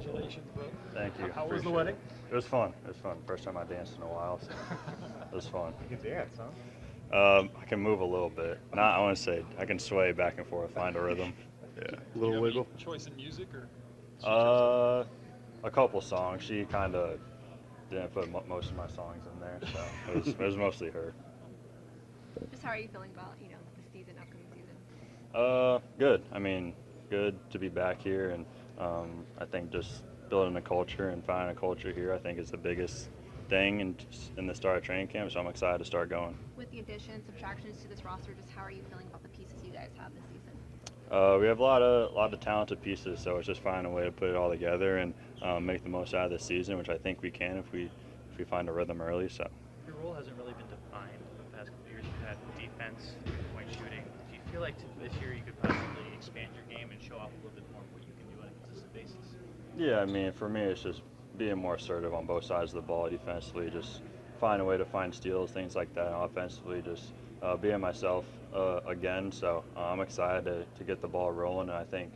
congratulations, bro. Thank you. How was the Appreciate wedding? It was fun. It was fun. First time I danced in a while, so it was fun. You can dance, huh? I can move a little bit. Not, I want to say I can sway back and forth, find a rhythm. Yeah. Do you Little have wiggle. any choice in music or? A couple songs. She kind of didn't put most of my songs in there, so it was mostly her. Just how are you feeling about, the season, upcoming season? Good. I mean, good to be back here, and I think just building a culture and finding a culture here, I think is the biggest thing in the start of training camp. So I'm excited to start going. With the additions, subtractions to this roster, just how are you feeling about the pieces you guys have this season? We have a lot of talented pieces, so it's just finding a way to put it all together and make the most out of this season, which I think we can if we find a rhythm early. So. Your role hasn't really been defined the past couple of years. You've had defense, point shooting. Do you feel like this year you could possibly expand your game and show off a little bit more of what you can do on a consistent basis? Yeah, I mean, for me, it's just being more assertive on both sides of the ball defensively, just find a way to find steals, things like that. And offensively, just being myself again. So I'm excited to get the ball rolling, and I think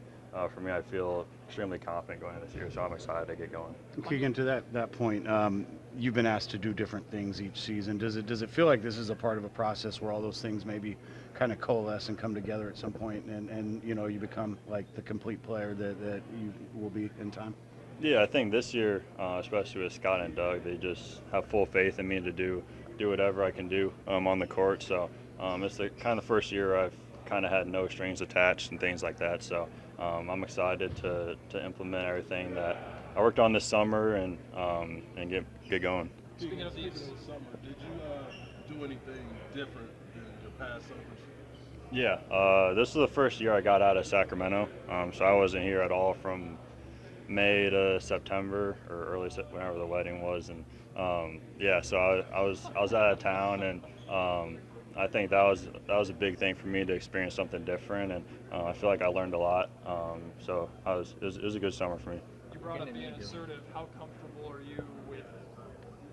for me, I feel extremely confident going into this year, so I'm excited to get going. Keegan, to that point, you've been asked to do different things each season. Does it feel like this is a part of a process where all those things maybe kind of coalesce and come together at some point, and you become like the complete player that you will be in time? Yeah, I think this year, especially with Scott and Doug, they just have full faith in me to do whatever I can do on the court. So it's the kind of first year I've kind of had no strings attached and things like that. So I'm excited to implement everything that I worked on this summer and get going. Speaking of these, summer, did you do anything different than your past summers? Yeah, this is the first year I got out of Sacramento, so I wasn't here at all from May to September or early whenever the wedding was, and yeah, so I was out of town, and I think that was a big thing for me to experience something different, and I feel like I learned a lot. So it was a good summer for me. you brought up being assertive. How comfortable are you with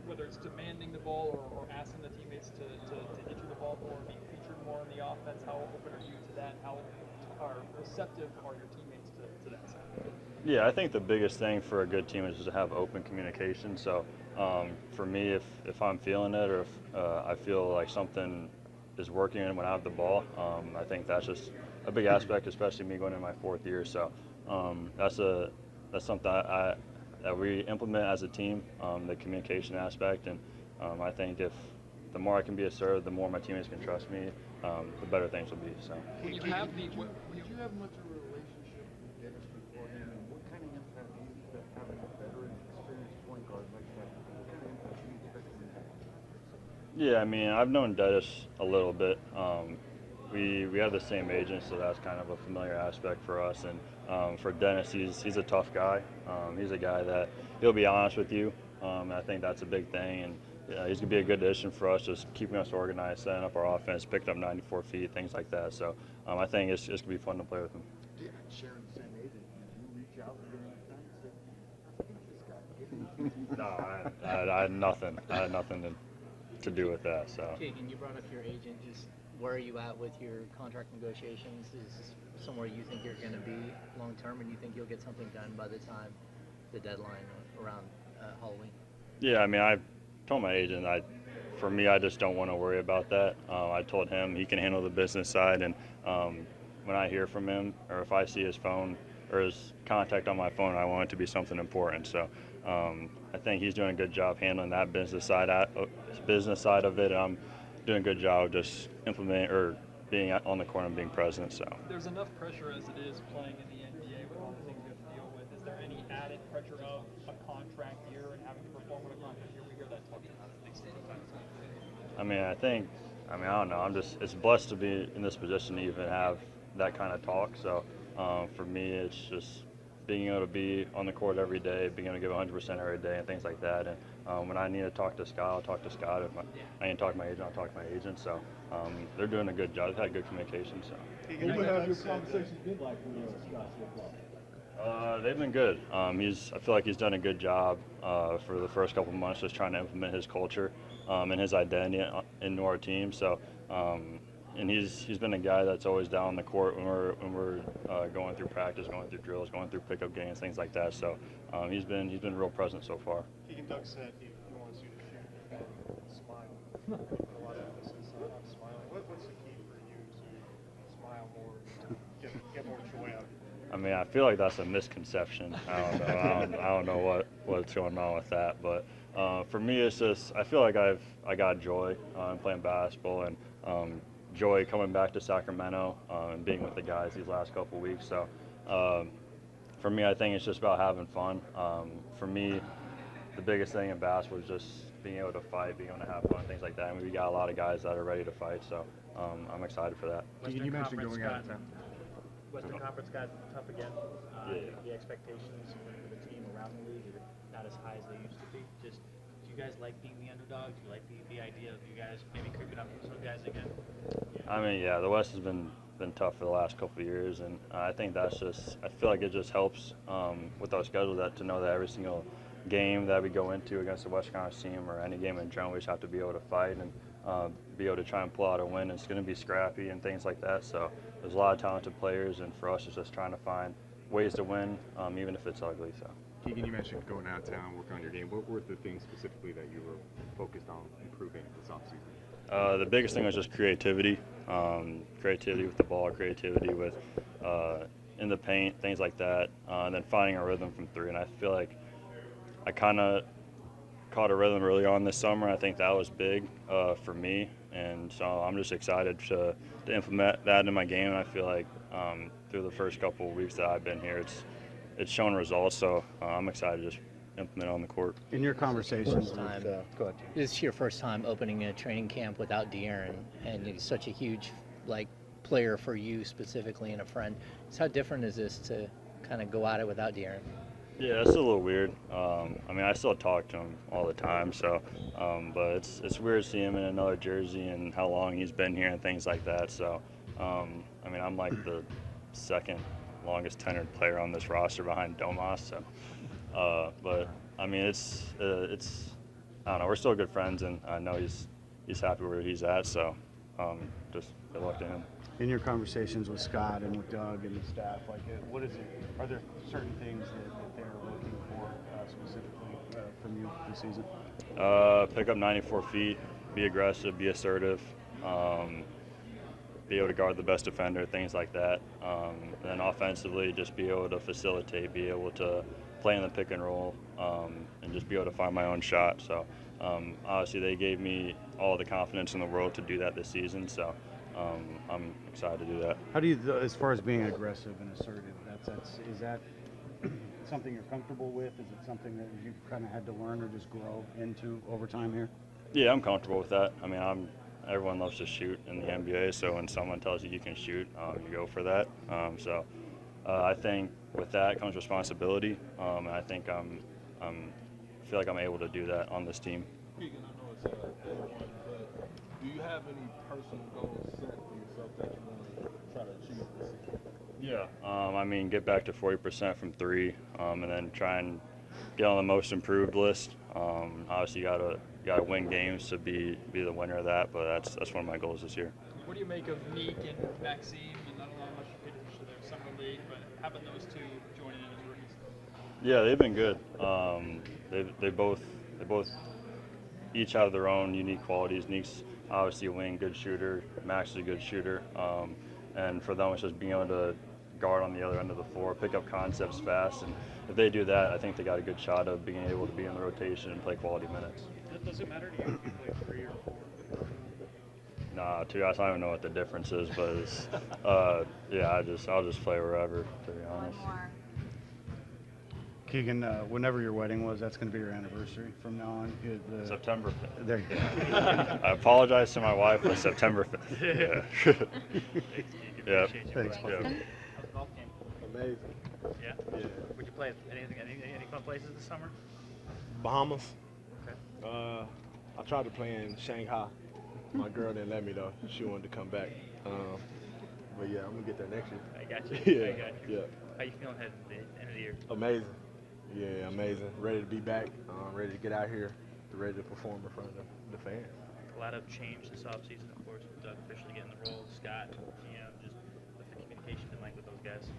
whether it's demanding the ball or asking the teammates to get you the ball more, being featured more in the offense? How open are you to that? How receptive are your teammates to that side? Yeah, I think the biggest thing for a good team is to have open communication. So for me, if I'm feeling it or if I feel like something is working when I have the ball, I think that's just a big aspect, especially me going in my fourth year. So that's something that we implement as a team, the communication aspect. And I think if the more I can be assertive, the more my teammates can trust me, the better things will be. So. When you have Did you have much of a relationship with Dennis beforehand, and what kind of impact do you expect having a veteran, experienced point guard like that? What kind of impact do you expect from him? Yeah, I mean, I've known Dennis a little bit. We have the same agent, so that's kind of a familiar aspect for us. And for Dennis, he's a tough guy. He's a guy that he'll be honest with you. I think that's a big thing, and he's gonna be a good addition for us, just keeping us organized, setting up our offense, picked up 94 feet, things like that. So I think it's gonna be fun to play with him. Yeah, sharing the same agent. Did you reach out during that time and say, I think this guy? No, I had nothing. I had nothing to do with that. So. Keegan, you brought up your agent. Just where are you at with your contract negotiations? Is this somewhere you think you're going to be long term, and you think you'll get something done by the time the deadline around Halloween? Yeah, I mean, I told my agent, for me, I just don't want to worry about that. I told him he can handle the business side, and when I hear from him or if I see his phone or his contact on my phone, I want it to be something important. So I think he's doing a good job handling that business side of it. And I'm doing a good job of just implementing or being on the court and being present. So there's enough pressure as it is playing in the NBA with all the things you have to deal with. Is there any added pressure of a contract year and having to perform with a contract year? We hear that talking about things sometimes. I mean, I don't know. It's blessed to be in this position to even have that kind of talk. So for me, it's just being able to be on the court every day, being able to give 100% every day and things like that. And when I need to talk to Scott, I'll talk to Scott. If I need to talk to my agent, I'll talk to my agent. So they're doing a good job. They've had good communication. So. What have your conversations been like with Scott so far? They've been good. I feel like he's done a good job for the first couple of months, just trying to implement his culture and his identity into our team. So, and he's been a guy that's always down the court when we're going through practice, going through drills, going through pickup games, things like that. So he's been real present so far. Keegan Doug said he wants you to shoot and smile. Put a lot of emphasis on smiling. What's the key for you to smile more, get more joy out of it? I mean, I feel like that's a misconception. I don't know. I don't know what's going on with that, but for me, it's just I feel like I got joy in playing basketball and joy coming back to Sacramento and being with the guys these last couple weeks. So for me, I think it's just about having fun. For me, the biggest thing in basketball is just being able to fight, being able to have fun, things like that. And we got a lot of guys that are ready to fight, so I'm excited for that. You mentioned going out of town. Western Conference got tough again. Yeah. The expectations for the team around the league are not as high as they used to be. Just, do you guys like being the underdog? Do you like the idea of you guys maybe creeping up some guys again? I mean, yeah, the West has been tough for the last couple of years, and I think that's just I feel like it just helps with our schedule to know that every single game that we go into against the West Conference team or any game in general, we just have to be able to fight and be able to try and pull out a win. It's going to be scrappy and things like that. So there's a lot of talented players, and for us, it's just trying to find ways to win, even if it's ugly. So. Keegan, you mentioned going out of town, working on your game. What were the things specifically that you were focused on improving this offseason? The biggest thing was just creativity. Creativity with the ball, creativity with in the paint, things like that, and then finding a rhythm from three. And I feel like I kind of caught a rhythm early on this summer. I think that was big for me, and so I'm just excited to implement that in my game. And I feel like through the first couple of weeks that I've been here, it's shown results. So I'm excited to just implement it on the court. In your conversations First with, time. go ahead. This is your first time opening a training camp without De'Aaron, and he's such a huge player for you specifically and a friend. So how different is this to kind of go at it without De'Aaron? Yeah, it's a little weird. I mean, I still talk to him all the time, so but it's weird seeing him in another jersey and how long he's been here and things like that. So I mean, I'm like the second longest tenured player on this roster behind Domas. So, but I mean, it's I don't know. We're still good friends, and I know he's happy where he's at. So just good luck to him. In your conversations with Scott and with Doug and the staff, what is it? Are there certain things that they're looking for specifically from you this season? Pick up 94 feet, be aggressive, be assertive, be able to guard the best defender, things like that. And then offensively, just be able to facilitate, be able to play in the pick and roll, and just be able to find my own shot. So obviously they gave me all the confidence in the world to do that this season. So I'm excited to do that. How do you, as far as being aggressive and assertive, is that something you're comfortable with? Is it something that you kind of had to learn or just grow into over time here? Yeah, I'm comfortable with that. I mean, everyone loves to shoot in the NBA, so when someone tells you can shoot, you go for that. So I think with that comes responsibility, and I think I feel like I'm able to do that on this team. Keegan, I know it's day one, but do you have any personal goals set for yourself that you want to try to achieve this season? Yeah. I mean, get back to 40% from three, and then try and get on the most improved list. Obviously, you gotta win games to be the winner of that, but that's one of my goals this year. What do you make of Nique and Maxime? And I don't know how much you paid attention to their summer league, but having those two joining in as rookies. Yeah, they've been good. They both each have their own unique qualities. Nique's obviously a wing, good shooter. Max is a good shooter. And for them, it's just being able to guard on the other end of the floor, pick up concepts fast. And if they do that, I think they got a good shot of being able to be in the rotation and play quality minutes. Does it matter to you if you play 3 or 4? Nah, to be honest, I don't know what the difference is, but it's, yeah, I'll just play wherever, to be One honest. more. Keegan, whenever your wedding was, that's going to be your anniversary from now on. September 5th. There you go. I apologize to my wife, but September 5th. Yeah. Thanks, Keegan. Yeah. Appreciate you. Thanks, Yeah. How's the golf game? Amazing. Yeah? Yeah. Would you play any fun places this summer? Bahamas. Okay. I tried to play in Shanghai. My girl didn't let me though. She wanted to come back. But yeah, I'm gonna get there next year. I got you. Yeah, I got you. yeah. How you feeling heading to the end of the year? Amazing. Yeah, amazing. Ready to be back. Ready to get out here. Ready to perform in front of the fans. A lot of change this offseason, of course, with Doug officially getting the role. Scott, just with the communication been like with those guys.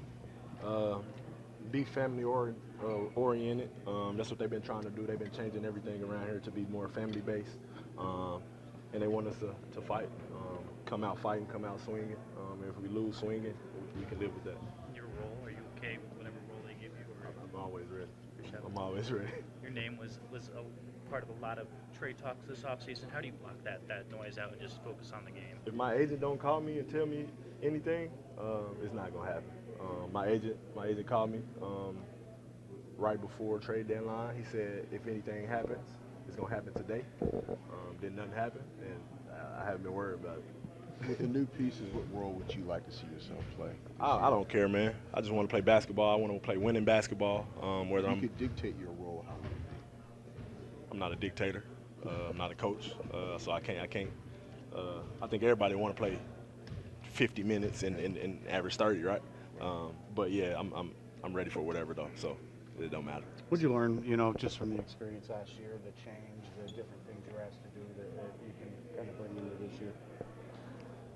Be family oriented. That's what they've been trying to do. They've been changing everything around here to be more family based, and they want us to fight, come out fighting, come out swinging. If we lose swinging, we can live with that. Your role, are you okay with whatever role they give you? Or I'm always ready. I'm always ready. Your name was a part of a lot of trade talks this offseason. How do you block that noise out and just focus on the game? If my agent don't call me and tell me anything, it's not gonna happen. My agent called me right before trade deadline. He said if anything happens, it's gonna happen today. Did nothing happen, and I haven't been worried about it. With the new pieces, what role would you like to see yourself play? I don't care, man. I just want to play basketball. I want to play winning basketball. Whether you could dictate your role, how would it be? I'm not a dictator. I'm not a coach, so I can't. I think everybody want to play 50 minutes and average 30, right? But yeah, I'm ready for whatever though. So it don't matter. What did you learn, just from the experience last year, the change, the different things you were asked to do that you can kind of bring into this year?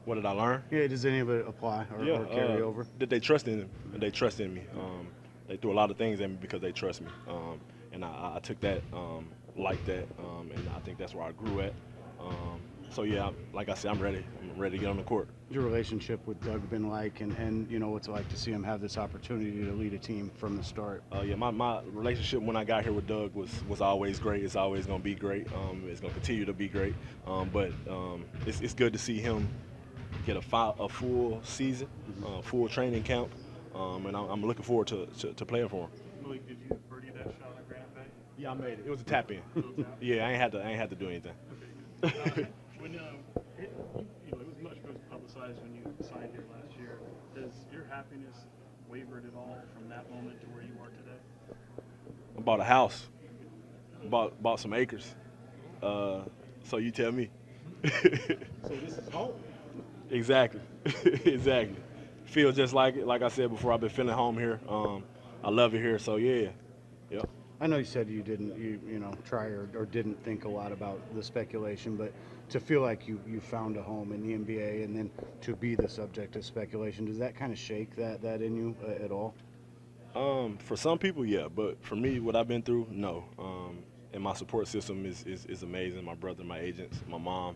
What did I learn? Yeah, does any of it apply or carry over? That they trust in they trust in me. They threw a lot of things at me because they trust me, and I took that like that, and I think that's where I grew at. So yeah, like I said, I'm ready. I'm ready to get on the court. Your relationship with Doug been like, and what's it like to see him have this opportunity to lead a team from the start? Yeah, my relationship when I got here with Doug was always great. It's always going to be great. It's going to continue to be great. But it's good to see him get a full season, full training camp, and I'm looking forward to playing for him. Malik, did you birdie that shot on Granite Bay? Yeah, I made it. It was a tap in. Yeah, I ain't had to do anything. Okay. When it was much publicized when you signed here last year. Does your happiness wavered at all from that moment to where you are today? I bought a house, bought some acres. So you tell me. So this is home. Exactly. Exactly. Feel just like I said before. I've been feeling home here. I love it here. So yeah. Yep. I know you said you didn't, try or didn't think a lot about the speculation, but to feel like you found a home in the NBA and then to be the subject of speculation, does that kind of shake that in you at all? For some people, yeah, but for me, what I've been through, no. And my support system is amazing. My brother, my agents, my mom,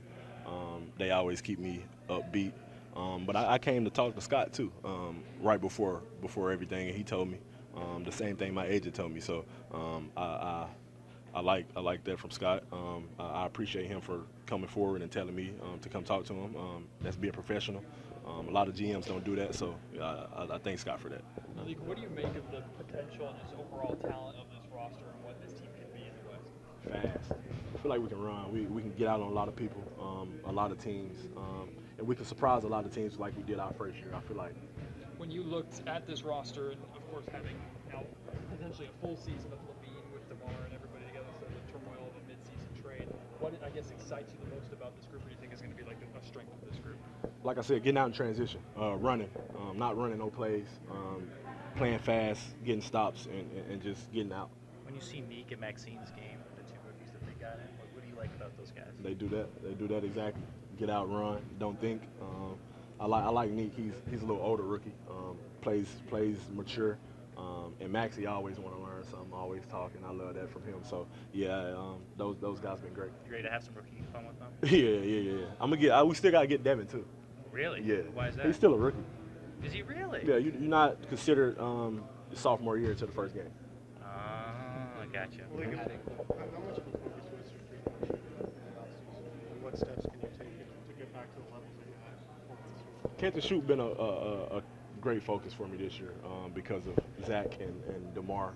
they always keep me upbeat. But I came to talk to Scott too, right before everything, and he told me the same thing my agent told me. So I like that from Scott. I appreciate him for coming forward and telling me to come talk to him. That's being professional. A lot of GMs don't do that, so I thank Scott for that. Nique, what do you make of the potential and just overall talent of this roster and what this team can be in the West? Fast. I feel like we can run. We can get out on a lot of people, a lot of teams, and we can surprise a lot of teams like we did our first year. I feel like. When you looked at this roster, and of course having now potentially a full season of LaVine with DeMar and everybody together, so the turmoil of a mid-season trade, what I guess excites you the most about this group, or do you think is going to be like a strength of this group? Like I said, getting out in transition, running, not running no plays, playing fast, getting stops, and just getting out. When you see Nique and Maxime's game, the two rookies that they got in, what do you like about those guys? They do that. They do that exactly. Get out, run, don't think. I like Nique. He's a little older rookie. Plays mature. And Maxie always want to learn something, always talking. I love that from him. So yeah, those guys been great. You ready to have some rookie fun with them? Yeah. We still gotta get Devin too. Really? Yeah. Why is that? He's still a rookie. Is he really? Yeah, you're not considered sophomore year until the first game. I gotcha. How much of a focus was your three-point shooting and what steps can you take to get back to the levels that you had? Catch and shoot been a great focus for me this year because of Zach and DeMar.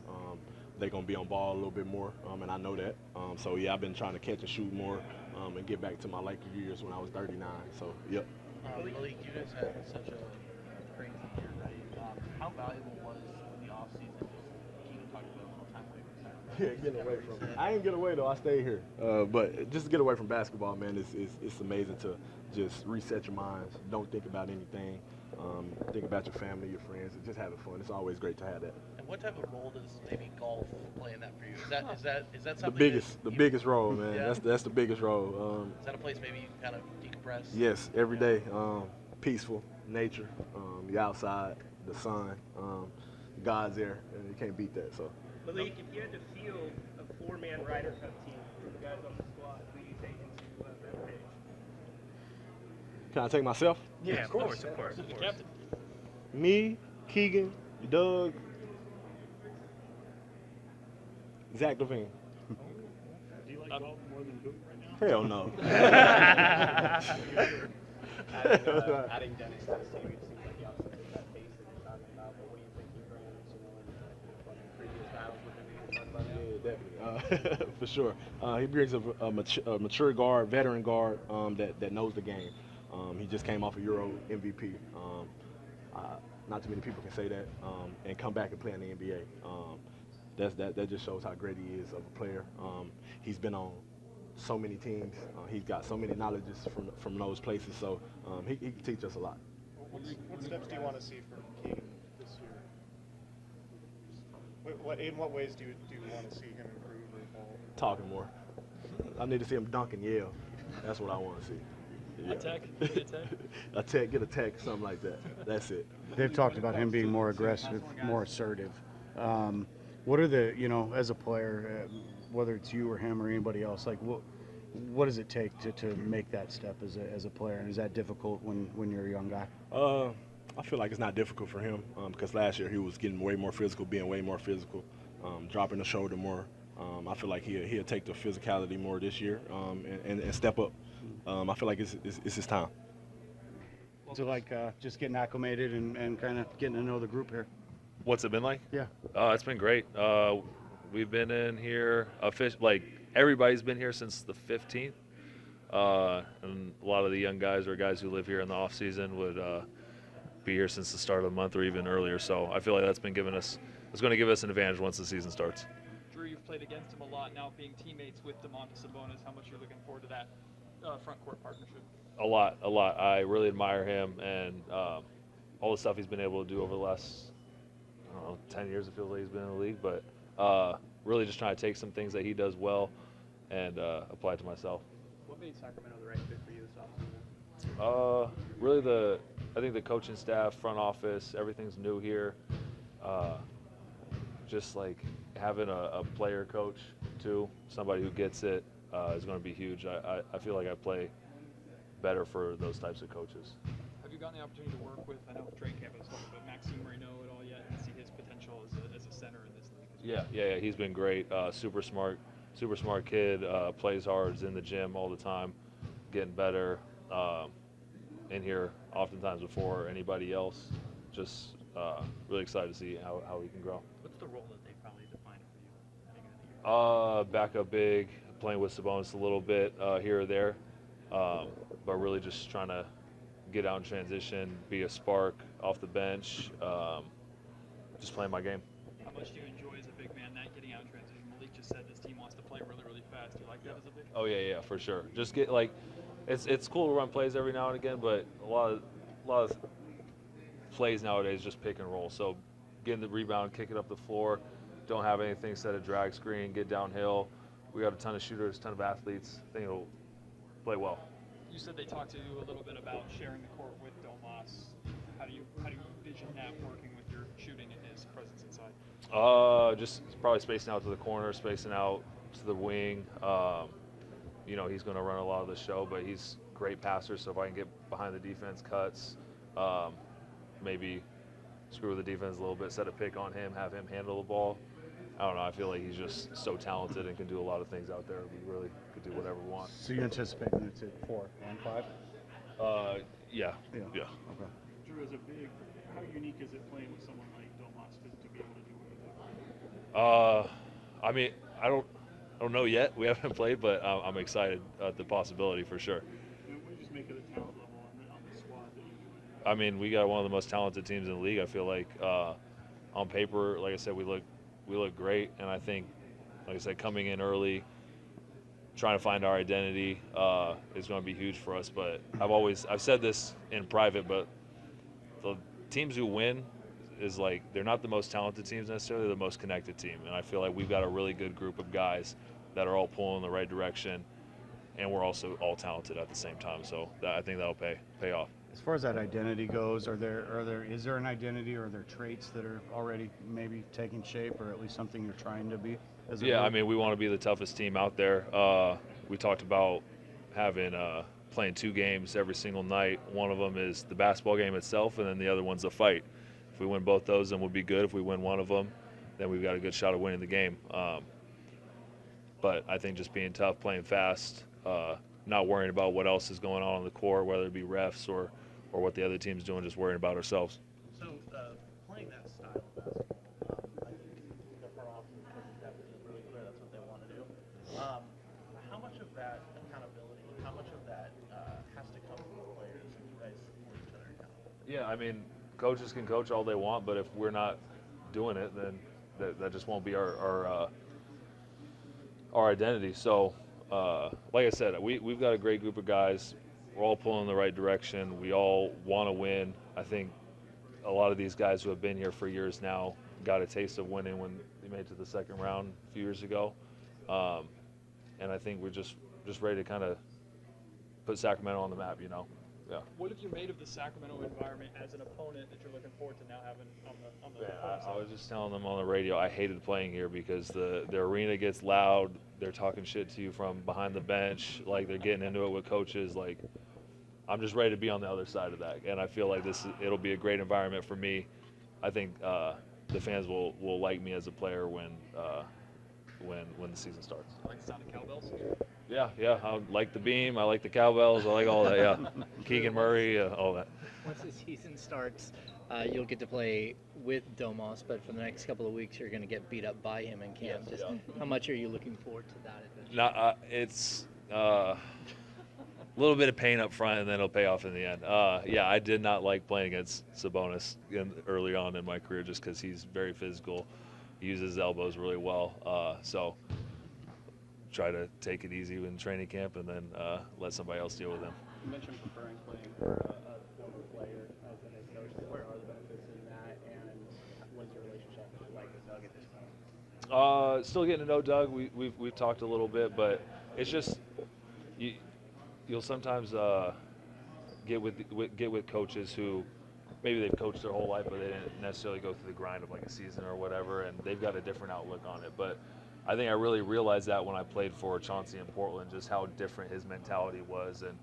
They're going to be on ball a little bit more, and I know that. So, yeah, I've been trying to catch and shoot more and get back to my Laker years when I was 39. So, yep. Malik, you guys had such a crazy year, right? How valuable was the offseason just keeping talking about a little time away from that? Yeah, getting away from it. I didn't get away, though. I stayed here. But just to get away from basketball, man, it's amazing to just reset your minds. Don't think about anything. Think about your family, your friends, and just having fun. It's always great to have that. And what type of role does maybe golf play in that for you? Is that something? The biggest role, man. Yeah. That's the biggest role. Is that a place maybe you can kind of decompress? Yes, every day. Peaceful nature. The outside, the sun. God's there, and you can't beat that. So. Malik, if you had to field a 4-man Ryder Cup team, the guys on the squad, who do you take into that page? Can I take myself? Yeah, of course. The captain. Me, Keegan, Doug, Zach LaVine. Do you like golf more than Boot right now? Hell no. Adding Dennis to this team, it seems like he obviously took that pace that you're talking about, but what do you think he brings, in previous battles with him, we can talk about that? Yeah, definitely. For sure. He brings a mature guard, veteran guard that knows the game. He just came off a Euro MVP. Not too many people can say that, and come back and play in the NBA. That just shows how great he is of a player. He's been on so many teams. He's got so many knowledges from those places, so he can teach us a lot. What steps do you want to see from Keegan this year? In what ways do you want to see him improve or evolve? Talking more. I need to see him dunk and yell. That's what I want to see. Yeah. Attack? Get a tech, something like that. That's it. They've talked about him being more aggressive, more assertive. What are the, as a player, whether it's you or him or anybody else, like what does it take to make that step as a player? And is that difficult when you're a young guy? I feel like it's not difficult for him because last year he was getting way more physical, being way more physical, dropping the shoulder more. I feel like he'll take the physicality more this year and step up. I feel like it's his time. So like just getting acclimated and kind of getting to know the group here. What's it been like? Yeah. It's been great. We've been in here, everybody's been here since the 15th. And a lot of the young guys or guys who live here in the off season would be here since the start of the month or even earlier. So I feel like it's going to give us an advantage once the season starts. Drew, you've played against him a lot now, being teammates with Domantas Sabonis. How much are you looking forward to that front court partnership? A lot. I really admire him and all the stuff he's been able to do over the last, 10 years it feels like he's been in the league. But really just trying to take some things that he does well and apply it to myself. What made Sacramento the right fit for you this offseason? Really I think the coaching staff, front office, everything's new here. Just like having a player coach too, somebody who gets it, is going to be huge. I feel like I play better for those types of coaches. Have you gotten the opportunity to work with, I know Drake haven't spoken, but Maxime Raynaud at all yet and see his potential as a center in this league? Yeah, he's been great. Super smart kid, plays hard, is in the gym all the time, getting better. In here oftentimes before anybody else. Just really excited to see how he can grow. What's the role that they probably defined for you? Backup big, playing with Sabonis a little bit here or there, but really just trying to get out in transition, be a spark off the bench, just playing my game. How much do you enjoy as a big man that getting out in transition? Malik just said this team wants to play really, really fast. Do you like that as a big man? Oh yeah, for sure. Just get it's cool to run plays every now and again, but a lot of plays nowadays just pick and roll. So getting the rebound, kick it up the floor, don't have anything set a drag screen, get downhill. We got a ton of shooters, a ton of athletes. I think it'll play well. You said they talked to you a little bit about sharing the court with Domas. How do you envision that working with your shooting and his presence inside? Just probably spacing out to the corner, spacing out to the wing. He's going to run a lot of the show, but he's a great passer, so if I can get behind the defense, cuts, maybe screw with the defense a little bit, set a pick on him, have him handle the ball. I don't know. I feel like he's just so talented and can do a lot of things out there. We really could do whatever we want. So you anticipate minutes at 4 and 5? Yeah. Okay. Drew, as a big, how unique is it playing with someone like Domas to be able to do what you do? I don't know yet. We haven't played, but I'm excited at the possibility for sure. What do you just make of the talent level on the squad that you're doing? We got one of the most talented teams in the league. I feel like on paper, like I said, we look great, and I think, like I said, coming in early, trying to find our identity is going to be huge for us. But I've said this in private, but the teams who win is like they're not the most talented teams necessarily, they're the most connected team. And I feel like we've got a really good group of guys that are all pulling in the right direction, and we're also all talented at the same time. So I think that'll pay off. As far as that identity goes, is there an identity, or are there traits that are already maybe taking shape, or at least something you're trying to be? Yeah, I mean, we want to be the toughest team out there. We talked about having playing 2 games every single night. One of them is the basketball game itself, and then the other one's a fight. If we win both those, then we'll be good. If we win one of them, then we've got a good shot of winning the game. But I think just being tough, playing fast, not worrying about what else is going on the court, whether it be refs or what the other team's doing, just worrying about ourselves. So playing that style of basketball, I think the front office and coaching staff is really clear that's what they want to do. How much of that accountability, how much of that has to come from the players and you guys hold each other accountable? Yeah, I mean, coaches can coach all they want, but if we're not doing it, then that just won't be our identity. So, like I said, we've got a great group of guys. We're all pulling in the right direction. We all want to win. I think a lot of these guys who have been here for years now got a taste of winning when they made it to the second round a few years ago. And I think we're just ready to kind of put Sacramento on the map, you know. Yeah. What have you made of the Sacramento environment as an opponent that you're looking forward to now having on the I was just telling them on the radio I hated playing here because the arena gets loud. They're talking shit to you from behind the bench. Like, they're getting into it with coaches. Like, I'm just ready to be on the other side of that. And I feel like it'll be a great environment for me. I think the fans will like me as a player when the season starts. I like the sound of cowbells. Yeah. I like the beam. I like the cowbells. I like all that. Yeah. Keegan Murray, all that. Once the season starts, you'll get to play with Domas, but for the next couple of weeks, you're going to get beat up by him in camp. Yes, Just how much are you looking forward to that adventure? It's a little bit of pain up front, and then it'll pay off in the end. Yeah, I did not like playing against Sabonis early on in my career just because he's very physical. He uses his elbows really well. So try to take it easy in training camp and then let somebody else deal with him. You mentioned preferring playing for a former player as an head coach. Where are the benefits in that, and what's your relationship like with Doug at this point? Still getting to know Doug. We've talked a little bit, but it's just you'll sometimes get with coaches who maybe they've coached their whole life, but they didn't necessarily go through the grind of like a season or whatever, and they've got a different outlook on it. But I think I really realized that when I played for Chauncey in Portland, just how different his mentality was. And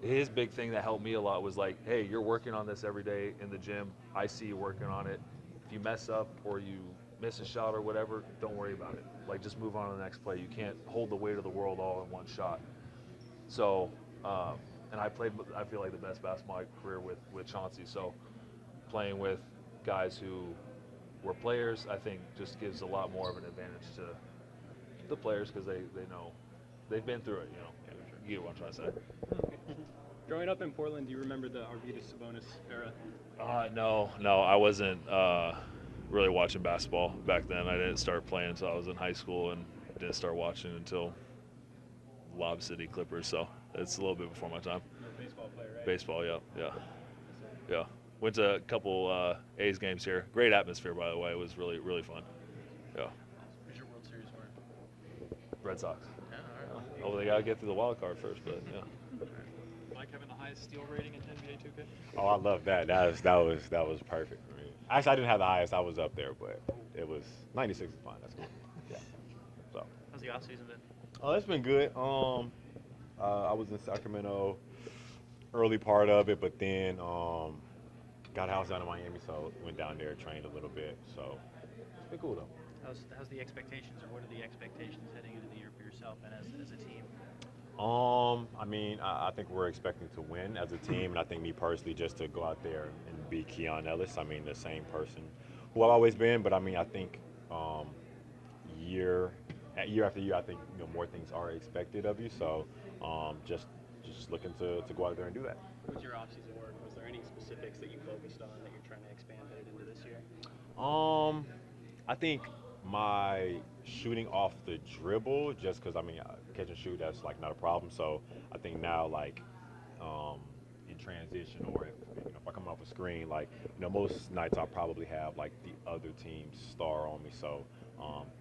his big thing that helped me a lot was like, hey, you're working on this every day in the gym. I see you working on it. If you mess up or you miss a shot or whatever, don't worry about it. Like, just move on to the next play. You can't hold the weight of the world all in one shot. So, and I played, I feel like, the best basketball career with Chauncey. So playing with guys who were players, I think, just gives a lot more of an advantage to the players because they know they've been through it, you know. You get what I'm trying to say. Growing up in Portland, do you remember the Arvydas Sabonis era? No, I wasn't really watching basketball back then. I didn't start playing until I was in high school and didn't start watching until Lob City Clippers, so it's a little bit before my time. You're a baseball player, right? Baseball, yeah. Went to a couple A's games here. Great atmosphere, by the way. It was really, really fun. Yeah. Who's your World Series winner? Red Sox. Yeah, all right. Oh, they got to get through the wild card first, but yeah. Mike having the highest steal rating in NBA 2K? Oh, I love that. That was perfect for me. Actually, I didn't have the highest. I was up there, but it was 96 is fine. That's good. Yeah. So. How's the off season been? Oh, it's been good. I was in Sacramento early part of it, but then got a house down in Miami, so went down there, trained a little bit. So it's been cool though. How's the expectations, or what are the expectations heading into the year for yourself and as a team? I mean, I think we're expecting to win as a team, and I think me personally just to go out there and be Keon Ellis. I mean, the same person who I've always been, but I mean, I think year after year, I think more things are expected of you. So just looking to go out there and do that. What's your off-season work? Was there any specifics that you focused on that you're trying to expand headed into this year? I think my shooting off the dribble, just because, I mean, catch and shoot, that's like not a problem. So I think now, like, in transition, or if I come off a screen, like, most nights I probably have like the other team's star on me. So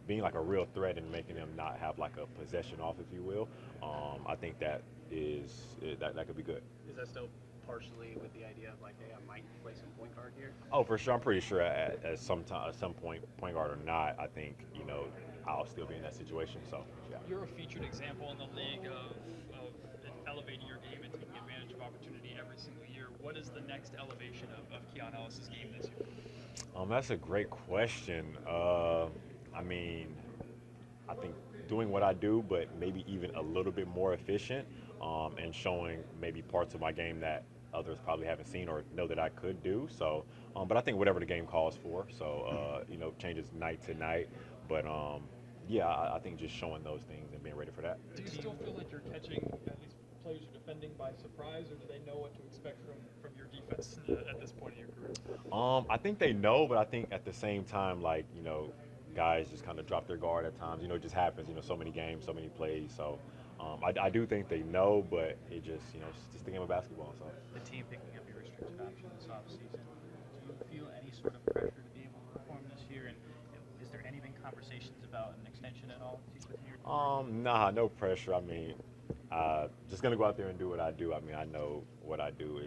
being like a real threat and making them not have like a possession off, if you will, I think that could be good. Is that still partially with the idea of like, hey, I might play some point guard here? Oh, for sure. I'm pretty sure at some point, point guard or not, I think I'll still be in that situation. So yeah. You're a featured example in the league of elevating your game and taking advantage of opportunity every single year. What is the next elevation of Keon Ellis' game this year? That's a great question. I mean, I think doing what I do, but maybe even a little bit more efficient, and showing maybe parts of my game that others probably haven't seen or know that I could do. So, but I think whatever the game calls for. So, changes night to night. But yeah, I think just showing those things and being ready for that. Do you still feel like you're catching at least players you're defending by surprise, or do they know what to expect from your defense at this point in your career? I think they know, but I think at the same time, like, guys just kind of drop their guard at times. It just happens. So many games, so many plays. So I do think they know, but it just, it's just the game of basketball. So The team picking up your restricted option this offseason, do you feel any sort of pressure to be able to perform this year? And is there any been conversations about an extension at all? Nah, no pressure. I mean, just gonna go out there and do what I do. I mean, I know what I do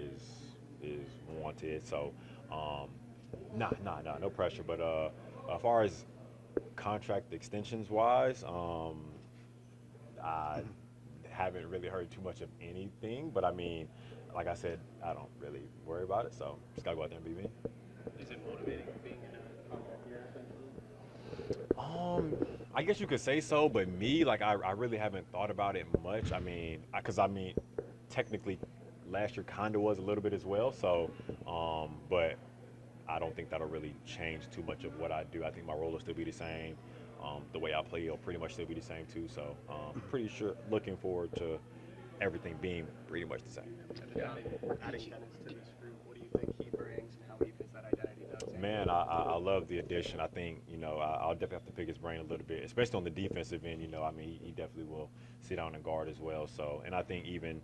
is wanted. So, no pressure. But as far as contract extensions wise, I haven't really heard too much of anything. But I mean, like I said, I don't really worry about it. So just gotta go out there and be me. Is it motivating being in a contract year? I guess you could say so, but me, like, I really haven't thought about it much. I mean, technically, last year kind of was a little bit as well. So, but I don't think that'll really change too much of what I do. I think my role will still be the same. The way I play will pretty much still be the same too. So, pretty sure, looking forward to everything being pretty much the same. Yeah. Adding Dennis to this group, what do you think he brings, and how he fits that identity? Man, I love the addition. I think, I'll definitely have to pick his brain a little bit, especially on the defensive end. I mean, he definitely will sit down and guard as well. So, and I think even,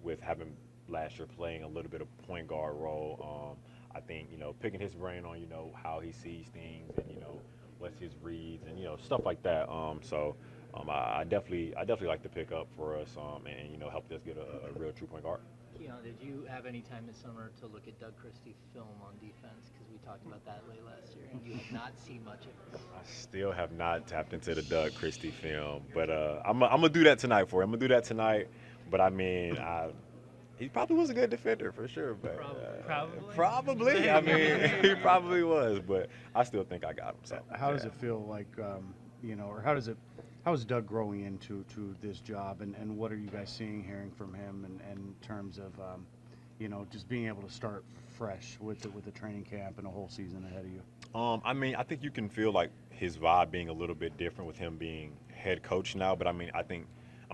with having last year playing a little bit of point guard role, I think, picking his brain on, how he sees things and, what's his reads and, stuff like that. I definitely like to pick up for us and help us get a real true point guard. Keon, did you have any time this summer to look at Doug Christie film on defense? Because we talked about that late last year, and you have not seen much of it. I still have not tapped into the Doug Christie film, but I'm going to do that tonight for him. I'm going to do that tonight, but I mean, he probably was a good defender for sure. But probably. I mean, he probably was, but I still think I got him. So how does it feel like, or how is Doug growing into this job, and what are you guys seeing, hearing from him, and in terms of, just being able to start fresh with the training camp and a whole season ahead of you? I mean, I think you can feel like his vibe being a little bit different with him being head coach now. But I mean,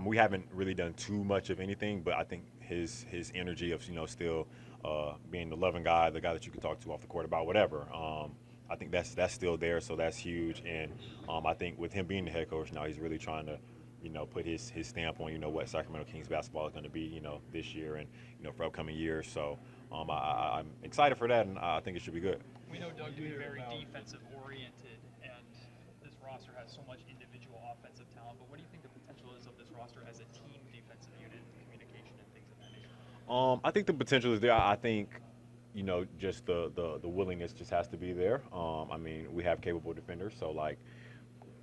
we haven't really done too much of anything, but I think his energy of still being the loving guy, the guy that you can talk to off the court about whatever. I think that's still there, so that's huge. And I think with him being the head coach now, he's really trying to, put his stamp on, what Sacramento Kings basketball is going to be, this year and, for upcoming years. So I'm excited for that, and I think it should be good. We know Doug to be very defensive-oriented, and this roster has so much individual offensive talent. But what do you think the potential is of this roster as a team defensive unit, communication, and things of that nature? I think the potential is there. I think, just the willingness just has to be there. I mean, we have capable defenders, so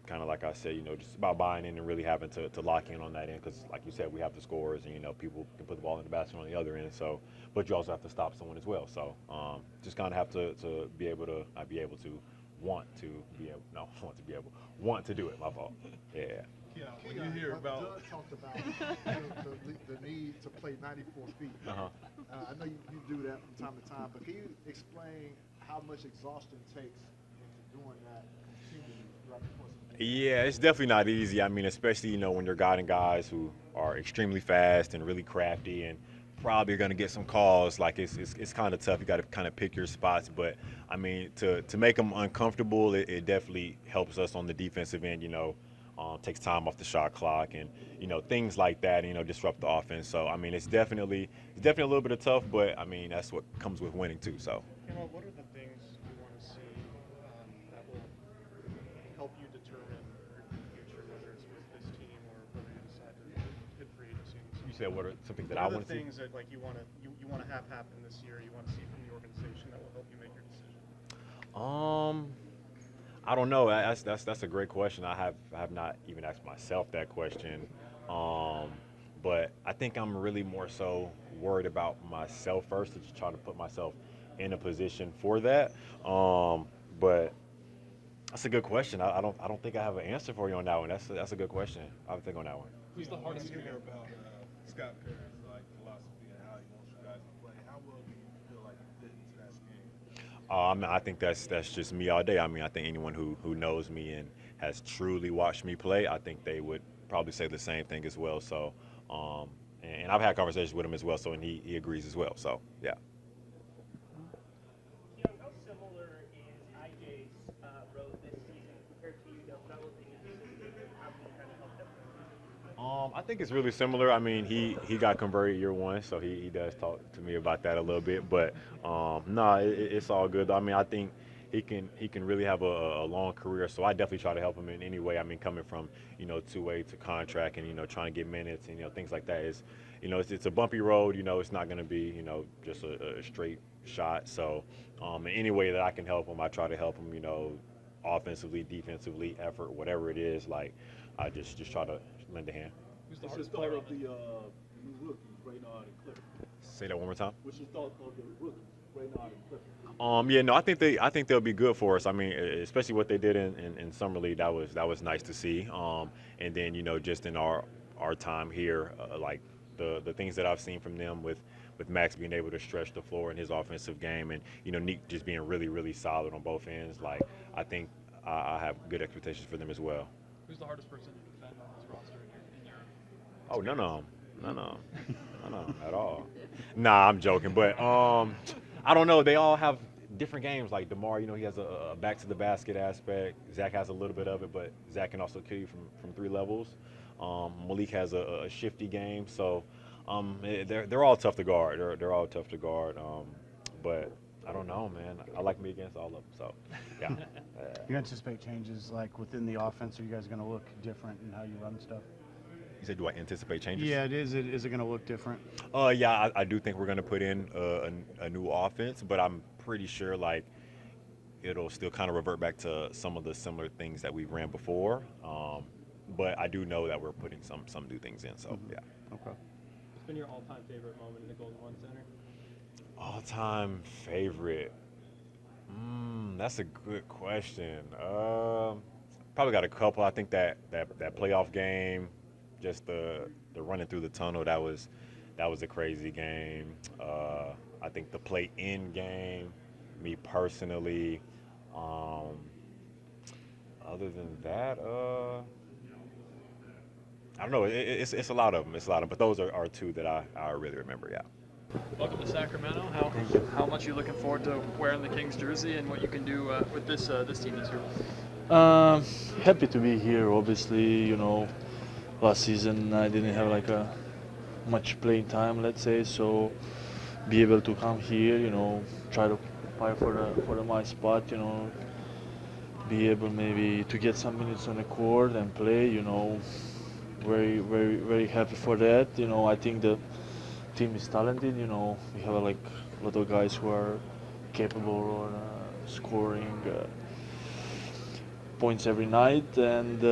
kind of like I said, just about buying in and really having to lock in on that end, because like you said, we have the scores and people can put the ball in the basket on the other end. So, but you also have to stop someone as well. So, just kind of have to be able to want to do it. My fault. Yeah. Yeah, when you hear about Doug talked about the need to play 94 feet. I know you do that from time to time, but can you explain how much exhaustion takes into doing that continually throughout the course of the game? Yeah, it's definitely not easy. I mean, especially when you're guiding guys who are extremely fast and really crafty and probably going to get some calls. Like it's kind of tough. You got to kind of pick your spots. But I mean, to make them uncomfortable, it definitely helps us on the defensive end. takes time off the shot clock, and things like that. Disrupt the offense. So I mean, it's definitely a little bit of tough, but I mean that's what comes with winning too. So. What are the things you want to see that will help you determine your future, whether it's with this team or whether you decide to hit free agency? You said what are something that I want to see? Things that you want to have happen this year, you want to see from the organization that will help you make your decision? I don't know. That's a great question. I have not even asked myself that question. But I think I'm really more so worried about myself first, to try to put myself in a position for that. But that's a good question. I don't think I have an answer for you on that one. That's a good question. I'll think on that one. Who's the hardest to hear about Scott Perry's philosophy and how he wants you guys to play? How well do you feel like you fit into that scheme? I think that's just me all day. I mean, I think anyone who knows me and has truly watched me play, I think they would probably say the same thing as well. So, and I've had conversations with him as well, so and he agrees as well. So, yeah. How similar is IJ's road this season compared to you developing a system? How can you kind of help them? I think it's really similar. I mean, he got converted year one, so he does talk to me about that a little bit. But it's all good. I mean, I think he can really have a long career. So I definitely try to help him in any way. I mean, coming from two-way to contract and trying to get minutes and things like that is it's a bumpy road. It's not going to be just a straight shot. So in any way that I can help him, I try to help him. Offensively, defensively, effort, whatever it is. Like I just try to lend a hand. Who's the hardest player of the new rookies, Raynaud and Clifford? Say that one more time. What's your thoughts on the rookies, Raynaud and Clifford? I think they'll be good for us. I mean, especially what they did in summer league, that was nice to see. And then just in our time here, like the things that I've seen from them with Max being able to stretch the floor in his offensive game, and Nique just being really, really solid on both ends. Like I think I have good expectations for them as well. Who's the hardest person to defend on this roster in your Oh, none of them at all. Nah, I'm joking, but I don't know. They all have different games. Like DeMar, he has a back to the basket aspect. Zach has a little bit of it, but Zach can also kill you from three levels. Malik has a shifty game, so they're all tough to guard. They're all tough to guard. But I don't know, man. I like me against all of them. So, yeah. You anticipate changes like within the offense? Are you guys going to look different in how you run stuff? You said, do I anticipate changes? Yeah, it is. Is it going to look different? Yeah, I do think we're going to put in a new offense, but I'm pretty sure like it'll still kind of revert back to some of the similar things that we've ran before. But I do know that we're putting some new things in. So yeah. Okay. What's been your all-time favorite moment in the Golden One Center? All-time favorite. That's a good question. Probably got a couple. I think that playoff game, just the running through the tunnel, that was a crazy game. I think the play-in game, me personally. Other than that, I don't know. It's a lot of them. But those are two that I really remember. Yeah. Welcome to Sacramento. How much are you looking forward to wearing the Kings jersey and what you can do with this team this year? Happy to be here. Obviously, last season I didn't have like a much playing time, let's say. So be able to come here, try to fight for my spot, be able maybe to get some minutes on the court and play, very, very, very happy for that. I think the team is talented. We have like a lot of guys who are capable of scoring points every night, and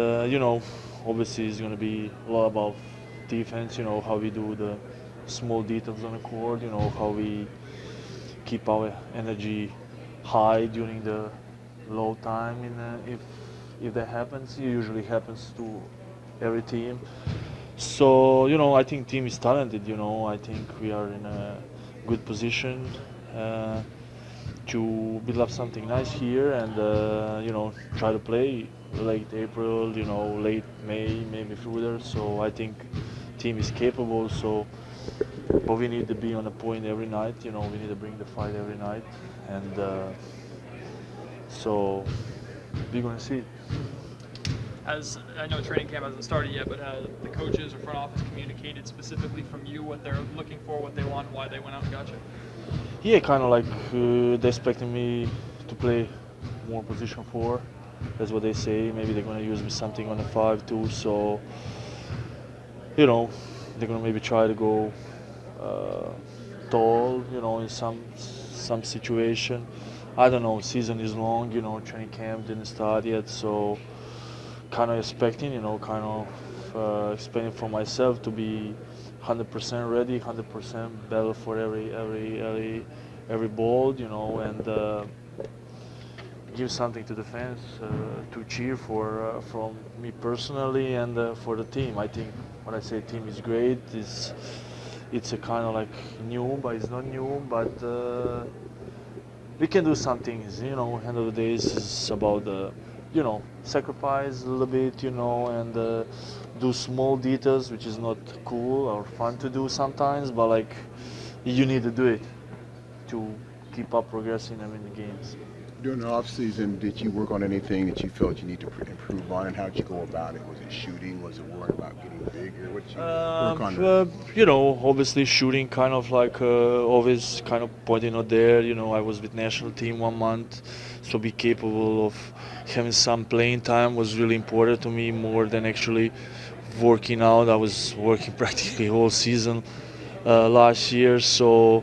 obviously it's going to be a lot about defense. How we do the small details on the court. How we keep our energy high during the low time. If that happens, it usually happens to every team. So, I think team is talented, I think we are in a good position to build up something nice here and, try to play late April, late May, maybe further. So I think team is capable, but we need to be on a point every night, we need to bring the fight every night. And so we're going to see it. Has, I know training camp hasn't started yet, but have the coaches or front office communicated specifically from you what they're looking for, what they want, why they went out and got you? Yeah, kind of like they're expecting me to play more position 4. That's what they say. Maybe they're going to use me something on the 5 too. So, they're going to maybe try to go tall, in some situation. I don't know. Season is long, training camp didn't start yet, so kind of expecting, expecting for myself to be 100% ready, 100% battle for every ball, and give something to the fans to cheer for from me personally and for the team. I think when I say team is great, it's a kind of like new, but it's not new, but we can do some things, end of the day it's about sacrifice a little bit, and do small details, which is not cool or fun to do sometimes, but like you need to do it to keep up progressing in the games. During the off season, did you work on anything that you felt you need to improve on, and how did you go about it? Was it shooting? Was it worrying about getting bigger? What did you work on? Obviously shooting kind of like always kind of pointing out there. I was with national team 1 month, so be capable of having some playing time was really important to me more than actually working out. I was working practically whole season last year, so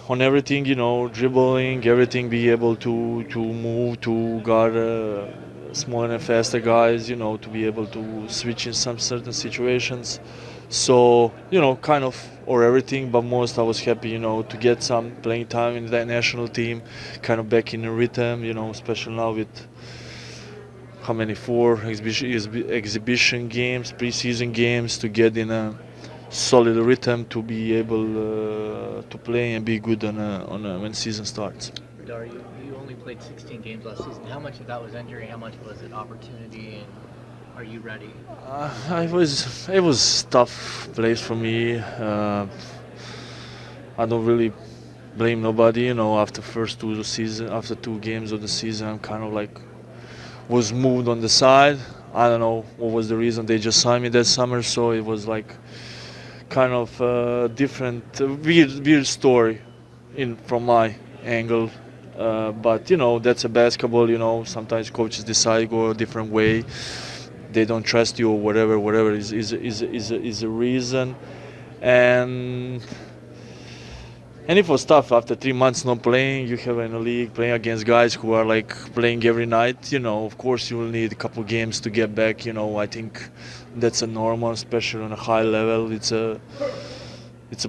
on everything, dribbling, everything, be able to move, to guard smaller and faster guys, to be able to switch in some certain situations. So, kind of, or everything, but most I was happy, to get some playing time in that national team, kind of back in the rhythm, especially now with how many, 4 exhibition games, preseason games, to get in a solid rhythm to be able to play and be good on when season starts. Dario, you only played 16 games last season. How much of that was injury? How much was it opportunity? And are you ready? It was tough place for me. I don't really blame nobody. After after 2 games of the season, I'm kind of like was moved on the side. I don't know what was the reason. They just signed me that summer, so it was like kind of different, weird story from my angle. But that's a basketball. Sometimes coaches decide to go a different way. They don't trust you or whatever is a reason. And it was tough after 3 months not playing. You have in a league playing against guys who are like playing every night. Of course you will need a couple games to get back. I think that's a normal, especially on a high level. It's a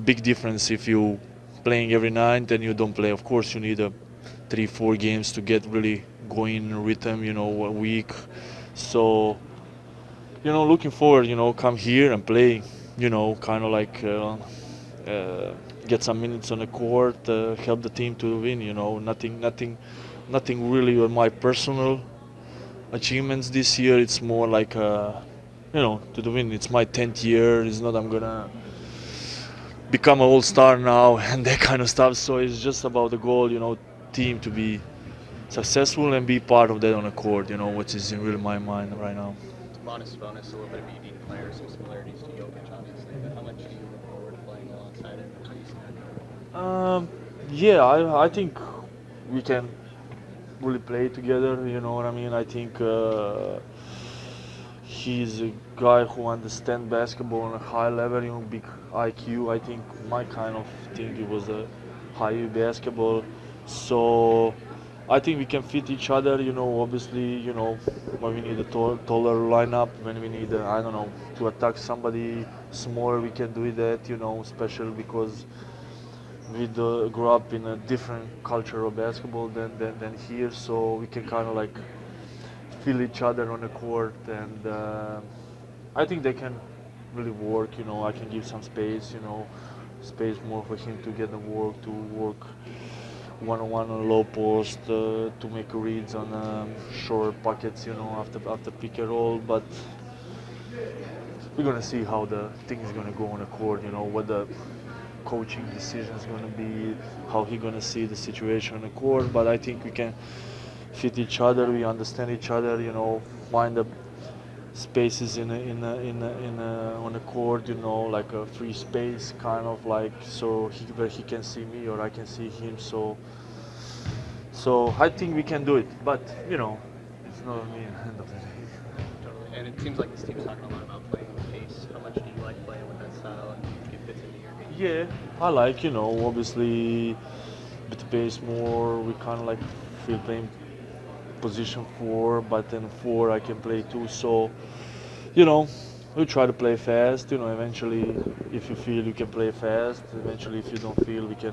big difference if you playing every night and you don't play. Of course you need 3-4 games to get really going in rhythm. A week. So looking forward. Come here and play. Kind of like get some minutes on the court, help the team to win. Nothing really on my personal achievements this year. It's more like to the win. It's my 10th year. It's not I'm gonna become an all-star now and that kind of stuff. So it's just about the goal, team to be successful and be part of that on the court. What is in really my mind right now. Domantas Sabonis, a little bit of a unique player, some similarities to Jokic, obviously. But how much do you look forward to playing alongside him? Yeah, I think we can really play together. You know what I mean? I think he's a guy who understands basketball on a high level, big IQ. I think my kind of thing it was a high basketball. So I think we can fit each other, obviously, when we need a taller lineup, when we need, to attack somebody smaller, we can do that, especially because we grew up in a different culture of basketball than here, so we can kind of like feel each other on the court, and I think they can really work, I can give some space, space more for him to get the work, to work one-on-one on low post, to make reads on short pockets, after pick and roll. But we're gonna see how the thing is gonna go on the court. What the coaching decision is gonna be, how he gonna see the situation on the court. But I think we can fit each other, we understand each other, find the spaces on the court, like a free space, kind of like, so where he can see me or I can see him. So I think we can do it, but it's not me at the end of the day. Totally. And it seems like this team's talking a lot about playing with pace. How much do you like playing with that style, and do you think it fits into your game? Yeah, I like, obviously with the pace more, we kind of like feel playing position 4, but then 4 I can play too. So, we try to play fast. Eventually, if you feel you can play fast, eventually if you don't feel, we can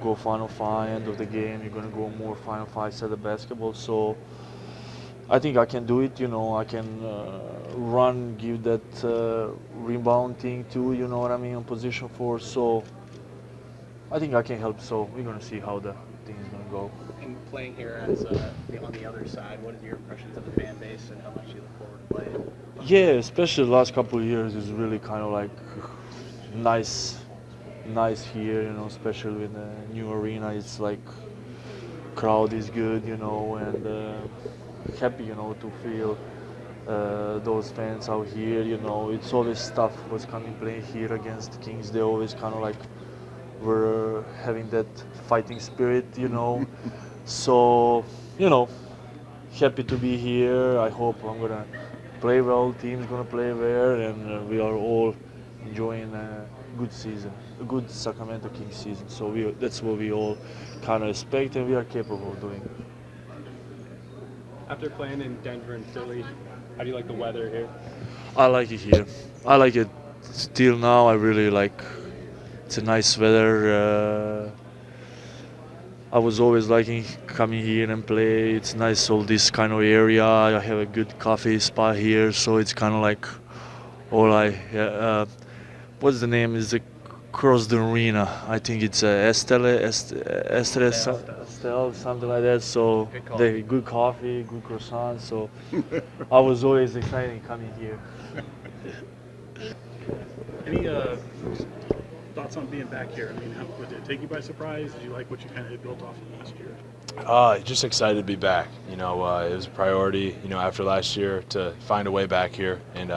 go final 5, end of the game, you're going to go more final 5 set of basketball. So I think I can do it. I can run, give that rebound thing too, you know what I mean, on position 4. So I think I can help. So we're going to see how the thing is going to go. And playing here as on the other side, what are your impressions of the fan base and how much you look forward to playing? Yeah, especially the last couple of years is really kind of like nice here, especially with the new arena. It's like crowd is good, and happy, to feel those fans out here. It's always tough was coming playing here against the Kings. They always kind of like were having that fighting spirit, So, happy to be here. I hope I'm gonna play well. Team's gonna play well, and we are all enjoying a good season, a good Sacramento Kings season. So that's what we all kind of expect, and we are capable of doing. After playing in Denver and Philly, how do you like the weather here? I like it here. I like it still now. I really like. It's a nice weather. I was always liking coming here and play. It's nice, all this kind of area. I have a good coffee spot here, so it's kind of like all what's the name? Is across the arena. I think it's Estelle, something like that. So good coffee, good croissant. So I was always excited coming here. Any thoughts on being back here? I mean, did it take you by surprise? Did you like what you kind of had built off of last year? Just excited to be back. It was a priority, after last year to find a way back here. And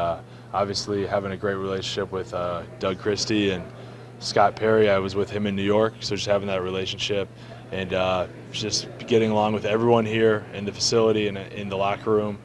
obviously having a great relationship with Doug Christie and Scott Perry. I was with him in New York, so just having that relationship and just getting along with everyone here in the facility and in the locker room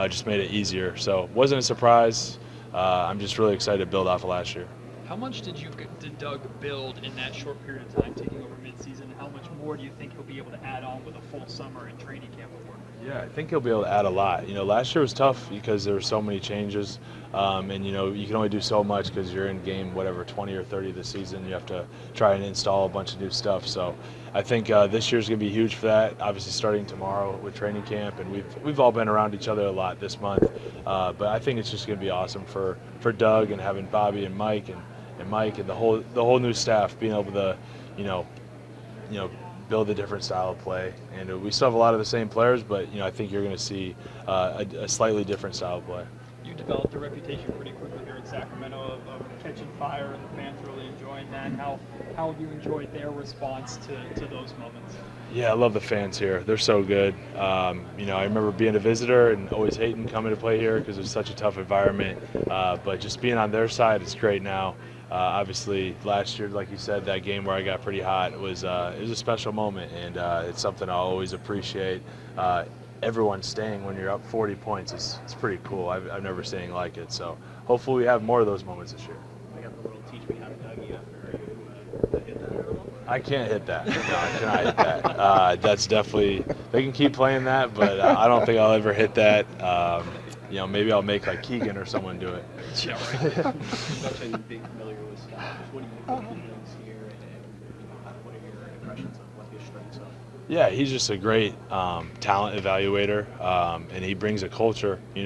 just made it easier. So it wasn't a surprise. I'm just really excited to build off of last year. How much did Doug build in that short period of time taking over midseason? How much more do you think he'll be able to add on with a full summer and training camp of work? Yeah, I think he'll be able to add a lot. Last year was tough because there were so many changes, and you can only do so much because you're in game 20 or 30 this season. You have to try and install a bunch of new stuff. So I think this year's going to be huge for that. Obviously, starting tomorrow with training camp, and we've all been around each other a lot this month. But I think it's just going to be awesome for Doug and having Bobby and Mike and Mike and the whole new staff being able to, build a different style of play. And we still have a lot of the same players, but I think you're going to see a slightly different style of play. You developed a reputation pretty quickly here in Sacramento of catching fire, and the fans really enjoying that. How have you enjoyed their response to those moments? Yeah, I love the fans here. They're so good. I remember being a visitor and always hating coming to play here because it's such a tough environment. But just being on their side, it's great now. Obviously, last year, like you said, that game where I got pretty hot it was a special moment, and it's something I'll always appreciate. Everyone staying when you're up 40 points is pretty cool. I've never seen anything like it. So hopefully we have more of those moments this year. I got the little teach me how to Dougie after you hit that at all? I can't hit that. No, I cannot hit that. That's definitely – they can keep playing that, but I don't think I'll ever hit that. Maybe I'll make like Keegan or someone do it. Yeah, right. You mentioned being familiar with Scott. What do you think he brings here, and what are your impressions of what his strengths are? Yeah, he's just a great talent evaluator, and he brings a culture. We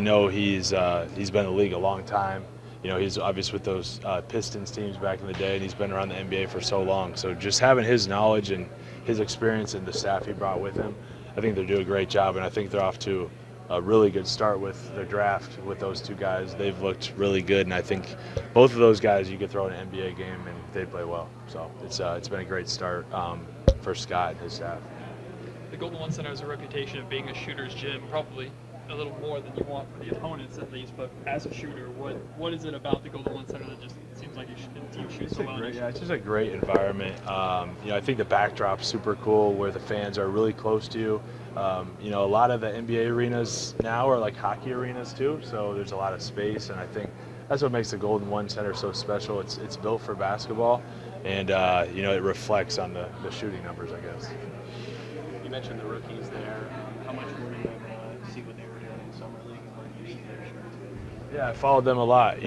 know he's been in the league a long time. He's obviously with those Pistons teams back in the day, and he's been around the NBA for so long. So just having his knowledge and his experience and the staff he brought with him, I think they're doing a great job, and I think they're off to a really good start with their draft with those two guys. They've looked really good, and I think both of those guys you could throw in an NBA game and they play well. So it's been a great start for Scott and his staff. the Golden One Center has a reputation of being a shooter's gym, probably a little more than you want for the opponents at least. But as a shooter, what is it about the Golden One Center that just seems like you shoot so well? Yeah, it's just a great environment. I think the backdrop's super cool, where the fans are really close to you. A lot of the NBA arenas now are like hockey arenas too, so there's a lot of space, and I think that's what makes the Golden One Center so special. It's built for basketball, and it reflects on the shooting numbers, I guess. You mentioned the rookies there. How much were you able to see what they were doing in summer league, and where do you see their strengths? Yeah, I followed them a lot.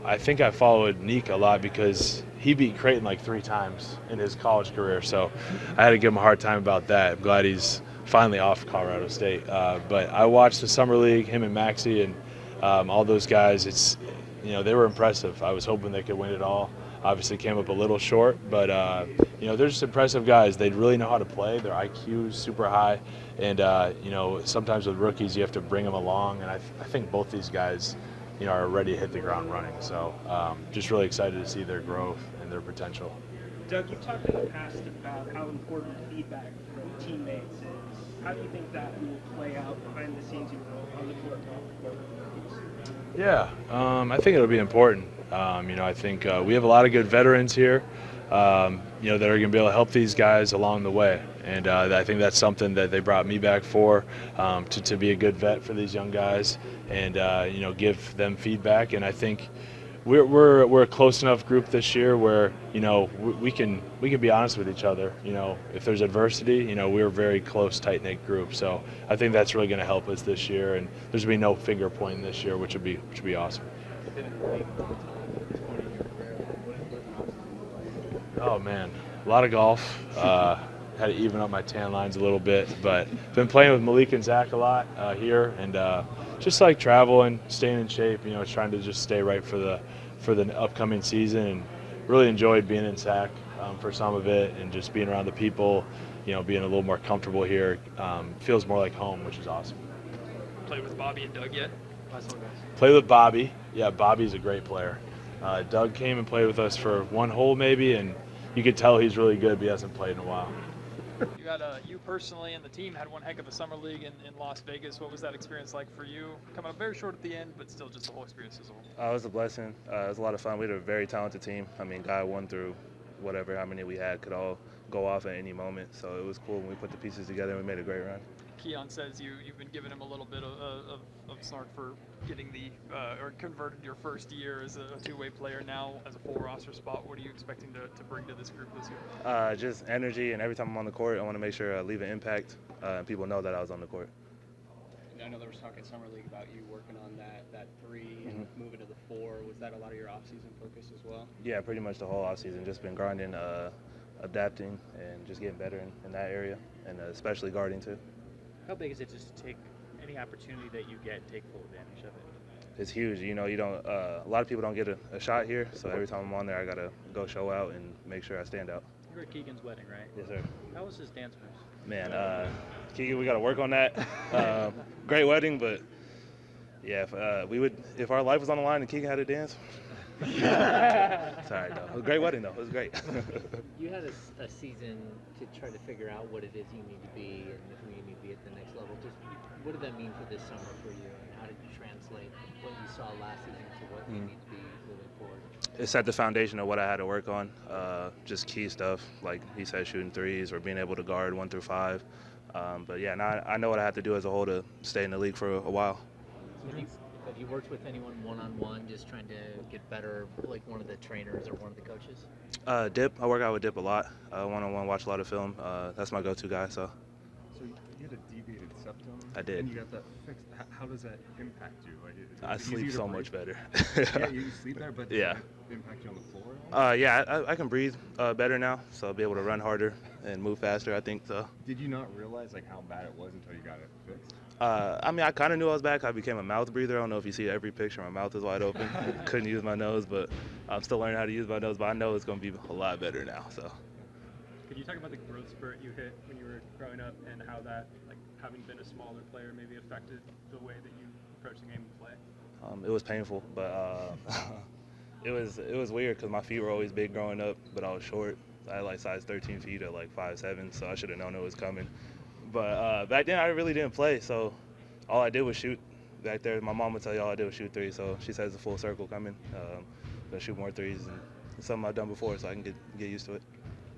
I think I followed Nique a lot because he beat Creighton like 3 times in his college career, so I had to give him a hard time about that. I'm glad he's finally off Colorado State. But I watched the summer league, him and Maxie, and all those guys. They were impressive. I was hoping they could win it all. Obviously came up a little short, but they're just impressive guys. They really know how to play. Their IQ is super high, and sometimes with rookies you have to bring them along. And I think both these guys, are ready to hit the ground running. So just really excited to see their growth and their potential. Doug, you've talked in the past about how important feedback from teammates is. How do you think that will play out behind the scenes, on the court, Yeah, I think it'll be important. I think we have a lot of good veterans here, that are going to be able to help these guys along the way. And I think that's something that they brought me back for, to be a good vet for these young guys and, give them feedback. And I think we're a close enough group this year where, we can be honest with each other. If there's adversity, we're a very close, tight-knit group. So I think that's really going to help us this year. And there's going to be no finger pointing this year, which would be awesome. Oh man, a lot of golf. Had to even up my tan lines a little bit, but been playing with Malik and Zach a lot here, and just like traveling, staying in shape. Trying to just stay right for the upcoming season, and really enjoyed being in Sac for some of it, and just being around the people. Being a little more comfortable here, feels more like home, which is awesome. Played with Bobby and Doug yet? Played with Bobby. Yeah, Bobby's a great player. Doug came and played with us for one hole maybe, and you could tell he's really good, but he hasn't played in a while. You personally and the team had one heck of a summer league in Las Vegas. What was that experience like for you? Coming up very short at the end, but still just the whole experience as a whole. It was a blessing. It was a lot of fun. We had a very talented team. Guy 1 through how many we had could all go off at any moment. So it was cool when we put the pieces together and we made a great run. Keon says you've been giving him a little bit of snark for getting or converted your first year as a two-way player. Now as a full roster spot, what are you expecting to bring to this group this year? Just energy, and every time I'm on the court, I want to make sure I leave an impact, and people know that I was on the court. I know there was talk in summer league about you working on that 3 and moving to the 4. Was that a lot of your off-season focus as well? Yeah, pretty much the whole off-season. Just been grinding, adapting, and just getting better in that area, and especially guarding too. How big is it just to take any opportunity that you get, take full advantage of it? It's huge. You don't. A lot of people don't get a shot here, so every time I'm on there, I gotta go show out and make sure I stand out. You were at Keegan's wedding, right? Yes, sir. How was his dance moves? Man, Keegan, we gotta work on that. Great wedding, but yeah, if our life was on the line and Keegan had to dance. Sorry, though. It was a great wedding, though. It was great. You had a season to try to figure out what it is you need to be and who you need to be at the next level. Just what did that mean for this summer for you, and how did you translate what you saw last season to what you need to be moving forward? It set the foundation of what I had to work on. Just key stuff, like he said, shooting threes or being able to guard 1 through 5. But yeah, now I know what I have to do as a whole to stay in the league for a while. Have you worked with anyone one-on-one, just trying to get better, like one of the trainers or one of the coaches? Dip. I work out with Dip a lot. One-on-one, watch a lot of film. That's my go-to guy. So you had a deviated septum. I did. And you got that fixed. How does that impact you? I sleep so much better. Yeah, you sleep better, but does yeah. that impact you on the floor? Yeah, I can breathe better now, so I'll be able to run harder and move faster, I think. So. Did you not realize how bad it was until you got it fixed? I kind of knew I was back. I became a mouth breather. I don't know if you see every picture. My mouth is wide open. Couldn't use my nose, but I'm still learning how to use my nose. But I know it's going to be a lot better now. So. Could you talk about the growth spurt you hit when you were growing up and how that, having been a smaller player, maybe affected the way that you approach the game and play? It was painful, but it was weird because my feet were always big growing up, but I was short. I had size 13 feet at 5'7", so I should have known it was coming. But back then I really didn't play, so all I did was shoot. Back there, my mom would tell you all I did was shoot threes, so she says it's a full circle coming. Gonna shoot more threes, and it's something I've done before, so I can get used to it.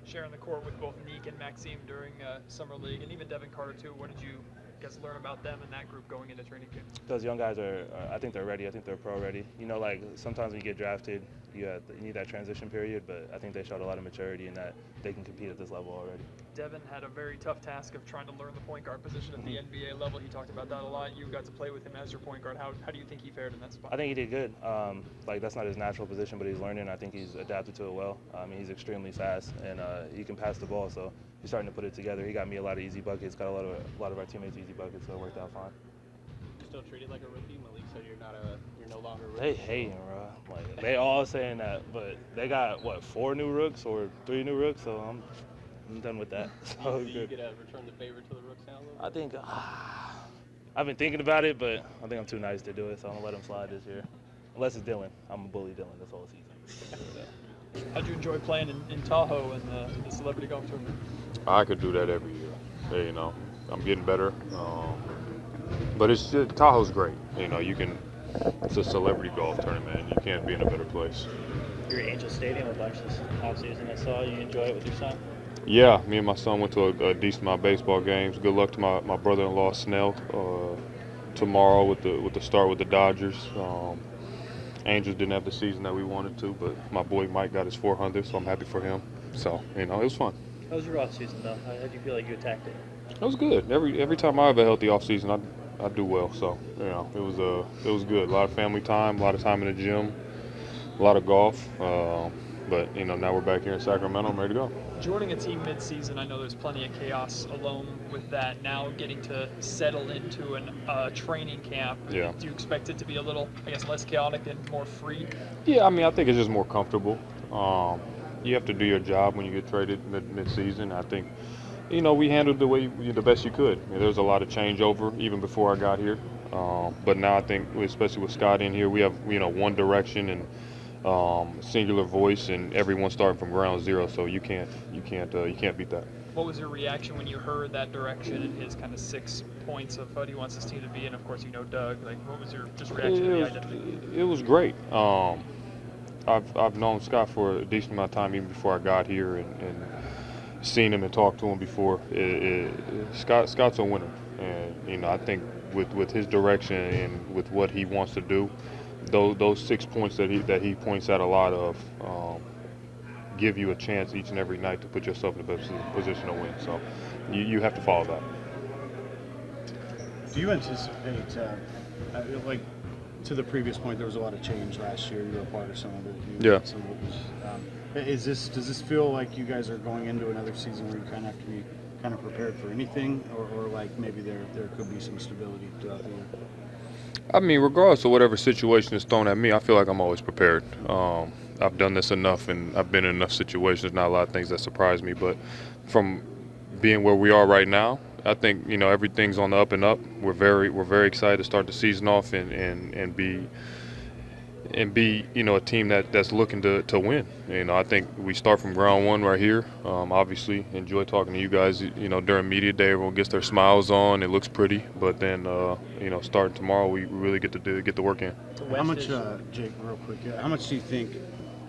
Sharing the court with both Nique and Maxime during summer league, and even Devin Carter too. What did you guys learn about them and that group going into training camp? Those young guys I think they're ready. I think they're pro ready. You know, like sometimes when you get drafted, you need that transition period, but I think they showed a lot of maturity in that they can compete at this level already. Devin had a very tough task of trying to learn the point guard position at the NBA level. He talked about that a lot. You got to play with him as your point guard. How do you think he fared in that spot? I think he did good. Like that's not his natural position, but he's learning. I think he's adapted to it well. I mean, he's extremely fast, and he can pass the ball, so he's starting to put it together. He got me a lot of easy buckets, got a lot of our teammates easy buckets, so it worked out fine. You're still treated like a rookie, Malik, so you're no longer a rookie. They hating, bro. Like they all saying that, but they got what 4 new rooks or 3 new rooks, so I'm done with that. So do you get to return the favor to the rooks now? I think I've been thinking about it, but I think I'm too nice to do it, so I'm gonna let him slide this year. Unless it's Dylan, I'm gonna bully Dylan this whole season. How'd you enjoy playing in Tahoe and the celebrity golf tournament? I could do that every year. Hey, you know, I'm getting better. But Tahoe's great. You know, it's a celebrity golf tournament, and you can't be in a better place. You're at Angel Stadium a bunch this offseason. I saw you enjoy it with your son. Yeah, me and my son went to a decent amount of baseball games. Good luck to my brother-in-law Snell tomorrow with the start with the Dodgers. Angels didn't have the season that we wanted to, but my boy Mike got his 400, so I'm happy for him. So, you know, it was fun. How was your off season though? How did you feel like you attacked it? It was good. Every time I have a healthy off season, I do well. So, you know, it was good. A lot of family time, a lot of time in the gym, a lot of golf. But, you know, now we're back here in Sacramento. I'm ready to go. Joining a team mid-season, I know there's plenty of chaos alone with that. Now getting to settle into a training camp, yeah. Do you expect it to be a little, I guess, less chaotic and more free? Yeah, I mean, I think it's just more comfortable. You have to do your job when you get traded mid-season. I think, you know, we handled the best you could. I mean, there was a lot of changeover even before I got here. But now I think, especially with Scott in here, we have, you know, one direction and singular voice, and everyone starting from ground zero. So you can't beat that. What was your reaction when you heard that direction and his kind of 6 points of what he wants his team to be? And of course, you know Doug. Like, what was your just reaction to the identity? It was great. I've known Scott for a decent amount of time, even before I got here, and seen him and talked to him before. Scott's a winner, and you know, I think with his direction and with what he wants to do, those 6 points that he points out a lot of give you a chance each and every night to put yourself in the best position to win. So you have to follow that. Do you anticipate, like to the previous point, there was a lot of change last year. You were a part of some of it. Yeah. Some of it was, does this feel like you guys are going into another season where you kind of have to be kind of prepared for anything, or like maybe there could be some stability throughout the year? I mean, regardless of whatever situation is thrown at me, I feel like I'm always prepared. I've done this enough, and I've been in enough situations. Not a lot of things that surprise me, but from being where we are right now, I think, you know, everything's on the up and up. We're very excited to start the season off and be you know, a team that's looking to win. You know, I think we start from ground one right here. Obviously, enjoy talking to you guys. You know, during media day, everyone gets their smiles on. It looks pretty, but then you know, starting tomorrow, we really get the work in. How much, Jake, real quick? How much do you think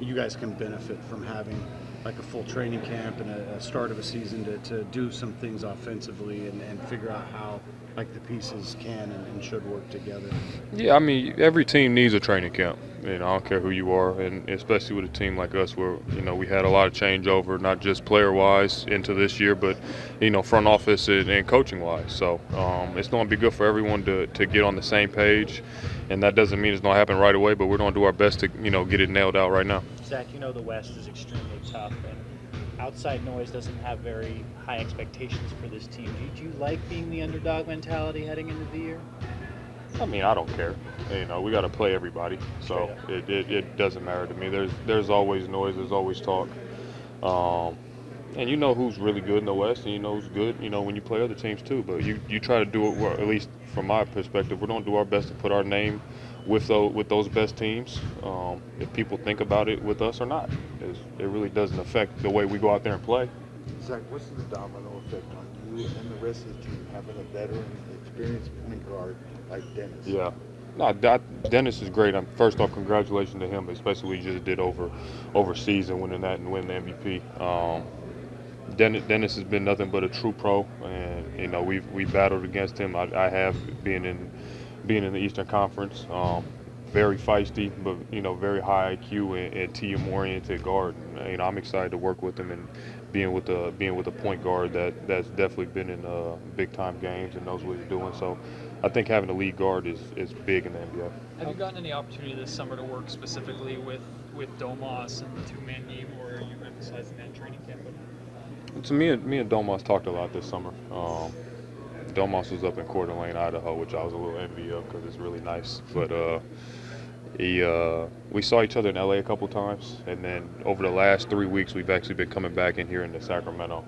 you guys can benefit from having like a full training camp and a start of a season to do some things offensively and figure out how like the pieces can and should work together? Yeah, I mean, every team needs a training camp. You know, I don't care who you are, and especially with a team like us where, you know, we had a lot of changeover, not just player-wise into this year, but, you know, front office and coaching-wise. So it's going to be good for everyone to get on the same page, and that doesn't mean it's going to happen right away, but we're going to do our best to, you know, get it nailed out right now. Zach, you know the West is extremely tough, and outside noise doesn't have very high expectations for this team. Do you like being the underdog mentality heading into the year? I mean, I don't care. You know, we got to play everybody, so it doesn't matter to me. There's always noise, there's always talk, and you know who's really good in the West, and you know who's good, you know, when you play other teams too. But you try to do it, well, at least from my perspective, we're going to do our best to put our name with those best teams. If people think about it with us or not, it really doesn't affect the way we go out there and play. Zach, what's the domino effect on you and the rest of the team having a veteran, experienced point guard like Dennis? Yeah. No, Dennis is great. First off, congratulations to him, especially what he just did overseas and winning that and winning the MVP. Dennis has been nothing but a true pro, and we battled against him. I have being in the Eastern Conference. Very feisty, but very high IQ and team-oriented guard. And, I'm excited to work with him and being with a point guard that's definitely been in big-time games and knows what he's doing. So I think having a lead guard is big in the NBA. Have you gotten any opportunity this summer to work specifically with Domas and the two-man game, or are you emphasizing that in training camp? So me and Domas talked a lot this summer. Domas was up in Coeur d'Alene, Idaho, which I was a little envy of because it's really nice. But we saw each other in LA a couple times, and then over the last 3 weeks, we've actually been coming back in here into Sacramento,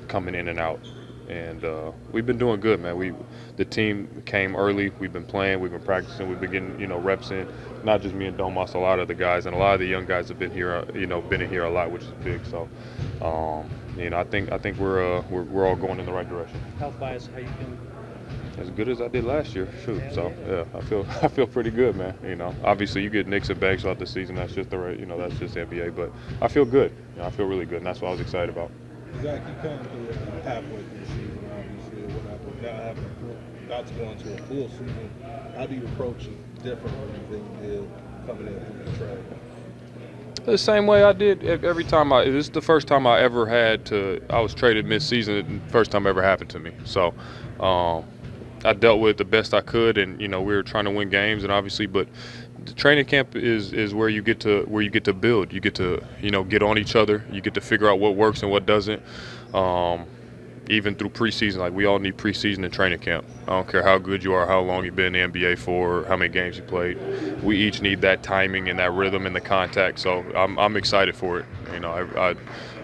coming in and out. And we've been doing good, man. The team came early. We've been playing. We've been practicing. We've been getting, reps in. Not just me and Domas, a lot of the guys, and a lot of the young guys have been here, been in here a lot, which is big. So, I think we're all going in the right direction. Health-wise, how you feeling? As good as I did last year, shoot. So I feel pretty good, man. Obviously you get Knicks and Banks out the season. That's just that's just NBA. But I feel good. I feel really good, and that's what I was excited about. Zach, you come through halfway through the season, obviously, or whatever. Now having about to go into a full season, how do you approach it differently than you did coming in from the trade? The same way I did every time. This is the first time I ever I was traded mid-season. First time ever happened to me. So I dealt with it the best I could, and we were trying to win games, and obviously, but the training camp is where you get to build. You get to get on each other. You get to figure out what works and what doesn't. Even through preseason, like we all need preseason and training camp. I don't care how good you are, how long you've been in the NBA for, how many games you played. We each need that timing and that rhythm and the contact. So I'm excited for it.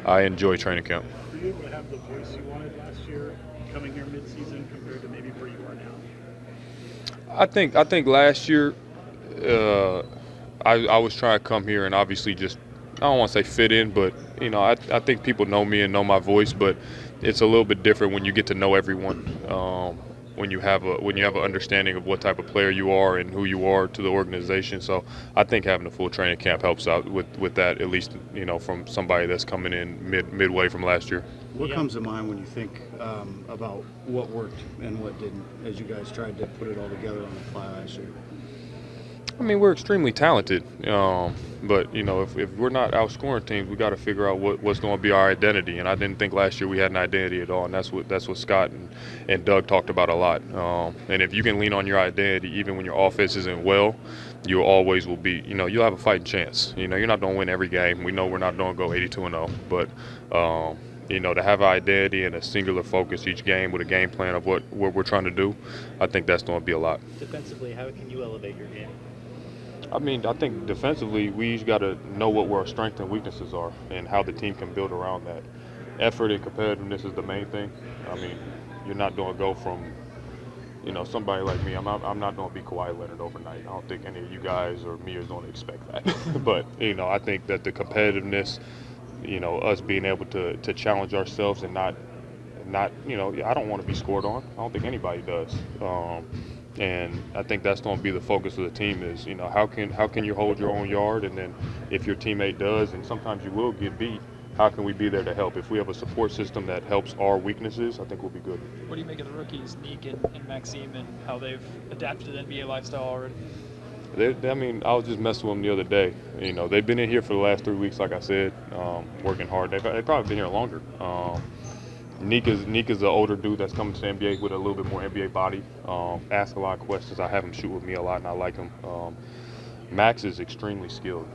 I enjoy training camp. Were you able to have the voice you wanted last year, coming here mid-season compared to maybe where you are now? I think last year I was trying to come here and obviously just, I don't want to say fit in, but I think people know me and know my voice, but it's a little bit different when you get to know everyone. When you have an understanding of what type of player you are and who you are to the organization. So I think having a full training camp helps out with that, at least from somebody that's coming in midway from last year. What comes to mind when you think about what worked and what didn't, as you guys tried to put it all together on the fly last year? I mean, we're extremely talented, but if we're not outscoring teams, we got to figure out what's going to be our identity. And I didn't think last year we had an identity at all, and that's what Scott and Doug talked about a lot. And if you can lean on your identity, even when your offense isn't well, you always will be. You'll have a fighting chance. You're not going to win every game. We know we're not going to go 82-0, but. To have an identity and a singular focus each game with a game plan of what we're trying to do, I think that's going to be a lot. Defensively, how can you elevate your game? I mean, I think defensively, we each got to know what our strengths and weaknesses are and how the team can build around that. Effort and competitiveness is the main thing. I mean, you're not going to go from, somebody like me. I'm not going to be Kawhi Leonard overnight. I don't think any of you guys or me is going to expect that. But, I think that the competitiveness, us being able to challenge ourselves and not, I don't want to be scored on. I don't think anybody does. And I think that's going to be the focus of the team is, how can you hold your own yard? And then if your teammate does, and sometimes you will get beat, how can we be there to help? If we have a support system that helps our weaknesses, I think we'll be good. What do you make of the rookies, Nique and Maxime, and how they've adapted to the NBA lifestyle already? I was just messing with them the other day. They've been in here for the last 3 weeks, like I said, working hard. They've probably been here longer. Nique is an older dude that's coming to the NBA with a little bit more NBA body. Asks a lot of questions. I have him shoot with me a lot, and I like him. Max is extremely skilled.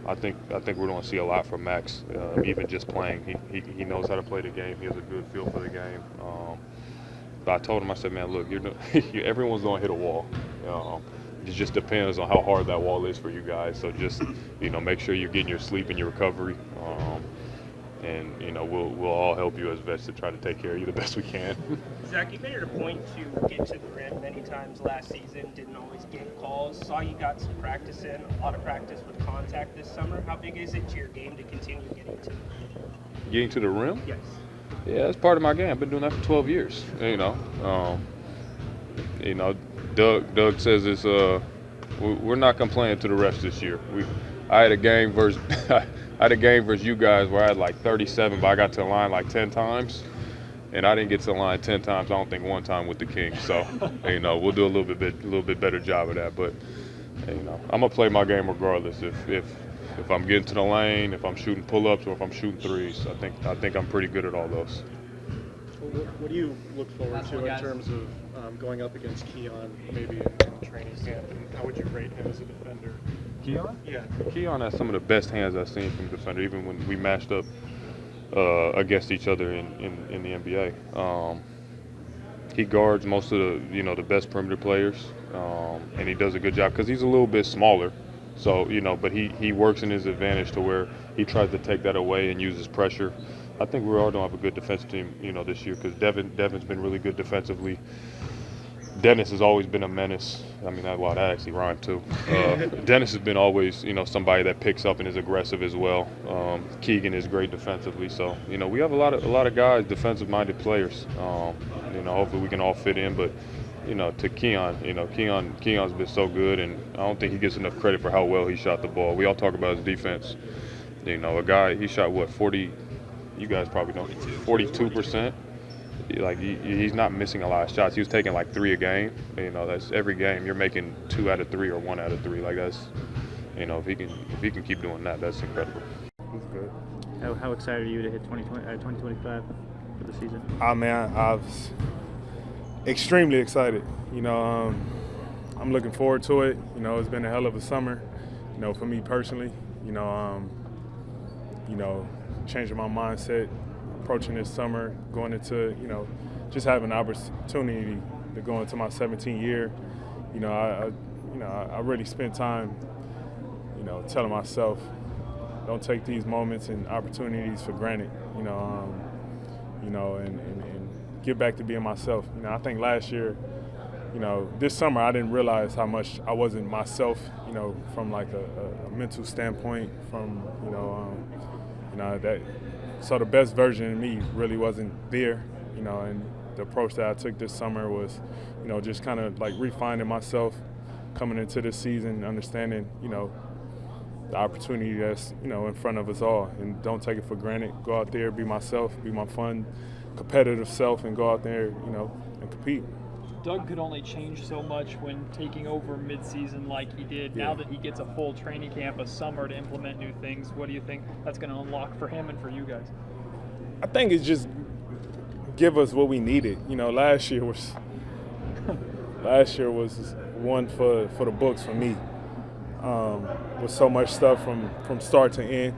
I think we're going to see a lot from Max, even just playing. He knows how to play the game. He has a good feel for the game. But I told him, I said, man, look, everyone's going to hit a wall. It just depends on how hard that wall is for you guys. So just, make sure you're getting your sleep and your recovery. And we'll all help you as vets to try to take care of you the best we can. Zach, you made it a point to get to the rim many times last season, didn't always get calls. Saw you got some practice in, a lot of practice with contact this summer. How big is it to your game to continue getting to the rim? Getting to the rim? Yes. Yeah, it's part of my game. I've been doing that for 12 years. Doug says it's we're not complaining to the refs this year. I had a game versus you guys where I had like 37, but I got to the line like 10 times, and I didn't get to the line 10 times. I don't think one time with the Kings. So we'll do a little bit better job of that. But I'm gonna play my game regardless. If I'm getting to the lane, if I'm shooting pull-ups, or if I'm shooting threes, I think I'm pretty good at all those. What do you look forward to in terms of going up against Keon maybe in training camp, and how would you rate him as a defender? Keon? Yeah. Keon has some of the best hands I've seen from a defender, even when we matched up against each other in the NBA. He guards most of the best perimeter players, and he does a good job because he's a little bit smaller. So, but he works in his advantage to where he tries to take that away and uses pressure. I think we all don't have a good defensive team, this year because Devin's been really good defensively. Dennis has always been a menace. I mean, that actually rhymed too. Dennis has been always, somebody that picks up and is aggressive as well. Keegan is great defensively. So, we have a lot of guys, defensive-minded players. Hopefully we can all fit in. But, to Keon, Keon's been so good, and I don't think he gets enough credit for how well he shot the ball. We all talk about his defense. A guy, he shot, 40, you guys probably know, 42%. Like, he's not missing a lot of shots. He was taking like 3 a game. That's every game you're making 2 out of 3 or 1 out of 3. Like, that's, if he can keep doing that, that's incredible. He's good. How excited are you to hit 2025 for the season? Man, I was extremely excited. I'm looking forward to it. It's been a hell of a summer, for me personally. Changing my mindset, approaching this summer, going into, just having an opportunity to go into my 17th year. I really spent time, telling myself, don't take these moments and opportunities for granted, and get back to being myself. I think last year, this summer I didn't realize how much I wasn't myself, from like a mental standpoint, from, so the best version of me really wasn't there, and the approach that I took this summer was, just kind of like refining myself coming into this season, understanding, the opportunity that's, in front of us all, and don't take it for granted. Go out there, be myself, be my fun, competitive self, and go out there, and compete. Doug could only change so much when taking over mid-season like he did. Now that he gets a full training camp, a summer to implement new things, what do you think that's going to unlock for him and for you guys? I think it's just give us what we needed. Last year was one for the books for me. With so much stuff from start to end.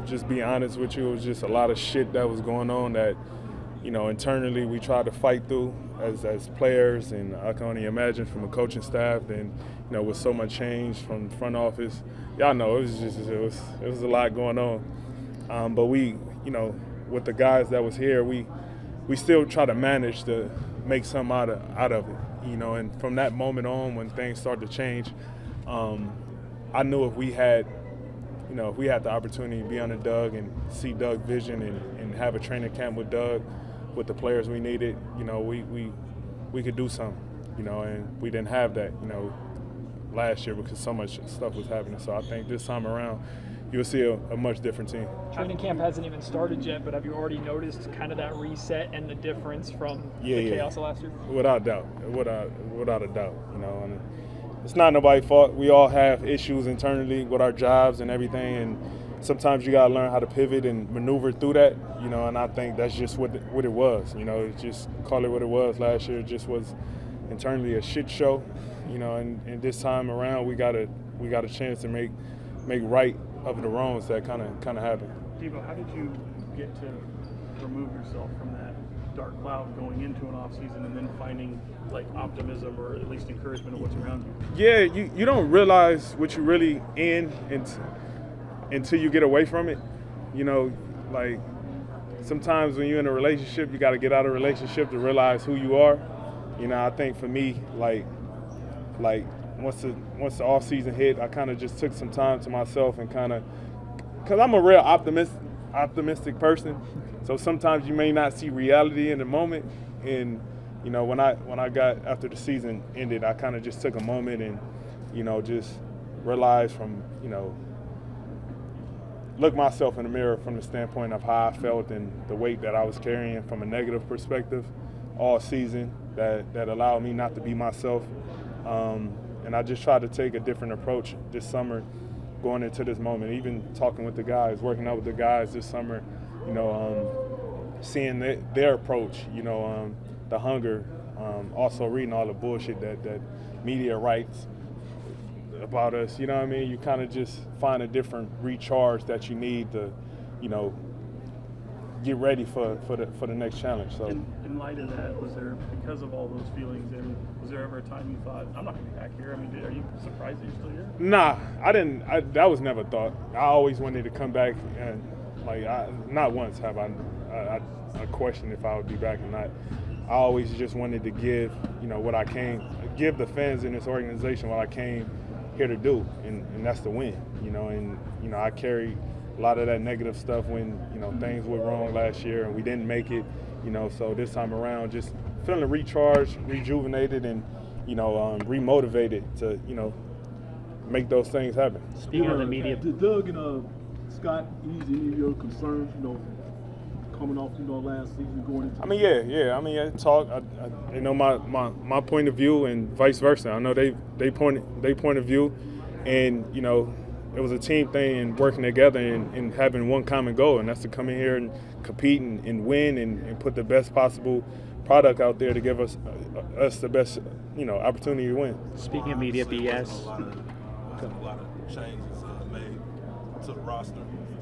Just be honest with you, it was just a lot of shit that was going on that, internally we tried to fight through as players, and I can only imagine from a coaching staff, and with so much change from the front office, y'all know it was a lot going on. But we, with the guys that was here, we still try to manage to make something out of it, and from that moment on when things started to change, I knew if we had the opportunity to be under Doug and see Doug's vision and have a training camp with Doug, with the players we needed, we could do something, and we didn't have that, last year because so much stuff was happening. So I think this time around, you'll see a much different team. Training camp hasn't even started yet, but have you already noticed kind of that reset and the difference from the chaos of last year? Without a doubt, and it's not nobody's fault. We all have issues internally with our jobs and everything, and sometimes you gotta learn how to pivot and maneuver through that, and I think that's just what it was. Just call it what it was. Last year it just was internally a shit show, and this time around we got a chance to make right of the wrongs that kind of happened. Devo, how did you get to remove yourself from that dark cloud going into an off season and then finding like optimism or at least encouragement of what's around you? Yeah, you don't realize what you're really in until you get away from it. Like sometimes when you're in a relationship, you got to get out of a relationship to realize who you are. I think for me, like once the off season hit, I kind of just took some time to myself and because I'm a real optimist, optimistic person, so sometimes you may not see reality in the moment. And you know, when I got after the season ended, I kind of just took a moment and, you know, just realized from, you know, look myself in the mirror from the standpoint of how I felt and the weight that I was carrying from a negative perspective all season that allowed me not to be myself. And I just tried to take a different approach this summer going into this moment, even talking with the guys, working out with the guys this summer, you know, seeing their approach, you know, the hunger, also reading all the bullshit that media writes about us, you know what I mean? You kind of just find a different recharge that you need to, you know, get ready for the next challenge. So in light of that, was there, because of all those feelings, and was there ever a time you thought, I'm not going to be back here? I mean, are you surprised that you're still here? Nah, I didn't. That was never thought. I always wanted to come back, and like not once have I questioned if I would be back or not. I always just wanted to give, you know, what I give the fans in this organization what I came here to do, and that's to win, you know. And you know, I carried a lot of that negative stuff when, you know, things went wrong last year and we didn't make it, you know. So this time around, just feeling recharged, rejuvenated, and, you know, remotivated to, you know, make those things happen. Speaking of the media, Did Doug and Scott ease any of your concerns, you know, coming off, you know, last season going into? I mean, yeah. I mean, I know my point of view and vice versa. I know they point of view, and, you know, it was a team thing and working together and having one common goal, and that's to come in here and compete and win and put the best possible product out there to give us the best, you know, opportunity to win. Speaking of media BS. A lot of changes made to the roster,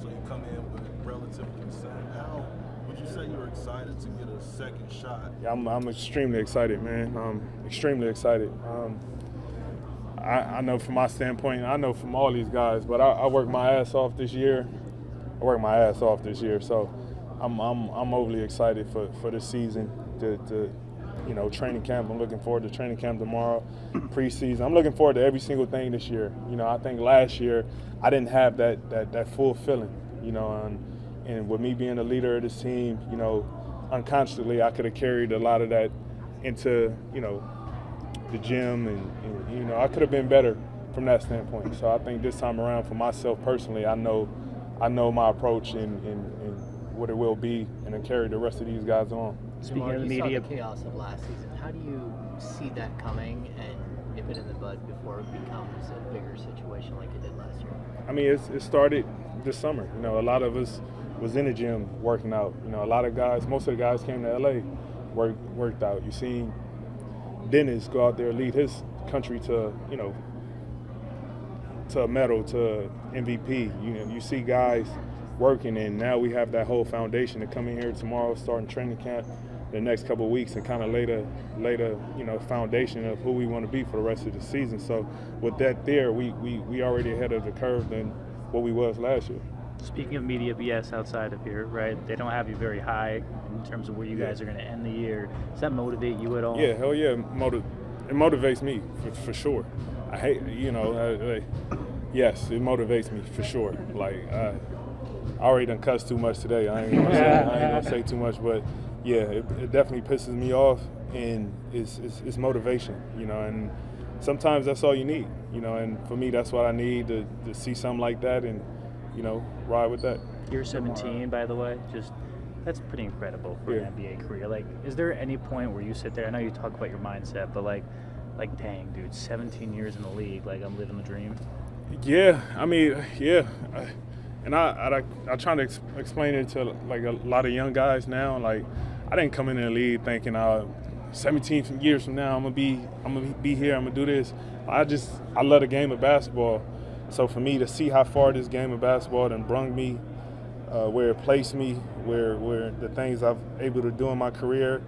so you come in with relatively the same. How would you say you're excited to get a second shot? Yeah, I'm extremely excited, man. I'm extremely excited. I know from my standpoint, I know from all these guys, but I worked my ass off this year. So I'm overly excited for this season to you know, training camp. I'm looking forward to training camp tomorrow, preseason. I'm looking forward to every single thing this year. You know, I think last year I didn't have that full feeling, you know, and with me being the leader of this team, you know, unconsciously I could have carried a lot of that into, you know, the gym, and you know, I could have been better from that standpoint. So I think this time around, for myself personally, I know my approach and what it will be, and to carry the rest of these guys on. Speaking of the media, you saw the chaos of last season. How do you see that coming and nip it in the bud before it becomes a bigger situation like it did last year? I mean, it started this summer. You know, a lot of us was in the gym working out. You know, a lot of guys, most of the guys came to LA, worked out. You seen Dennis go out there, lead his country to, you know, to a medal, to MVP. You know, you see guys working, and now we have that whole foundation to come in here tomorrow, starting training camp the next couple of weeks, and kind of lay the you know, foundation of who we want to be for the rest of the season. So with that there, we already ahead of the curve than what we was last year. Speaking of media BS outside of here, right? They don't have you very high in terms of where you guys are going to end the year. Does that motivate you at all? Yeah, hell yeah, it motivates me for sure. I hate, you know, yes, it motivates me for sure. Like, I already done cussed too much today. I ain't gonna say too much, but yeah, it definitely pisses me off, and it's motivation, you know, and sometimes that's all you need, you know, and for me, that's what I need to see something like that and, you know, ride with that. You're 17, by the way. That's pretty incredible for an NBA career. Like, is there any point where you sit there? I know you talk about your mindset, but like, dang, dude, 17 years in the league. Like, I'm living the dream. Yeah, I mean, yeah, and I try to explain it to like a lot of young guys now. Like, I didn't come in the league thinking, 17 years from now, I'm gonna be here. I'm gonna do this. I love the game of basketball. So for me to see how far this game of basketball done brung me, where it placed me, where the things I've able to do in my career,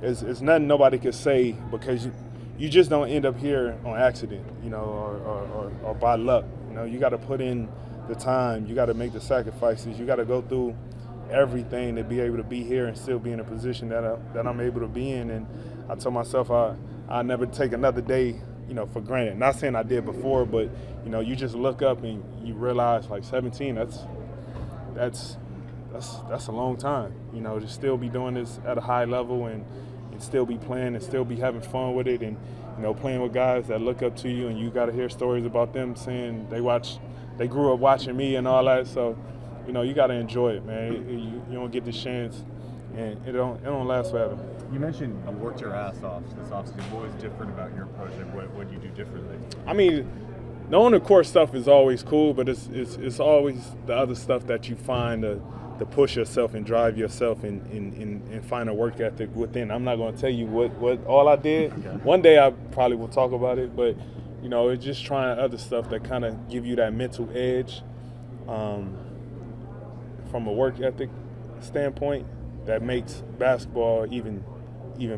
is nothing nobody could say, because you just don't end up here on accident, you know, or by luck. You know, you got to put in the time, you got to make the sacrifices, you got to go through everything to be able to be here and still be in a position that I'm able to be in. And I told myself I never take another day, you know, for granted. Not saying I did before, but, you know, you just look up and you realize, like, 17, that's that's a long time. You know, to still be doing this at a high level and still be playing and still be having fun with it, and you know, playing with guys that look up to you, and you got to hear stories about them saying they grew up watching me and all that. So, you know, you got to enjoy it, man. You don't get this chance, and it don't last forever. You mentioned you worked your ass off this offseason. What was different about your approach? Like, what do you do differently? I mean, the on-the-court stuff is always cool, but it's always the other stuff that you find to push yourself and drive yourself and find a work ethic within. I'm not going to tell you what all I did. Okay. One day I probably will talk about it, but you know, it's just trying other stuff that kind of give you that mental edge from a work ethic standpoint that makes basketball even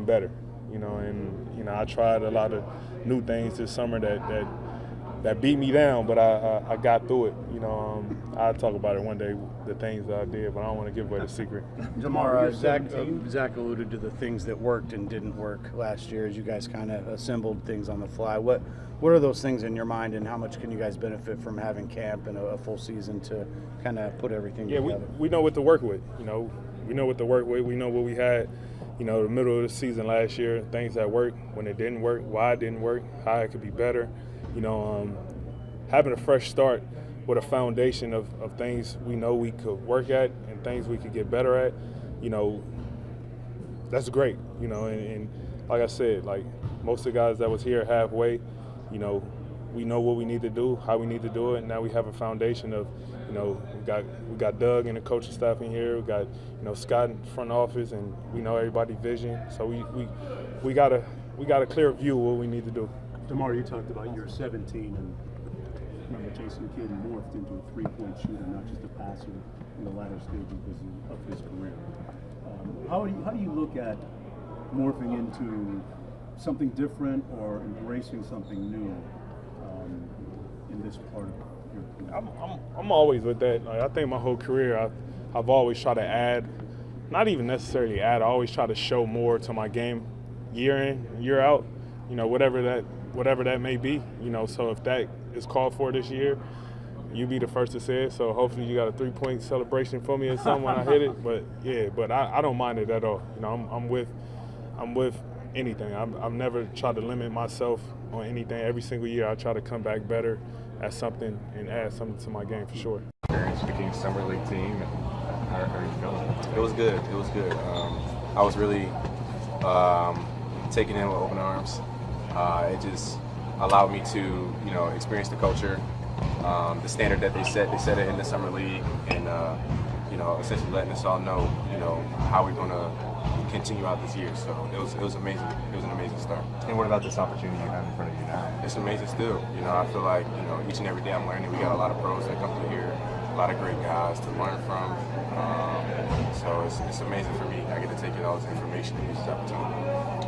better. You know, and you know, I tried a lot of new things this summer that beat me down, but I got through it. You know, I'll talk about it one day, the things that I did, but I don't want to give away the secret. DeMar, Zach alluded to the things that worked and didn't work last year as you guys kind of assembled things on the fly. What are those things in your mind, and how much can you guys benefit from having camp and a full season to kind of put everything together? Yeah, we know what to work with. You know, we know what to work with. We know what we had, you know, the middle of the season last year, things that worked, when it didn't work, why it didn't work, how it could be better. You know, having a fresh start with a foundation of things we know we could work at and things we could get better at, you know, that's great. You know, and like I said, like most of the guys that was here halfway, you know, we know what we need to do, how we need to do it, and now we have a foundation of, you know, we got Doug and the coaching staff in here, we got, you know, Scott in the front office, and we know everybody's vision. So we got a clear view of what we need to do. DeMar, you talked about you're 17, and remember Jason Kidd morphed into a three-point shooter, not just a passer in the latter stages of his career. How do you look at morphing into something different or embracing something new in this part of your career? I'm always with that. Like, I think my whole career I've always tried to add, not even necessarily add, I always try to show more to my game year in, year out, you know, whatever that may be, you know. So if that is called for this year, you be the first to say it. So hopefully you got a 3-point celebration for me or something when I hit it. But yeah, but I don't mind it at all. You know, I'm with anything. I've never tried to limit myself on anything. Every single year I try to come back better at something and add something to my game for sure. Speaking summer league team, how are you feeling? It was good. It was good. I was really taken in with open arms. It just allowed me to, you know, experience the culture, the standard that they set it in the summer league, and you know, essentially letting us all know, you know, how we're going to continue out this year. So it was amazing. It was an amazing start. And what about this opportunity you have in front of you now? It's amazing still. You know, I feel like, you know, each and every day I'm learning. We got a lot of pros that come through here, a lot of great guys to learn from. So it's amazing for me. I get to take in all this information and use this opportunity.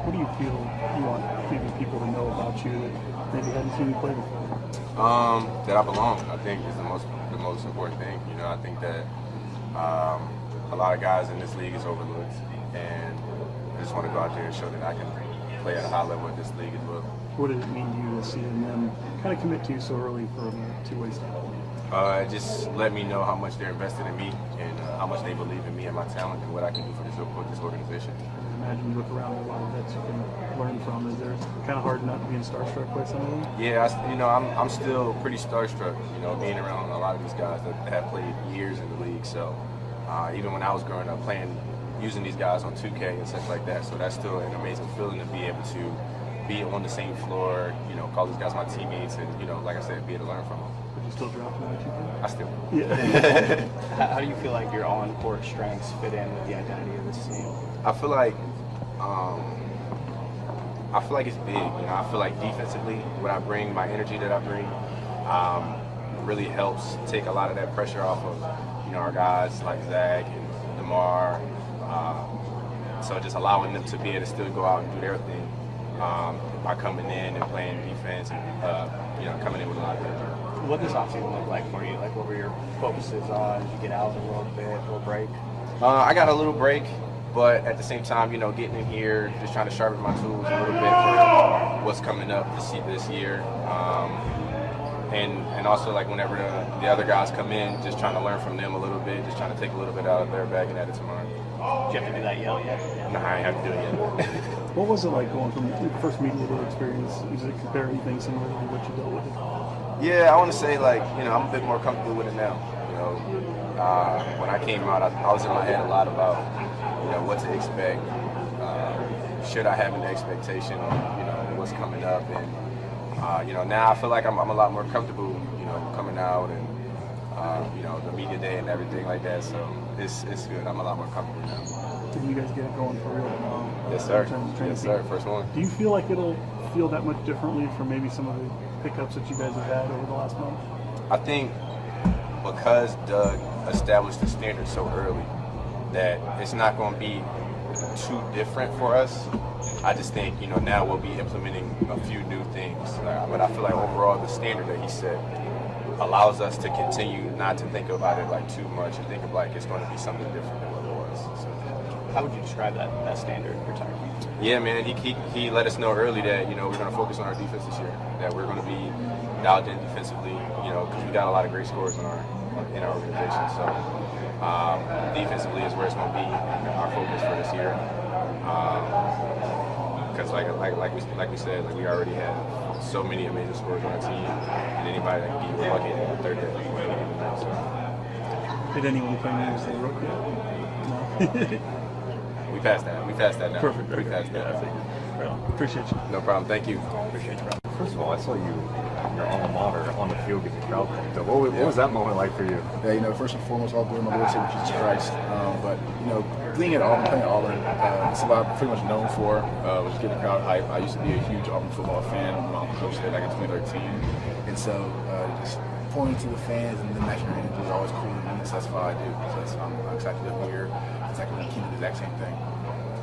What do you feel you want maybe people to know about you that maybe hadn't seen you play before? That I belong, I think, is the most important thing. You know, I think that a lot of guys in this league is overlooked, and I just want to go out there and show that I can play at a high level in this league as well. What did it mean to you seeing them kind of commit to you so early from a two-way standpoint? It just let me know how much they're invested in me and how much they believe in me and my talent and what I can do for this organization. I imagine you look around at a lot of vets you can learn from. Is there kind of hard not being starstruck by some of them? Yeah, you know, I'm still pretty starstruck, you know, being around a lot of these guys that have played years in the league. So even when I was growing up using these guys on 2K and such like that, so that's still an amazing feeling to be able to be on the same floor, you know, call these guys my teammates, and, you know, like I said, be able to learn from them. Would you still drop them at 2K? I still. Yeah. How do you feel like your on-court strengths fit in with the identity of this team? I feel like it's big. You know, I feel like defensively, what I bring, my energy that I bring, really helps take a lot of that pressure off of, you know, our guys like Zach and DeMar. So just allowing them to be able to still go out and do their thing by coming in and playing defense and you know, coming in with a lot of energy. What does offseason look like for you? Like, what were your focuses on? Did you get out a little bit, a little break? I got a little break, but at the same time, you know, getting in here, just trying to sharpen my tools a little bit for what's coming up this year. and also like whenever the other guys come in, just trying to learn from them a little bit, just trying to take a little bit out of their bag and add it to mine. Did you have to do that yet? No, I ain't have to do it yet. What was it like going from your first media day experience? Does it compare anything similar to what you dealt with? Yeah, I want to say like, you know, I'm a bit more comfortable with it now. You know, when I came out, I was in my head a lot about, you know, what to expect. Should I have an expectation on, you know, what's coming up? And, you know, now I feel like I'm a lot more comfortable, you know, coming out and, you know, the media day and everything like that. So it's good. I'm a lot more comfortable now. Did you guys get it going for real now? Yes, sir. Yes, sir. First one. Do you feel like it'll feel that much differently from maybe some of the pickups that you guys have had over the last month? I think because Doug established the standard so early that it's not going to be too different for us. I just think, you know, now we'll be implementing a few new things. But I feel like overall the standard that he set allows us to continue not to think about it like too much and think of like it's going to be something different than what it was. So. How would you describe that standard you're talking about? Yeah, man, he let us know early that, you know, we're going to focus on our defense this year, that we're going to be dialed in defensively, you know, because we got a lot of great scorers in our organization. So defensively is where it's going to be our focus for this year. Because like we said, like we already had so many amazing scorers on our team, and anybody that can get you a bucket in the third day. So. Did anyone claim you as the rookie? No. We passed that. We passed that now. Perfect. We passed that. Appreciate you. No problem. Thank you. Appreciate you, bro. First of all, I saw you, your alma mater, on the field get the crowd pumped up. What was that moment like for you? Yeah, you know, first and foremost, all glory to my Lord and Savior Jesus Christ. But you know, being at Auburn, playing at Auburn, it's what I'm pretty much known for. Was getting the crowd hype. I used to be a huge Auburn football fan. My uncle coached there back in 2013, and so just pointing to the fans and the national anthem is always cool to me. So that's what I do. So I'm excited to be here. It's like we're keeping the exact same thing.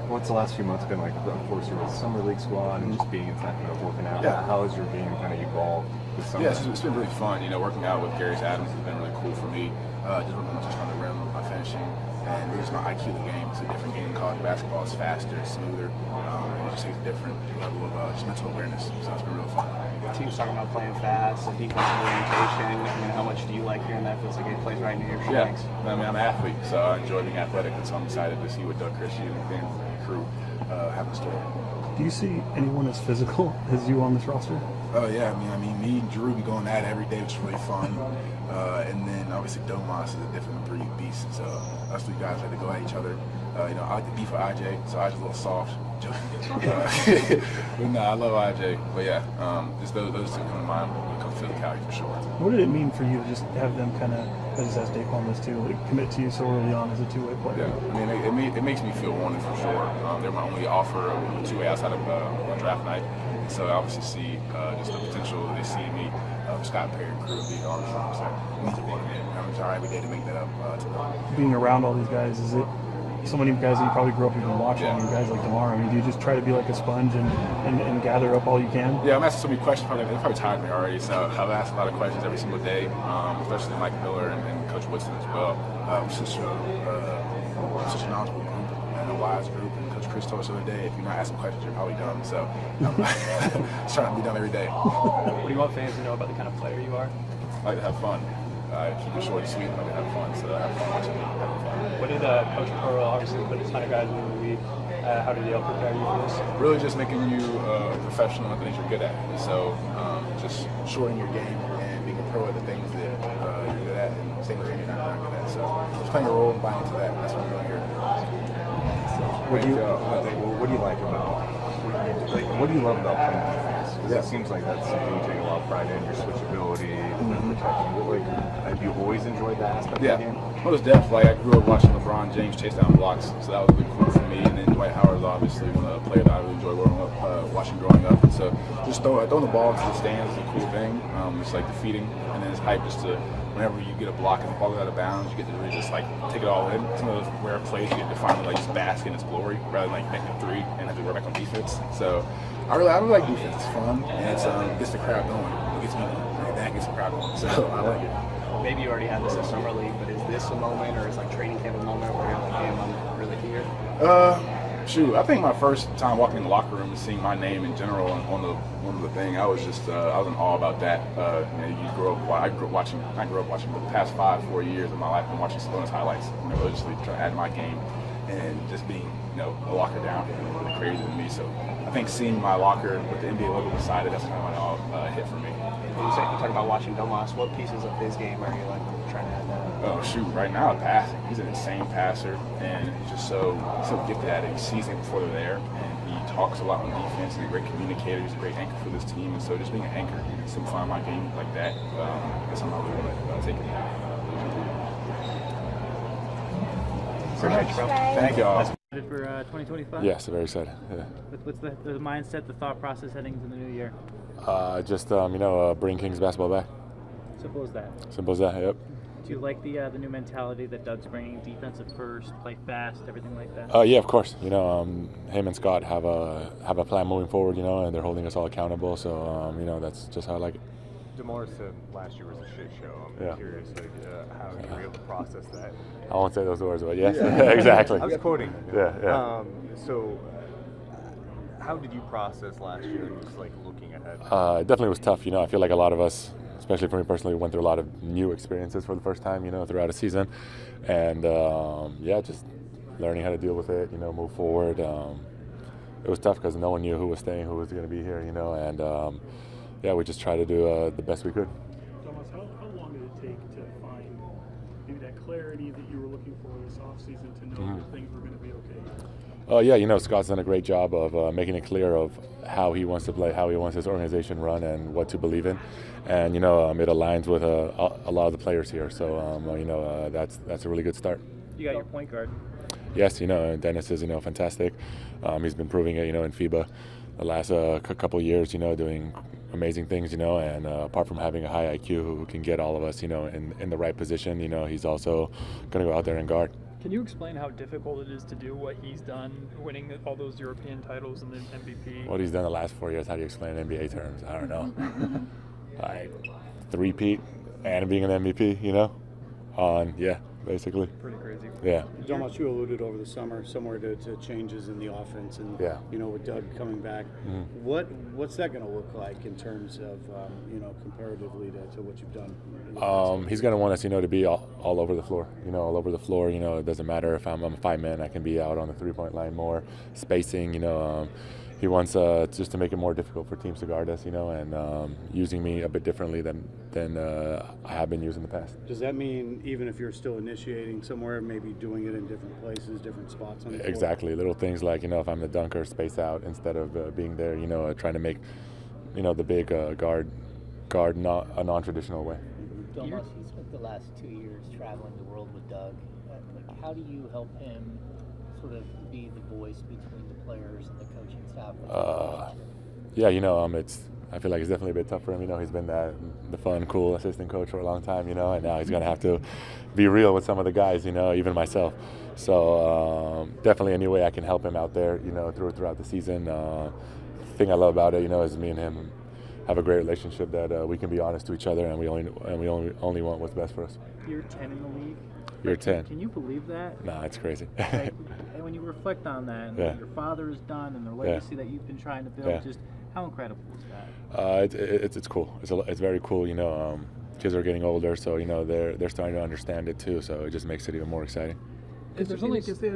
What's the last few months been like? Of course, you're with the summer league squad and just being in Sacramento working out. Yeah. How has your game kind of evolved with summer? Yeah, it's been really fun. You know, working out with Gary Adams has been really cool for me. Just working on just on the rim, my finishing, and just my IQ of the game. It's a different game. College basketball is faster, smoother. It just takes a different level of just mental awareness. So it's been real fun. The team's talking about playing fast and defensive orientation. I mean, how much do you like hearing that? Feels like it plays right into your strengths. Yeah, I mean, I'm an athlete, so I enjoy being athletic, and so I'm excited to see what Doug Christie and the crew have in store. Do you see anyone as physical as you on this roster? Oh yeah, I mean, me and Drew be going at it every day, which is really fun. And then obviously Domas is a different breed beast. So us three guys like to go at each other. You know, I like to beef with IJ, so IJ's a little soft. But no, I love IJ. But yeah, just those two come to mind when it comes to physicality for sure. What did it mean for you to just have them kind of, as Daeqwon this too, like commit to you so early on as a two-way player? Yeah, I mean, it makes me feel wanted for sure. They're my only offer of two-way outside of draft night. So I obviously see just the potential they see in me. Scott Perry and crew being on the team. So it means a lot to me. I'm trying every day to make that up to them. Being around all these guys, is it so many guys that you probably grew up even watching? Yeah. I mean, guys like DeMar. I mean, do you just try to be like a sponge and gather up all you can? Yeah, I'm asking so many questions. They're probably tired of me already. So I've asked a lot of questions every single day, especially Mike Miller and Coach Woodson as well. Such a knowledgeable group and a wise group. And Coach Chris told us the other day, if you're not asking questions, you're probably dumb. So I'm just trying to be dumb every day. What do you want fans to know about the kind of player you are? I like to have fun. Keep it short and sweet. I like to have fun. So I have fun watching it. Having fun. What did Coach Cardwell obviously put a ton of guys in the league? How did he help prepare you for this? Really just making you professional at the things you're good at. So just shortening your game and being a pro at the things that you're good at and staying with you're not good at. So just playing a role and buying into that. That's what I'm doing here. What do you like about? What do you love about playing defense? Because it seems like that's something you take a lot of pride in. Your switchability, protection. Have you always enjoyed that aspect of the game? Well, it's definitely. I grew up watching LeBron James chase down blocks, so that was really cool for me. And then Dwight Howard is obviously one of the players that I really enjoy watching growing up. And so just throwing the ball into the stands is a cool thing. It's like defeating, and then it's hype just to. Whenever you get a block and the ball goes out of bounds, you get to really just like take it all in. Some of those rare plays you get to finally like just bask in its glory rather than like making a three and have to work back on defense. So I really like defense. It's fun and it gets the crowd going. It gets me that gets the crowd going. So I like it. Maybe you already had this in summer league, but is this a moment or is like training camp a moment where you're like, damn, I'm really here? Shoot, I think my first time walking in the locker room and seeing my name in general on the thing, I was just I was in awe about that. You grow up. I grew up watching the past 5-4 years of my life and watching Sabonis highlights, religiously trying to add my game, and just being a locker down really crazy to me. So I think seeing my locker with the NBA logo beside it, that's kind of when it all hit for me. You talk about watching Domas. What pieces of his game are you like trying to add that? Oh shoot! Right now, passing. He's an insane passer, and he's just so gifted at it. He sees things before they're there, and he talks a lot on defense. He's a great communicator. He's a great anchor for this team, and so just being an anchor and simplifying my game like that, I guess I'm not really going to take it. Appreciate you, bro. Thank y'all. Excited for 2025? Yes, very excited. Yeah. What's the mindset, the thought process heading into the new year? Bring Kings basketball back. Simple as that. Simple as that. Yep. Do you like the new mentality that Doug's bringing, defensive first, play fast, everything like that? Yeah, of course. Him and Scott have a plan moving forward. And they're holding us all accountable. So that's just how I like it. DeMar said last year was a shit show. I'm curious how you were able to process that. I won't say those words, but yes, exactly. I was quoting. Yeah. So, how did you process last year, just like looking ahead? It definitely was tough. I feel like a lot of us, especially for me personally, went through a lot of new experiences for the first time, throughout a season, and just learning how to deal with it, move forward. It was tough because no one knew who was staying, who was going to be here, and we just tried to do the best we could. Thomas, how long did it take to find maybe that clarity that you were looking for this offseason to know that things were going to be okay? Scott's done a great job of making it clear of how he wants to play, how he wants his organization run, and what to believe in. And it aligns with a lot of the players here. So that's a really good start. You got your point guard. Yes, Dennis is fantastic. He's been proving it, in FIBA the last couple of years, doing amazing things, and apart from having a high IQ who can get all of us, in the right position, he's also going to go out there and guard. Can you explain how difficult it is to do what he's done, winning all those European titles and the MVP? What he's done the last 4 years, how do you explain it in NBA terms? I don't know. Three-peat and being an MVP, basically. Pretty crazy. Yeah. Domas, you alluded over the summer somewhere to changes in the offense, and with Doug coming back, what's that going to look like in terms of comparatively to what you've done? He's going to want us, to be all over the floor. All over the floor. It doesn't matter if I'm a 5-man, I can be out on the 3-point line more, spacing. He wants just to make it more difficult for teams to guard us, and using me a bit differently than I have been used in the past. Does that mean even if you're still initiating somewhere, maybe doing it in different places, different spots on the floor? Exactly. Little things like, if I'm the dunker, space out instead of being there, trying to make, the big guard not a non-traditional way. Domas, you spent the last 2 years traveling the world with Doug. How do you help him sort of be the voice between the players and the coaching staff? I feel like it's definitely a bit tough for him. He's been the fun, cool assistant coach for a long time, and now he's going to have to be real with some of the guys, even myself. So definitely any way I can help him out there, throughout the season. The thing I love about it, is me and him have a great relationship that we can be honest to each other, and we only want what's best for us. You're 10 in the league. You're 10. Can you believe that? No, it's crazy. And when you reflect on that, and what your father has done, and the legacy that you've been trying to build, just how incredible is that? It's cool. It's very cool. Kids are getting older, so they're starting to understand it too. So it just makes it even more exciting. Eso tiene que ser,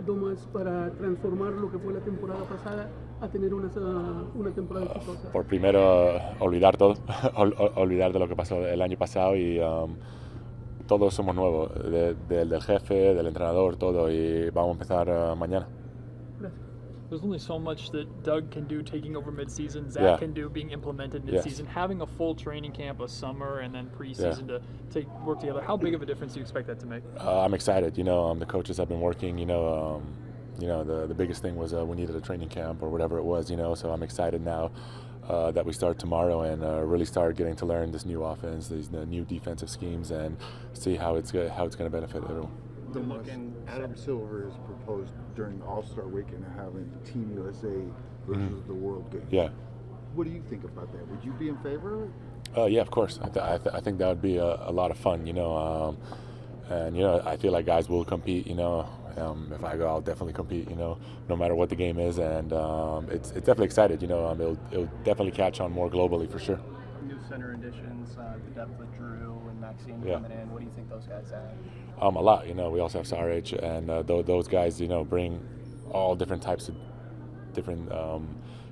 Domas, para transformar lo que fue la temporada pasada a tener una temporada exitosa. Por primero, olvidar todo, olvidar de lo que pasó el año pasado y todos somos nuevos, del jefe, del entrenador, todo, y vamos a empezar mañana. There's only so much that Doug can do taking over midseason, Zach can do being implemented midseason, having a full training camp, a summer, and then preseason to work together. How big of a difference do you expect that to make? I'm excited. The coaches have been working. The biggest thing was we needed a training camp or whatever it was. So I'm excited now that we start tomorrow and really start getting to learn this new offense, these new defensive schemes, and see how it's going to benefit everyone. Adam Silver has proposed during the All-Star Weekend having Team USA versus the World Game. Yeah. What do you think about that? Would you be in favor of it? Yeah, of course. I think that would be a lot of fun, and I feel like guys will compete, If I go, I'll definitely compete, no matter what the game is. And it's definitely excited, it'll definitely catch on more globally for sure. New center additions, the depth with Drew and Maxime coming in. What do you think those guys add? A lot, we also have Saric, and those guys, bring all different types of different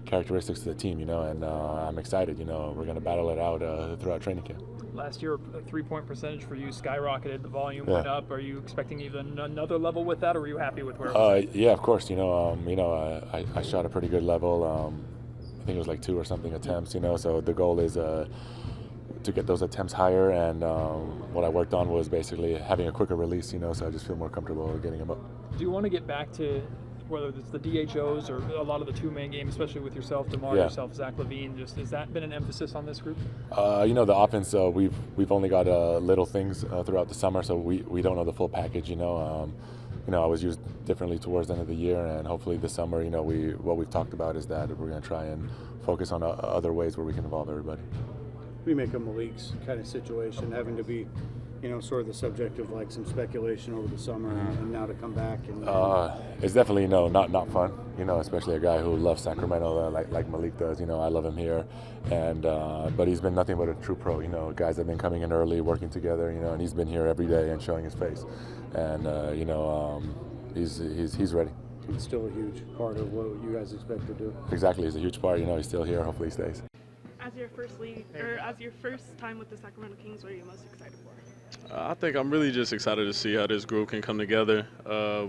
characteristics to the team, and I'm excited, we're going to battle it out throughout training camp. Last year, three-point percentage for you skyrocketed. The volume went up. Are you expecting even another level with that, or were you happy with where it was? Yeah, of course. I shot a pretty good level. I think it was like 2 or something attempts. So the goal is to get those attempts higher. And what I worked on was basically having a quicker release. So I just feel more comfortable getting them up. Do you want to get back to whether it's the DHOs or a lot of the two-man game, especially with yourself, DeMar, yourself, Zach LaVine? Has that been an emphasis on this group? The offense, we've only got little things throughout the summer, so we don't know the full package. I was used differently towards the end of the year, and hopefully this summer, what we've talked about is that we're going to try and focus on other ways where we can involve everybody. We make a Malik's kind of situation having to be, sort of the subject of like some speculation over the summer, and now to come back. And it's definitely not fun. Especially a guy who loves Sacramento like Malik does. I love him here, and but he's been nothing but a true pro. Guys have been coming in early, working together. And he's been here every day and showing his face, and he's ready. It's still a huge part of what you guys expect to do. Exactly, he's a huge part. He's still here. Hopefully, he stays. As your first time with the Sacramento Kings, what are you most excited for? I think I'm really just excited to see how this group can come together.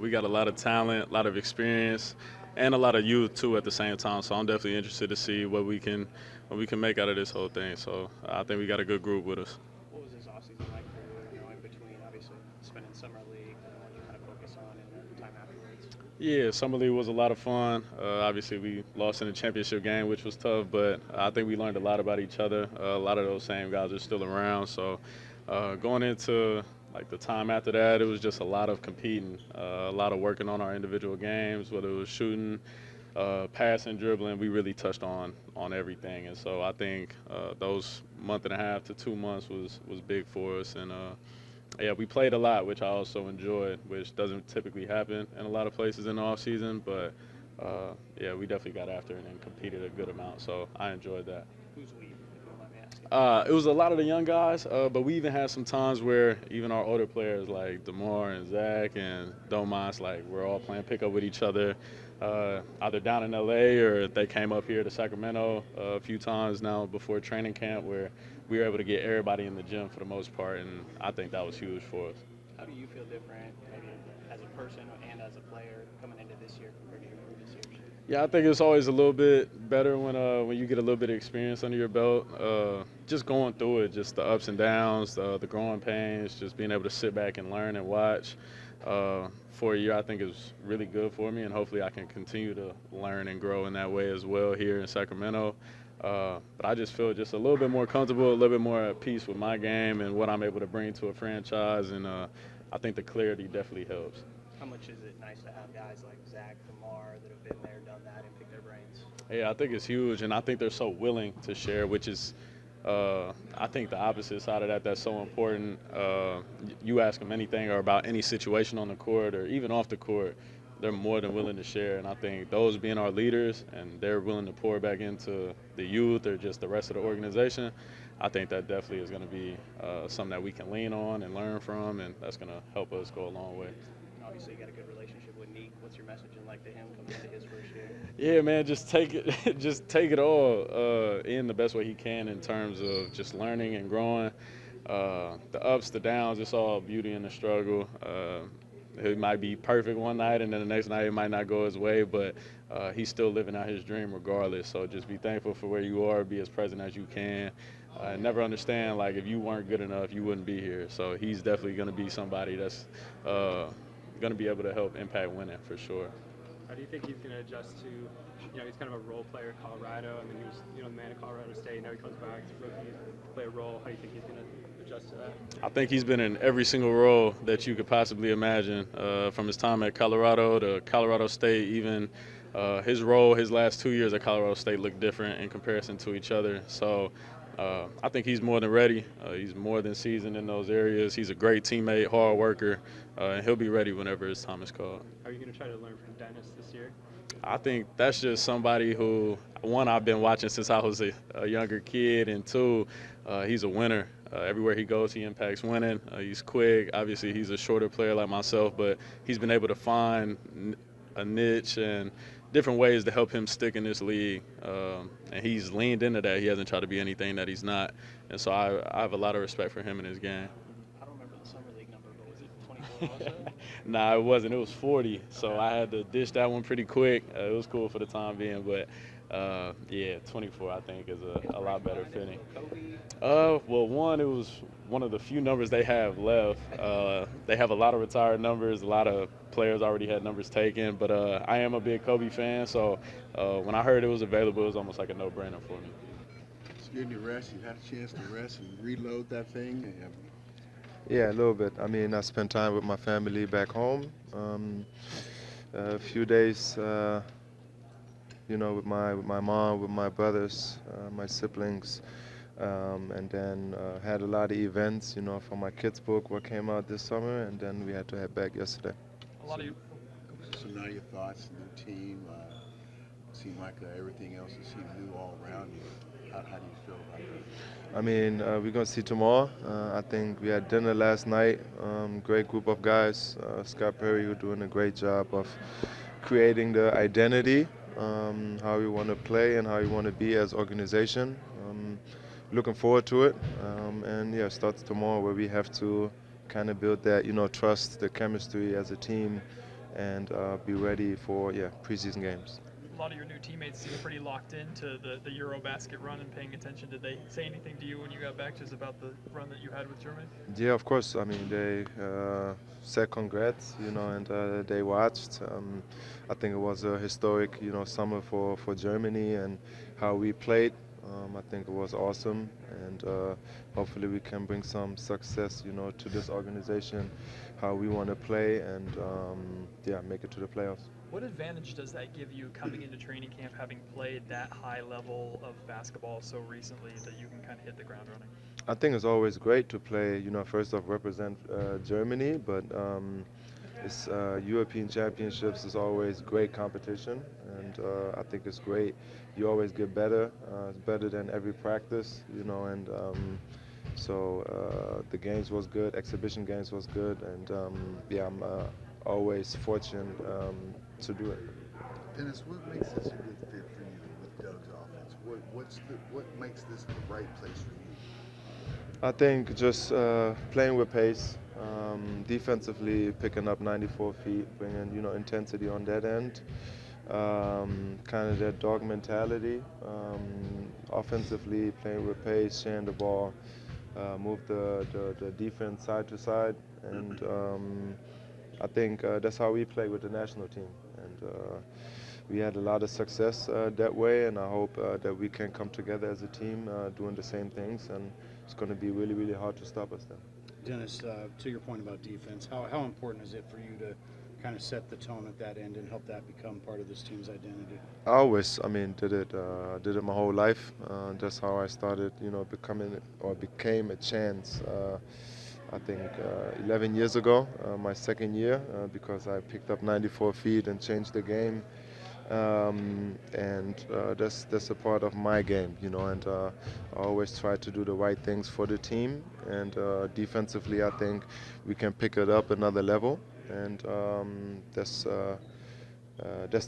We got a lot of talent, a lot of experience, and a lot of youth too at the same time. So I'm definitely interested to see what we can make out of this whole thing. So I think we got a good group with us. What was this offseason like for you? In between, obviously spending summer league, and what you kind of focus on in the time afterwards? Yeah, summer league was a lot of fun. Obviously, we lost in the championship game, which was tough, but I think we learned a lot about each other. A lot of those same guys are still around, so. Going into the time after that, it was just a lot of competing, a lot of working on our individual games, whether it was shooting, passing, dribbling. We really touched on everything, and so I think those month and a half to 2 months was big for us. And we played a lot, which I also enjoyed, which doesn't typically happen in a lot of places in the off season. But we definitely got after it and competed a good amount, so I enjoyed that. Who's leaving? It was a lot of the young guys, but we even had some times where even our older players like DeMar and Zach and Domantas, we're all playing pickup with each other, either down in LA or they came up here to Sacramento a few times now before training camp, where we were able to get everybody in the gym for the most part, and I think that was huge for us. How do you feel different, maybe as a person and as a player, coming into this year compared to your previous years? Yeah, I think it's always a little bit better when you get a little bit of experience under your belt. Just going through it, just the ups and downs, the growing pains, just being able to sit back and learn and watch for a year, I think is really good for me, and hopefully I can continue to learn and grow in that way as well here in Sacramento. But I just feel just a little bit more comfortable, a little bit more at peace with my game and what I'm able to bring to a franchise, and I think the clarity definitely helps. How much is it nice to have guys like Zach, DeMar that have been there, done that, and pick their brains? Yeah, I think it's huge, and I think they're so willing to share, which is, I think the opposite side of that, that's so important. You ask them anything or about any situation on the court or even off the court, they're more than willing to share, and I think those being our leaders and they're willing to pour back into the youth or just the rest of the organization, I think that definitely is going to be something that we can lean on and learn from, and that's going to help us go a long way. Obviously, you got a good relationship with Nique. What's your messaging like to him coming into his first year? Yeah, man, just take it all in the best way he can in terms of just learning and growing. The ups, the downs, it's all beauty in the struggle. It might be perfect one night, and then the next night it might not go his way, but he's still living out his dream regardless. So just be thankful for where you are, be as present as you can. Never understand, if you weren't good enough, you wouldn't be here. So he's definitely going to be somebody that's going to be able to help impact winning for sure. How do you think he's going to adjust to, he's kind of a role player at Colorado. I mean, he was, the man at Colorado State. Now he comes back to rookie, play a role. How do you think he's going to adjust to that? I think he's been in every single role that you could possibly imagine, from his time at Colorado to Colorado State. Even his role, his last 2 years at Colorado State looked different in comparison to each other. So I think he's more than ready. He's more than seasoned in those areas. He's a great teammate, hard worker, and he'll be ready whenever his time is called. Are you going to try to learn from Dennis this year? I think that's just somebody who, one, I've been watching since I was a younger kid, and two, he's a winner. Everywhere he goes, he impacts winning. He's quick. Obviously, he's a shorter player like myself, but he's been able to find a niche and different ways to help him stick in this league. And he's leaned into that. He hasn't tried to be anything that he's not. And so I have a lot of respect for him in his game. I don't remember the summer league number, but was it 24 also? Nah, it wasn't. It was 40. So I had to dish that one pretty quick. It was cool for the time being, but yeah, 24 I think is a lot better fitting. Well, one, it was one of the few numbers they have left. They have a lot of retired numbers. A lot of players already had numbers taken, but I am a big Kobe fan, so when I heard it was available, it was almost like a no-brainer for me. It's good to rest. You had a chance to rest and reload that thing. Yeah, a little bit. I mean, I spent time with my family back home. A few days, you know, with my mom, with my brothers, my siblings, and then had a lot of events, you know, for my kids' book, what came out this summer, and then we had to head back yesterday. A lot of you. So now your thoughts, new team, seem like everything else is new all around you. How do you feel about that? I mean, we're going to see tomorrow. I think we had dinner last night. Great group of guys. Scott Perry, who's doing a great job of creating the identity, how we want to play and how we want to be as organization. Looking forward to it. And yeah, it starts tomorrow where we have to kind of build that, you know, trust, the chemistry as a team, and be ready for, preseason games. A lot of your new teammates seem pretty locked into the Eurobasket run and paying attention. Did they say anything to you when you got back just about the run that you had with Germany? Yeah, of course. I mean, they said congrats, you know, and they watched. I think it was a historic, you know, summer for Germany and how we played. I think it was awesome, and hopefully we can bring some success, you know, to this organization, how we want to play, and make it to the playoffs. What advantage does that give you coming into training camp, having played that high level of basketball so recently, that you can kind of hit the ground running? I think it's always great to play, you know, first off represent Germany, but it's European Championships is always great competition, and I think it's great. You always get better. It's better than every practice, you know, and so the games was good, exhibition games was good, and I'm always fortunate to do it. Dennis, what makes this a good fit for you with Doug's offense? What makes this the right place for you? I think just playing with pace, defensively picking up 94 feet, bringing, you know, intensity on that end, kind of that dog mentality. Offensively playing with pace, sharing the ball, move the defense side to side, and I think that's how we play with the national team, and we had a lot of success that way, and I hope that we can come together as a team doing the same things, and it's going to be really, really hard to stop us then. Dennis, to your point about defense, how important is it for you to kind of set the tone at that end and help that become part of this team's identity? I always, did it my whole life. That's how I started, you know, became a chance. I think 11 years ago, my second year, because I picked up 94 feet and changed the game. And that's a part of my game, you know, and I always try to do the right things for the team, and defensively I think we can pick it up another level, and that's the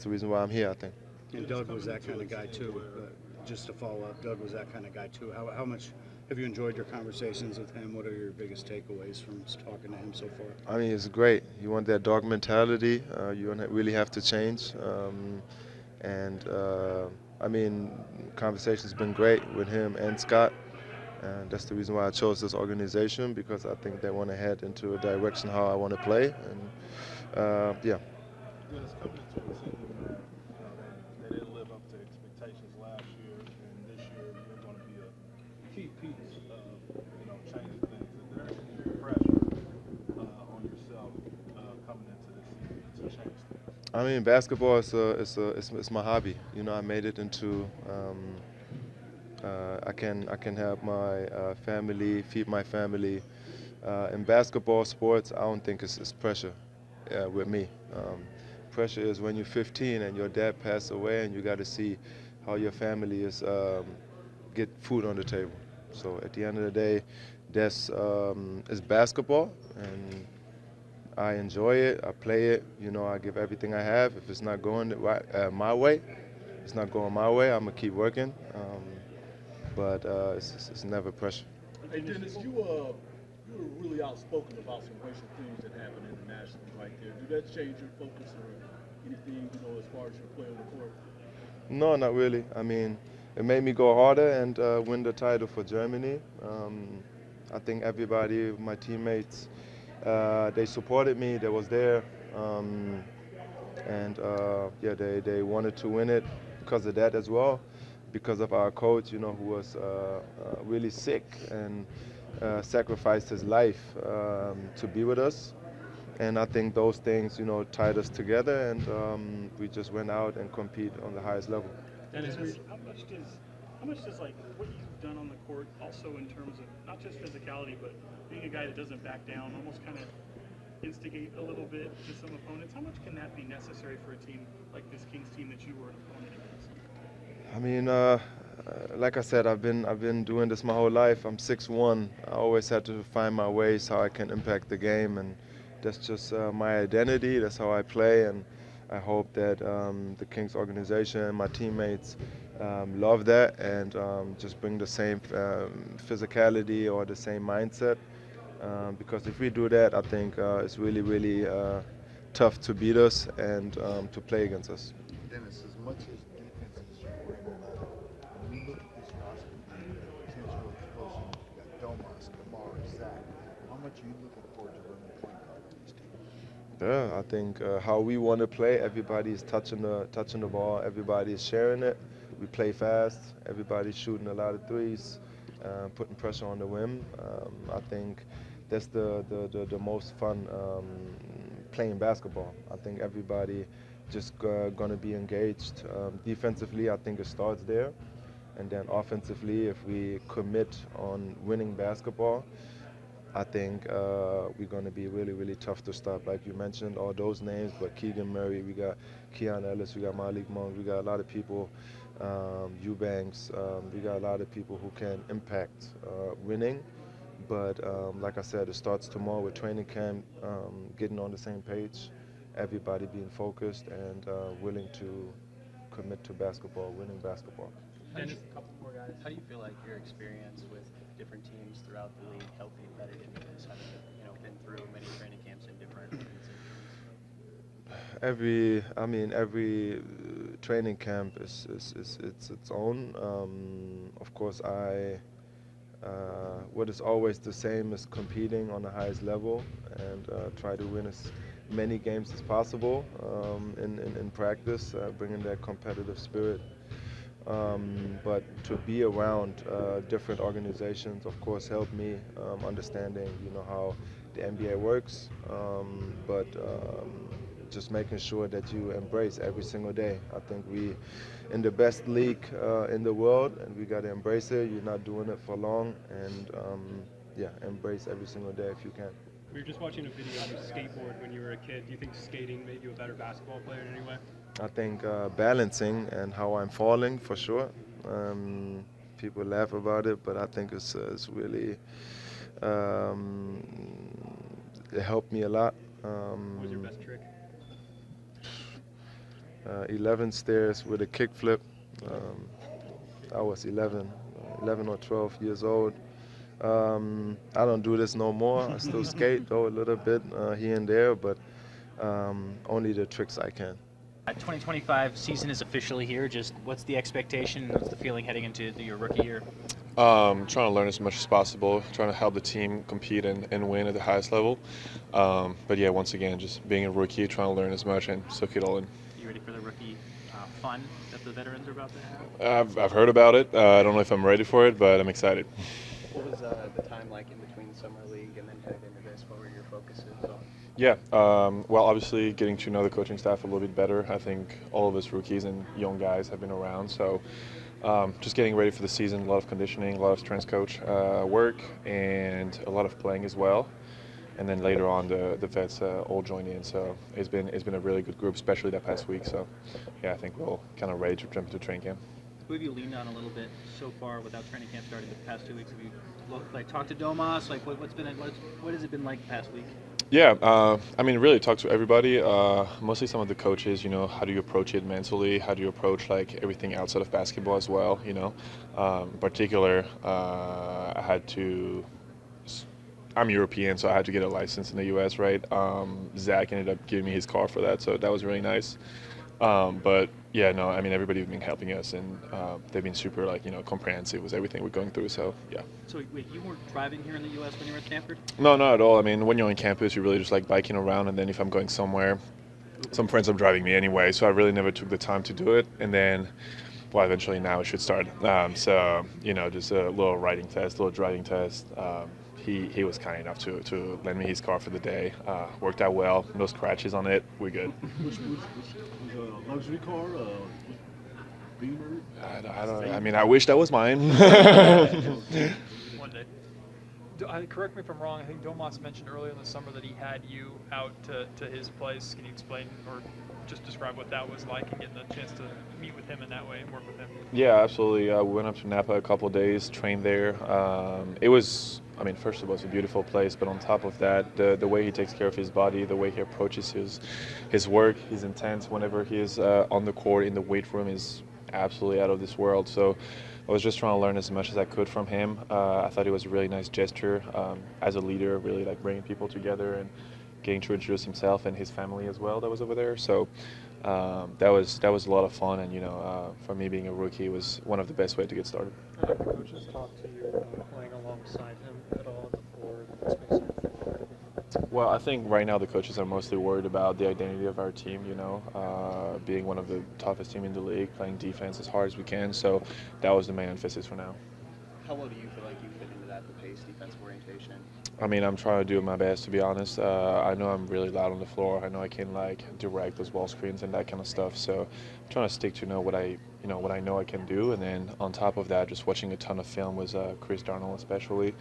reason why I'm here, I think. And Doug was that kind of guy too. Just to follow up, Doug was that kind of guy too. How much have you enjoyed your conversations with him? What are your biggest takeaways from talking to him so far? I mean, it's great. You want that dog mentality. You don't really have to change. Conversation's been great with him and Scott. And that's the reason why I chose this organization, because I think they want to head into a direction how I want to play. And They didn't live up to expectations last year, and this year you're going to be a key piece of, changing things. Is there any pressure on yourself coming into this season to change things? I mean, basketball is my hobby. You know, I made it into I can help my family, feed my family. In basketball, sports, I don't think it's pressure with me. Pressure is when you're 15 and your dad passed away and you got to see how your family is get food on the table. So at the end of the day, that's is basketball, and I enjoy it. I play it. You know, I give everything I have. If it's not going my way, it's not going my way. I'm gonna keep working. But it's never pressure. Hey Dennis, you were really outspoken about some racial things that happened internationally right there. Did that change your focus or anything, you know, as far as your play on the court? No, not really. I mean, it made me go harder and win the title for Germany. I think everybody, my teammates, they supported me. They was there, and yeah, they wanted to win it because of that as well. Because of our coach, you know, who was really sick and sacrificed his life to be with us. And I think those things, you know, tied us together, and we just went out and compete on the highest level. Dennis, how much does like what you've done on the court, also in terms of not just physicality, but being a guy that doesn't back down, almost kind of instigate a little bit to some opponents? How much can that be necessary for a team like this Kings team that you were an opponent against? I mean, like I said, I've been doing this my whole life. I'm 6'1". I always had to find my ways how I can impact the game, and that's just my identity. That's how I play, and I hope that the Kings organization and my teammates love that and just bring the same physicality or the same mindset. Because if we do that, I think it's really, really tough to beat us and to play against us. Dennis, as much as defense is your bread and butter, when you look at this roster, potential explosion, you got Domas, DeMar, Zach. How much are you looking forward to running the point guard on this team? Yeah, I think how we want to play, everybody is touching the ball, everybody is sharing it. We play fast, everybody's shooting a lot of threes, putting pressure on the rim. I think that's the most fun playing basketball. I think everybody just gonna be engaged. Defensively, I think it starts there. And then offensively, if we commit on winning basketball, I think we're going to be really, really tough to stop. Like you mentioned, all those names, but Keegan Murray, we got Keon Ellis, we got Malik Monk, we got a lot of people, Eubanks, we got a lot of people who can impact winning. But like I said, it starts tomorrow with training camp, getting on the same page, everybody being focused and willing to commit to basketball, winning basketball. Dennis, a couple more guys. How do you feel like your experience with different teams throughout the league helped you better in this? Having been through many training camps in different organizations? Every training camp is its own. Of course, what is always the same is competing on the highest level and try to win as many games as possible in practice, bringing that competitive spirit. But to be around different organizations, of course, helped me understanding, how the NBA works. But just making sure that you embrace every single day. I think we in the best league in the world, and we got to embrace it. You're not doing it for long, and embrace every single day if you can. We were just watching a video of you skateboard when you were a kid. Do you think skating made you a better basketball player in any way? I think balancing and how I'm falling, for sure. People laugh about it, but I think it's really, it helped me a lot. What was your best trick? 11 stairs with a kickflip. I was 11 or 12 years old. I don't do this no more. I still skate though a little bit here and there, but only the tricks I can. 2025 season is officially here. Just what's the expectation? What's the feeling heading into your rookie year? Trying to learn as much as possible, trying to help the team compete and win at the highest level. But yeah, once again, just being a rookie, trying to learn as much and soak it all in. You ready for the rookie fun that the veterans are about to have? I've heard about it. I don't know if I'm ready for it, but I'm excited. What was the time like in between summer league and then heading into this? What were your focuses on? Yeah, well, obviously getting to know the coaching staff a little bit better. I think all of us rookies and young guys have been around, so Just getting ready for the season, a lot of conditioning, a lot of strength coach work, and a lot of playing as well. And then later on, the vets all joined in. So it's been a really good group, especially that past week. So yeah, I think we'll kind of ready to jump into training camp. Who have you leaned on a little bit so far without training camp starting the past 2 weeks? Have you talked to Domas? What has it been like the past week? Yeah, I mean, really talk to everybody. Mostly some of the coaches. How do you approach it mentally? How do you approach everything outside of basketball as well? In particular, I'm European, so I had to get a license in the U.S. Right? Zach ended up giving me his car for that, so that was really nice. But yeah, no, I mean, everybody's been helping us, and they've been super comprehensive with everything we're going through. So yeah. So wait, you weren't driving here in the U.S. when you were at Stanford? No, not at all. I mean, when you're on campus, you really just like biking around, and then if I'm going somewhere, some friends are driving me anyway. So I really never took the time to do it, and then. Well, eventually now it should start. So just a little riding test, a little driving test. He was kind enough to lend me his car for the day. Worked out well. No scratches on it. We're good. Which a luxury car? Beamer? I don't. I mean, I wish that was mine. One day. Correct me if I'm wrong. I think Domas mentioned earlier in the summer that he had you out to his place. Can you explain or just describe what that was like and getting the chance to meet with him in that way and work with him? Yeah, absolutely. We went up to Napa a couple of days, trained there. It was, first of all, it's a beautiful place, but on top of that, the way he takes care of his body, the way he approaches his work, his intent whenever he is on the court, in the weight room is absolutely out of this world. So I was just trying to learn as much as I could from him. I thought it was a really nice gesture as a leader, really bringing people together and getting to introduce himself and his family as well that was over there. So that was a lot of fun, and for me being a rookie, it was one of the best ways to get started. Have the coaches talked to you playing alongside him at all on the floor? Well, I think right now the coaches are mostly worried about the identity of our team, being one of the toughest team in the league, playing defense as hard as we can. So that was the main emphasis for now. How well do you feel like you fit into that, the pace, defensive orientation? I'm trying to do my best, to be honest. I know I'm really loud on the floor. I know I can direct those ball screens and that kind of stuff. So I'm trying to stick to what I know I can do, and then on top of that, just watching a ton of film with Chris Darnell especially,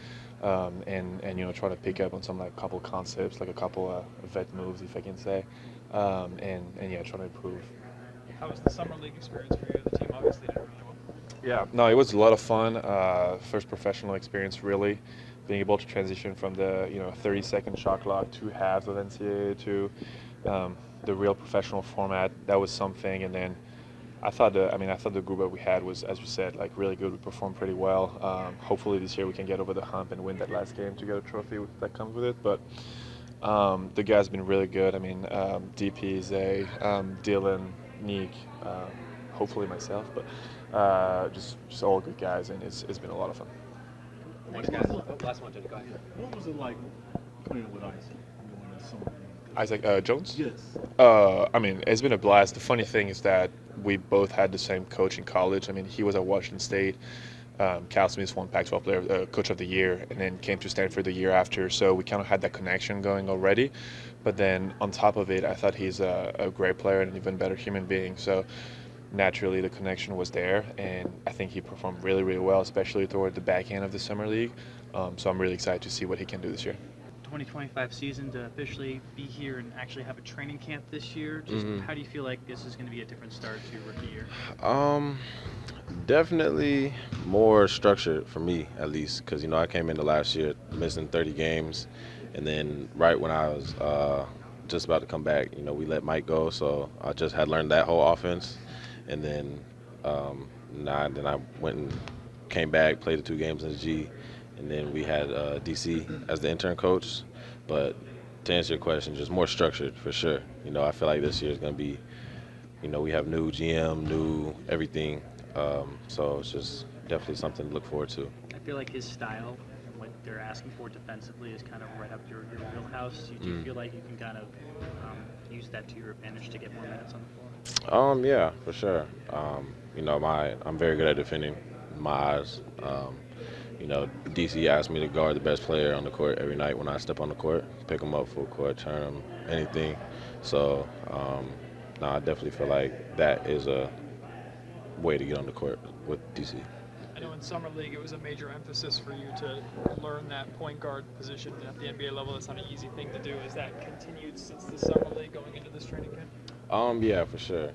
and trying to pick up on some couple concepts, a couple vet moves, if I can say, and trying to improve. How was the summer league experience for you? The team obviously did really well. Yeah, no, it was a lot of fun. First professional experience, really. Being able to transition from the 30-second shot clock, 2 halves of NCAA to the real professional format, that was something. And then I thought the group that we had was, as you said, really good. We performed pretty well. Hopefully this year we can get over the hump and win that last game to get a trophy that comes with it. But the guys have been really good. DP, Zay, Dylan, Nique, hopefully myself, but just all good guys, and it's been a lot of fun. Thanks, guys. Last one, Jenny. Go ahead. What was it like playing with Isaac during the summer? Isaac Jones? Yes. It's been a blast. The funny thing is that we both had the same coach in college. He was at Washington State. Cal Smith won Pac-12 Player Coach of the Year, and then came to Stanford the year after. So we kind of had that connection going already. But then on top of it, I thought he's a great player and an even better human being. So naturally the connection was there, and I think he performed really, really well, especially toward the back end of the summer league. So I'm really excited to see what he can do this year. 2025 season to officially be here and actually have a training camp this year. Just how do you feel like this is going to be a different start to your rookie year? Definitely more structured for me, at least, because I came into last year missing 30 games, and then right when I was just about to come back, we let Mike go, so I just had learned that whole offense. And then, then I went and came back, played the 2 games in the G, and then we had DC as the intern coach. But to answer your question, just more structured for sure. I feel like this year is going to be, we have new GM, new everything. So it's just definitely something to look forward to. I feel like his style and what they're asking for defensively is kind of right up your wheelhouse. Do you feel like you can kind of use that to your advantage to get more minutes on the floor? Yeah, for sure. I'm very good at defending my eyes. DC asked me to guard the best player on the court every night when I step on the court, pick them up full court, turn them, anything. So, I definitely feel like that is a way to get on the court with DC. I know in Summer League it was a major emphasis for you to learn that point guard position at the NBA level. That's not an easy thing to do. Is that continued since the Summer League going into this training camp? Yeah, for sure.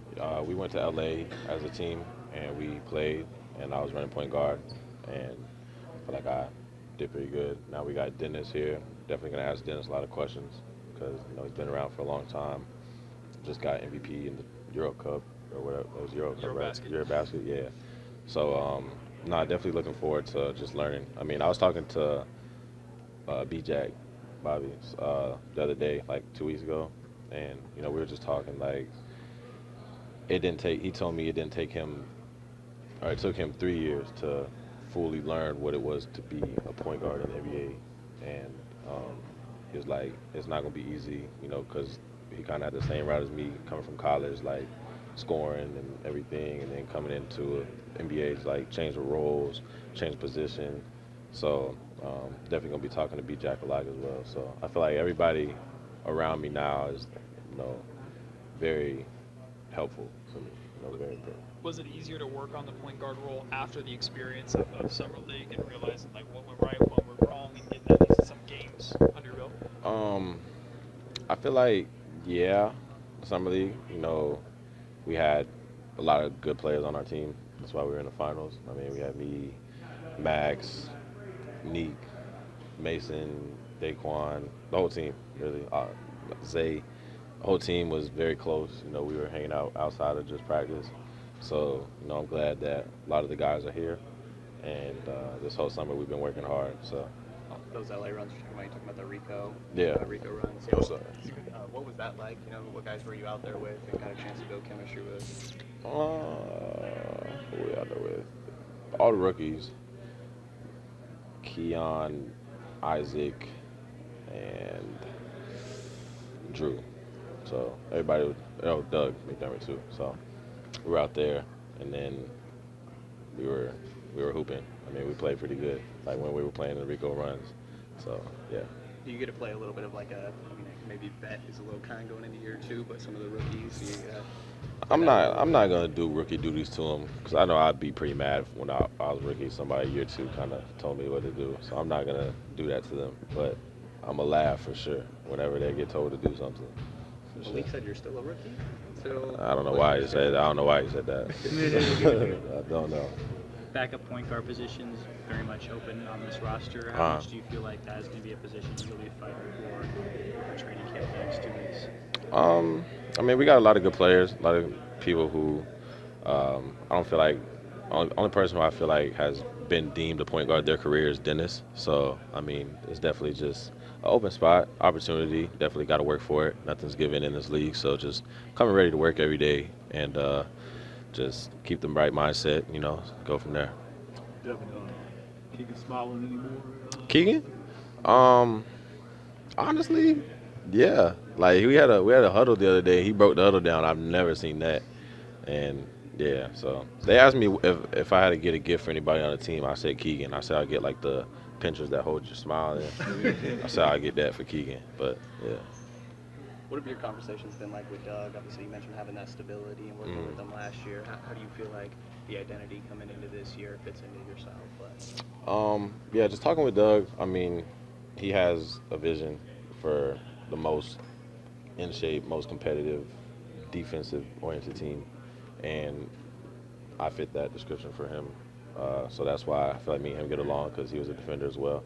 We went to LA as a team and we played, and I was running point guard, and I feel like I did pretty good. Now we got Dennis here. Definitely gonna ask Dennis a lot of questions because he's been around for a long time. Just got MVP in the Euro Cup or whatever. It was Euro Cup, right? Eurobasket, yeah. So, definitely looking forward to just learning. I mean, I was talking to B-Jack, Bobby, the other day, like 2 weeks ago, and we were just talking like he told me it didn't take him, or it took him 3 years to fully learn what it was to be a point guard in the NBA, and he was like, it's not gonna be easy, because he kind of had the same route as me coming from college, like scoring and everything, and then coming into NBA, like change the roles, change position. So definitely gonna be talking to B-Jack a lot as well. So I feel like everybody around me now is, very helpful to me. Very important. Was it easier to work on the point guard role after the experience of Summer League and realizing like what went right, what went wrong, and getting at least some games under your belt? I feel like, yeah, Summer League, we had a lot of good players on our team. That's why we were in the finals. I mean, we had me, Max, Nique, Mason, Daeqwon, the whole team, really. Zay, the whole team was very close. We were hanging out outside of just practice. So, I'm glad that a lot of the guys are here. And this whole summer we've been working hard. So. Those LA runs you're talking about the Rico. Yeah. Rico runs. What was that like? What guys were you out there with and kind of chance to build chemistry with? Who were we out there with? All the rookies. Keon, Isaac, and Drew. So everybody was, Doug McDermott too. So we were out there, and then we were hooping. I mean, we played pretty good, like when we were playing the Rico runs. So, yeah. Do you get to play a little bit of like maybe Bet is a little kind going into year two, but some of the rookies, I'm not gonna do rookie duties to them because I know I'd be pretty mad when I was rookie. Somebody year two kind of told me what to do, so I'm not gonna do that to them. But I'm gonna laugh for sure whenever they get told to do something. Malik said you're still a rookie. I don't know why he said that. I don't know why he said that. I don't know. Backup point guard positions very much open on this roster. How much do you feel like that is going to be a position you'll be fighting for training camp the next 2 weeks? I mean, we got a lot of good players, a lot of people who I don't feel like only person who I feel like has been deemed a point guard their career is Dennis. So I mean, it's definitely just an open spot, opportunity. Definitely got to work for it. Nothing's given in this league, so just coming ready to work every day and just keep the right mindset, go from there. Devin, Keegan smiling anymore? Keegan? Honestly, yeah. Like we had a huddle the other day. He broke the huddle down. I've never seen that. And yeah, so they asked me if I had to get a gift for anybody on the team. I said Keegan. I said I'd get like the pinchers that hold your smile in. I said I'd get that for Keegan. But yeah. What have your conversations been like with Doug? Obviously, you mentioned having that stability and working with him last year. How do you feel like the identity coming into this year fits into your style of play? Yeah, just talking with Doug, I mean, he has a vision for the most in shape, most competitive, defensive-oriented team, and I fit that description for him. So that's why I feel like me and him get along, because he was a defender as well.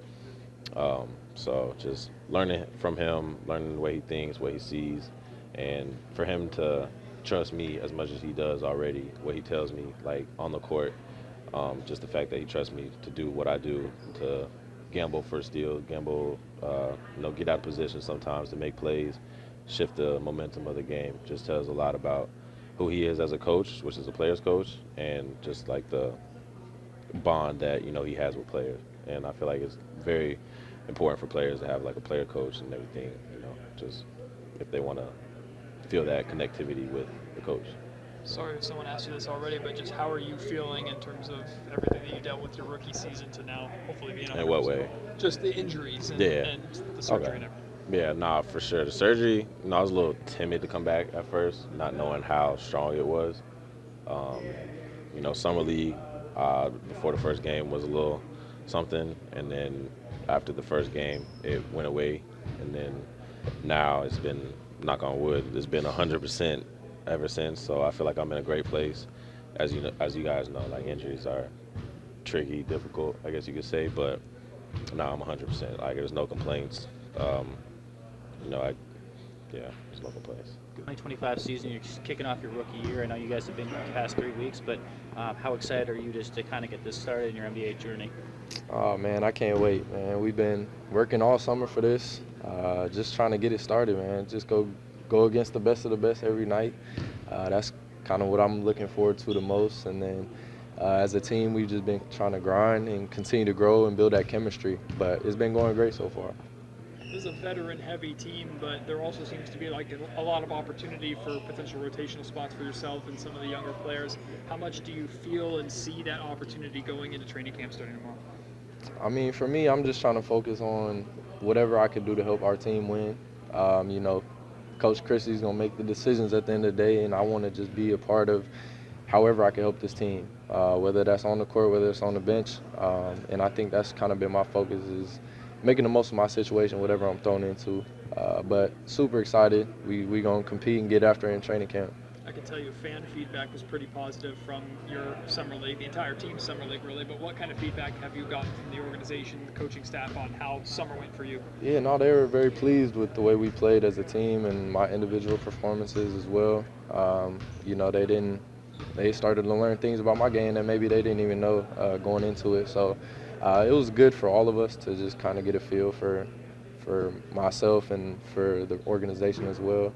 So just learning from him, learning the way he thinks, what he sees, and for him to trust me as much as he does already, what he tells me, like on the court, just the fact that he trusts me to do what I do, to gamble for a steal, gamble, get out of position sometimes to make plays, shift the momentum of the game, just tells a lot about who he is as a coach, which is a player's coach, and just like the bond that, he has with players. And I feel like it's very important for players to have like a player coach and everything, just if they want to feel that connectivity with the coach. Sorry if someone asked you this already, but just how are you feeling in terms of everything that you dealt with your rookie season to now hopefully being on? In what way? Just the injuries and, and the surgery and everything. Yeah, nah, for sure. The surgery, I was a little timid to come back at first, not knowing how strong it was. Summer League before the first game was a little something, and then after the first game, it went away, and then now it's been, knock on wood, it's been 100% ever since. So I feel like I'm in a great place. As you guys know, like, injuries are tricky, difficult, I guess you could say, but now I'm 100%. Like, there's no complaints. There's no complaints. 2025 season, you're just kicking off your rookie year. I know you guys have been here the past 3 weeks, but how excited are you just to kind of get this started in your NBA journey? Oh, man, I can't wait, man. We've been working all summer for this, just trying to get it started, man. Just go against the best of the best every night. That's kind of what I'm looking forward to the most. And then as a team, we've just been trying to grind and continue to grow and build that chemistry. But it's been going great so far. This is a veteran-heavy team, but there also seems to be like a lot of opportunity for potential rotational spots for yourself and some of the younger players. How much do you feel and see that opportunity going into training camp starting tomorrow? I mean, for me, I'm just trying to focus on whatever I can do to help our team win. Coach Christie's going to make the decisions at the end of the day, and I want to just be a part of however I can help this team, whether that's on the court, whether it's on the bench. And I think that's kind of been my focus, is making the most of my situation, whatever I'm thrown into. But super excited. We're going to compete and get after it in training camp. I can tell you fan feedback was pretty positive from your summer league, the entire team's summer league really, but what kind of feedback have you gotten from the organization, the coaching staff, on how summer went for you? Yeah, no, they were very pleased with the way we played as a team and my individual performances as well. They started to learn things about my game that maybe they didn't even know going into it. So it was good for all of us to just kind of get a feel for myself and for the organization as well,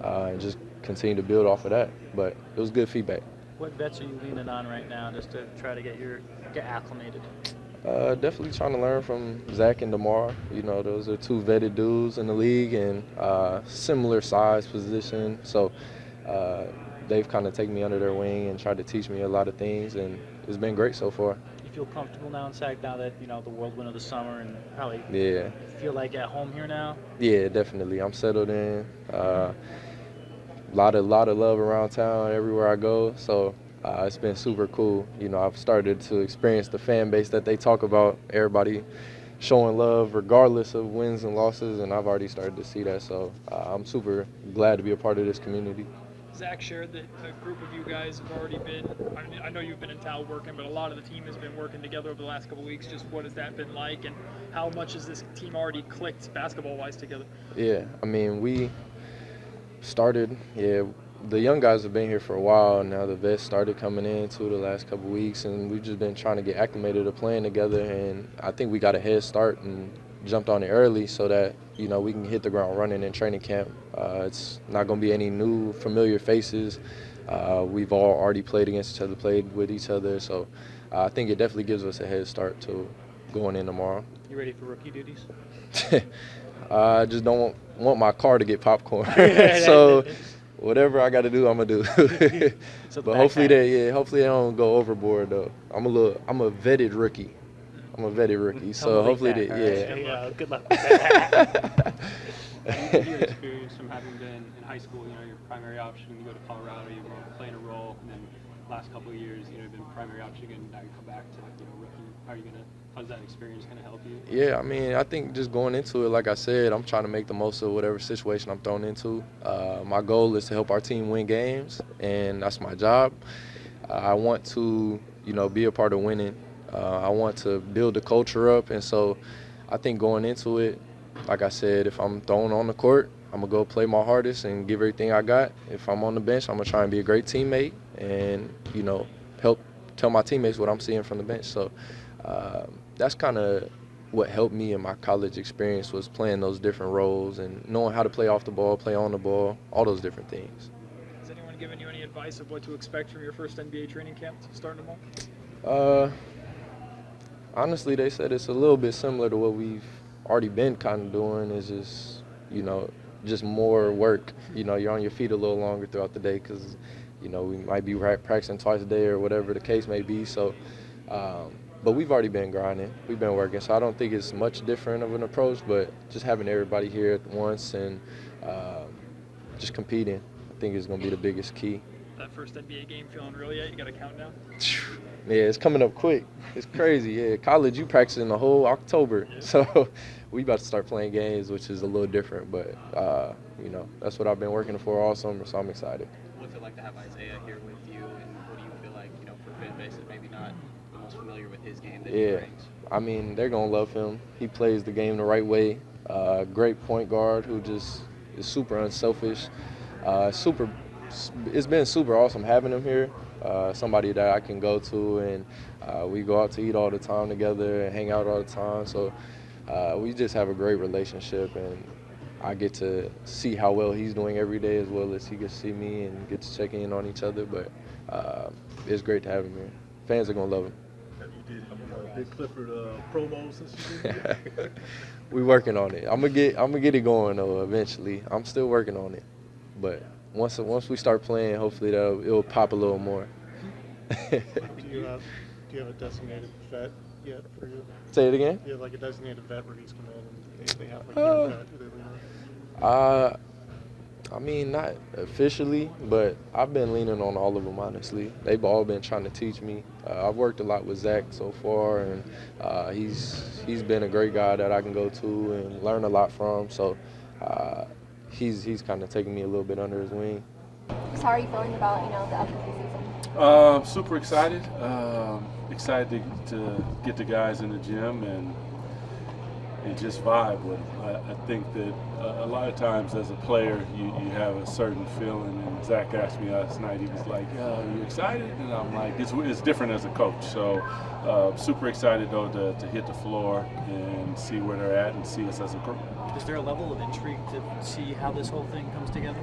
and just continue to build off of that. But it was good feedback. What bets are you leaning on right now just to try to get acclimated? Definitely trying to learn from Zach and DeMar. Those are two vetted dudes in the league and similar size position. So they've kind of taken me under their wing and tried to teach me a lot of things, and it's been great so far. You feel comfortable now in Sac, now that the whirlwind of the summer, and probably feel like at home here now? Yeah, definitely. I'm settled in. Lot of love around town everywhere I go. So it's been super cool. I've started to experience the fan base that they talk about. Everybody showing love regardless of wins and losses, and I've already started to see that. So I'm super glad to be a part of this community. Zach shared that a group of you guys have already been, I know you've been in Tal working, but a lot of the team has been working together over the last couple of weeks. Just what has that been like, and how much has this team already clicked basketball-wise together? Yeah, I mean, we started, the young guys have been here for a while. Now the vets started coming in too the last couple of weeks, and we've just been trying to get acclimated to playing together, and I think we got a head start and jumped on it early so that we can hit the ground running in training camp. It's not going to be any new familiar faces. We've all already played against each other, played with each other, so I think it definitely gives us a head start to going in tomorrow. You ready for rookie duties? I just don't want my car to get popcorn. So whatever I got to do, I'm gonna do. But hopefully they don't go overboard though. I'm a vetted rookie. So hopefully good luck with that. Your experience from having been in high school, your primary option, you go to Colorado, you were playing a role, and then last couple of years, you've been primary option again, now you come back to rookie. How's that experience gonna help you? Yeah, I mean, I think just going into it, like I said, I'm trying to make the most of whatever situation I'm thrown into. My goal is to help our team win games, and that's my job. I want to, be a part of winning. I want to build the culture up, and so I think going into it, like I said, if I'm thrown on the court, I'm going to go play my hardest and give everything I got. If I'm on the bench, I'm going to try and be a great teammate and, help tell my teammates what I'm seeing from the bench. So that's kind of what helped me in my college experience, was playing those different roles and knowing how to play off the ball, play on the ball, all those different things. Has anyone given you any advice of what to expect from your first NBA training camp starting tomorrow? Honestly, they said it's a little bit similar to what we've already been kind of doing. Is just, just more work. You're on your feet a little longer throughout the day because, we might be practicing twice a day or whatever the case may be. So, but we've already been grinding. We've been working. So I don't think it's much different of an approach, but just having everybody here at once and just competing, I think is going to be the biggest key. that first NBA game feeling real yet? You got a countdown? Yeah, it's coming up quick. It's crazy. Yeah, college, you practicing the whole October. Yeah. So we about to start playing games, which is a little different. But, you know, that's what I've been working for all summer, so I'm excited. What's it like to have Isaiah here with you, and what do you feel like, you know, for fan base that maybe not the most familiar with his game that he brings? I mean, they're going to love him. He plays the game the right way. Great point guard who just is super unselfish. It's been super awesome having him here. Somebody that I can go to, and we go out to eat all the time together and hang out all the time. So we just have a great relationship, and I get to see how well he's doing every day as well as he gets to see me and get to check in on each other. But it's great to have him here. Fans are going to love him. Have you did Nique Clifford promos since you've been here? We working on it. I'm gonna get it going though eventually. I'm still working on it, but once we start playing, hopefully it'll pop a little more. Do you have a designated vet yet for you? Say it again. Do you have like a designated vet where he's come in and they have like a vet who they lean on? I mean, not officially, but I've been leaning on all of them, honestly. They've all been trying to teach me. I've worked a lot with Zach so far, and he's been a great guy that I can go to and learn a lot from. So he's kind of taking me a little bit under his wing. So how are you feeling about, the upcoming season? Super excited. Excited to get the guys in the gym and just vibe with them. I think that a lot of times as a player, you have a certain feeling. And Zach asked me last night, he was like, are you excited? And I'm like, it's different as a coach. So super excited, though, to hit the floor and see where they're at and see us as a group. Is there a level of intrigue to see how this whole thing comes together?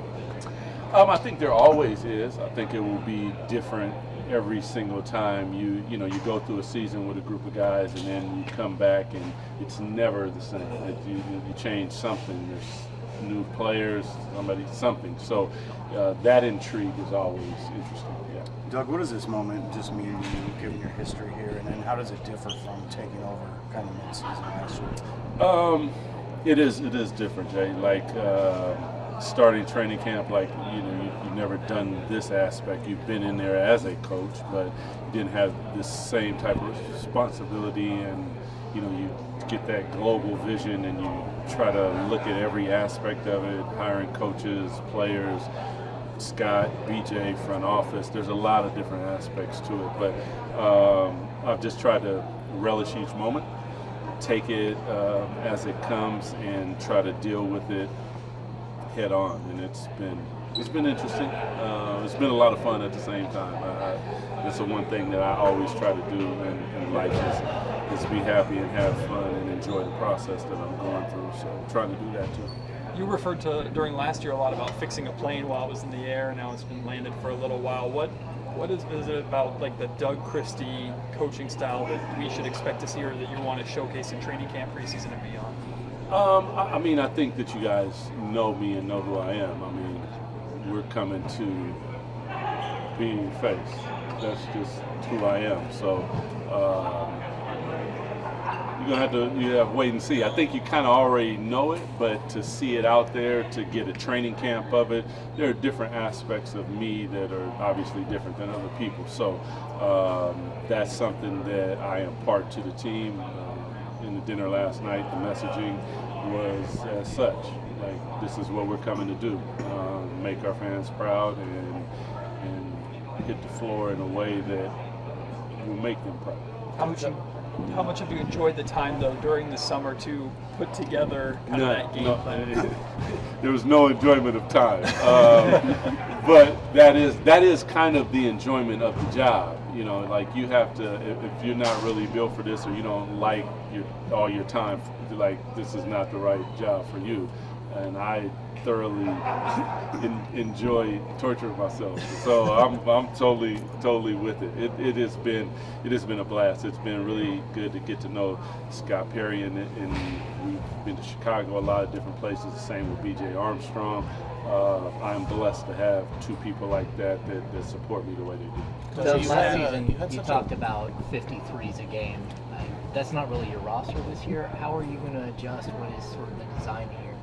I think there always is. I think it will be different every single time you go through a season with a group of guys, and then you come back and it's never the same. You change something. There's new players, something. So that intrigue is always interesting. Yeah. Doug, what does this moment just mean to you, given your history here, and then how does it differ from taking over kind of mid-season last year? It is different, Jay. Like starting training camp, like you've never done this aspect. You've been in there as a coach, but you didn't have this same type of responsibility, and you get that global vision, and you try to look at every aspect of it, hiring coaches, players, Scott, BJ, front office. There's a lot of different aspects to it, but I've just tried to relish each moment, take it as it comes, and try to deal with it head on, and it's been interesting. It's been a lot of fun at the same time. It's the one thing that I always try to do in life is be happy and have fun and enjoy the process that I'm going through. So I'm trying to do that too. You referred to during last year a lot about fixing a plane while it was in the air, and now it's been landed for a little while. What is it about, like, the Doug Christie coaching style that we should expect to see, or that you want to showcase in training camp, preseason, and beyond? I think that you guys know me and know who I am. I mean, we're coming to being face. That's just who I am. So you're gonna have to wait and see. I think you kind of already know it, but to see it out there, to get a training camp of it, there are different aspects of me that are obviously different than other people. So that's something that I impart to the team. In the dinner last night, the messaging was as such. Like, this is what we're coming to do, make our fans proud and hit the floor in a way that will make them proud. How much have you enjoyed the time, though, during the summer to put together kind of that game plan? There was no enjoyment of time, but that is kind of the enjoyment of the job. Like, you have to, if you're not really built for this, or you don't like all your time, like, this is not the right job for you. And I thoroughly enjoy torturing myself. So I'm totally with it. It has been a blast. It's been really good to get to know Scott Perry, and we've been to Chicago, a lot of different places. The same with BJ Armstrong. I'm blessed to have two people like that support me the way they do. So last season, you talked about 53s a game. That's not really your roster this year. How are you going to adjust? What is sort of the design here?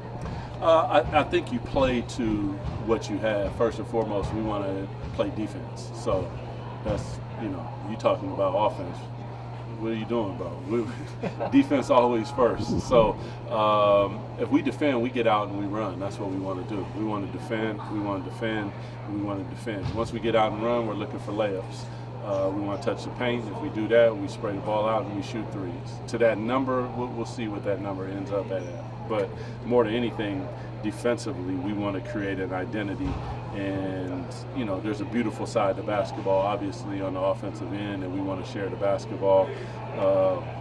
I think you play to what you have. First and foremost, we want to play defense. So that's, you talking about offense. What are you doing, bro? Defense always first. So if we defend, we get out and we run. That's what we want to do. We want to defend, we want to defend, we want to defend. Once we get out and run, we're looking for layups. We want to touch the paint. If we do that, we spray the ball out and we shoot threes. To that number, we'll see what that number ends up at. But more than anything, defensively, we want to create an identity. And, there's a beautiful side to basketball, obviously, on the offensive end, and we want to share the basketball.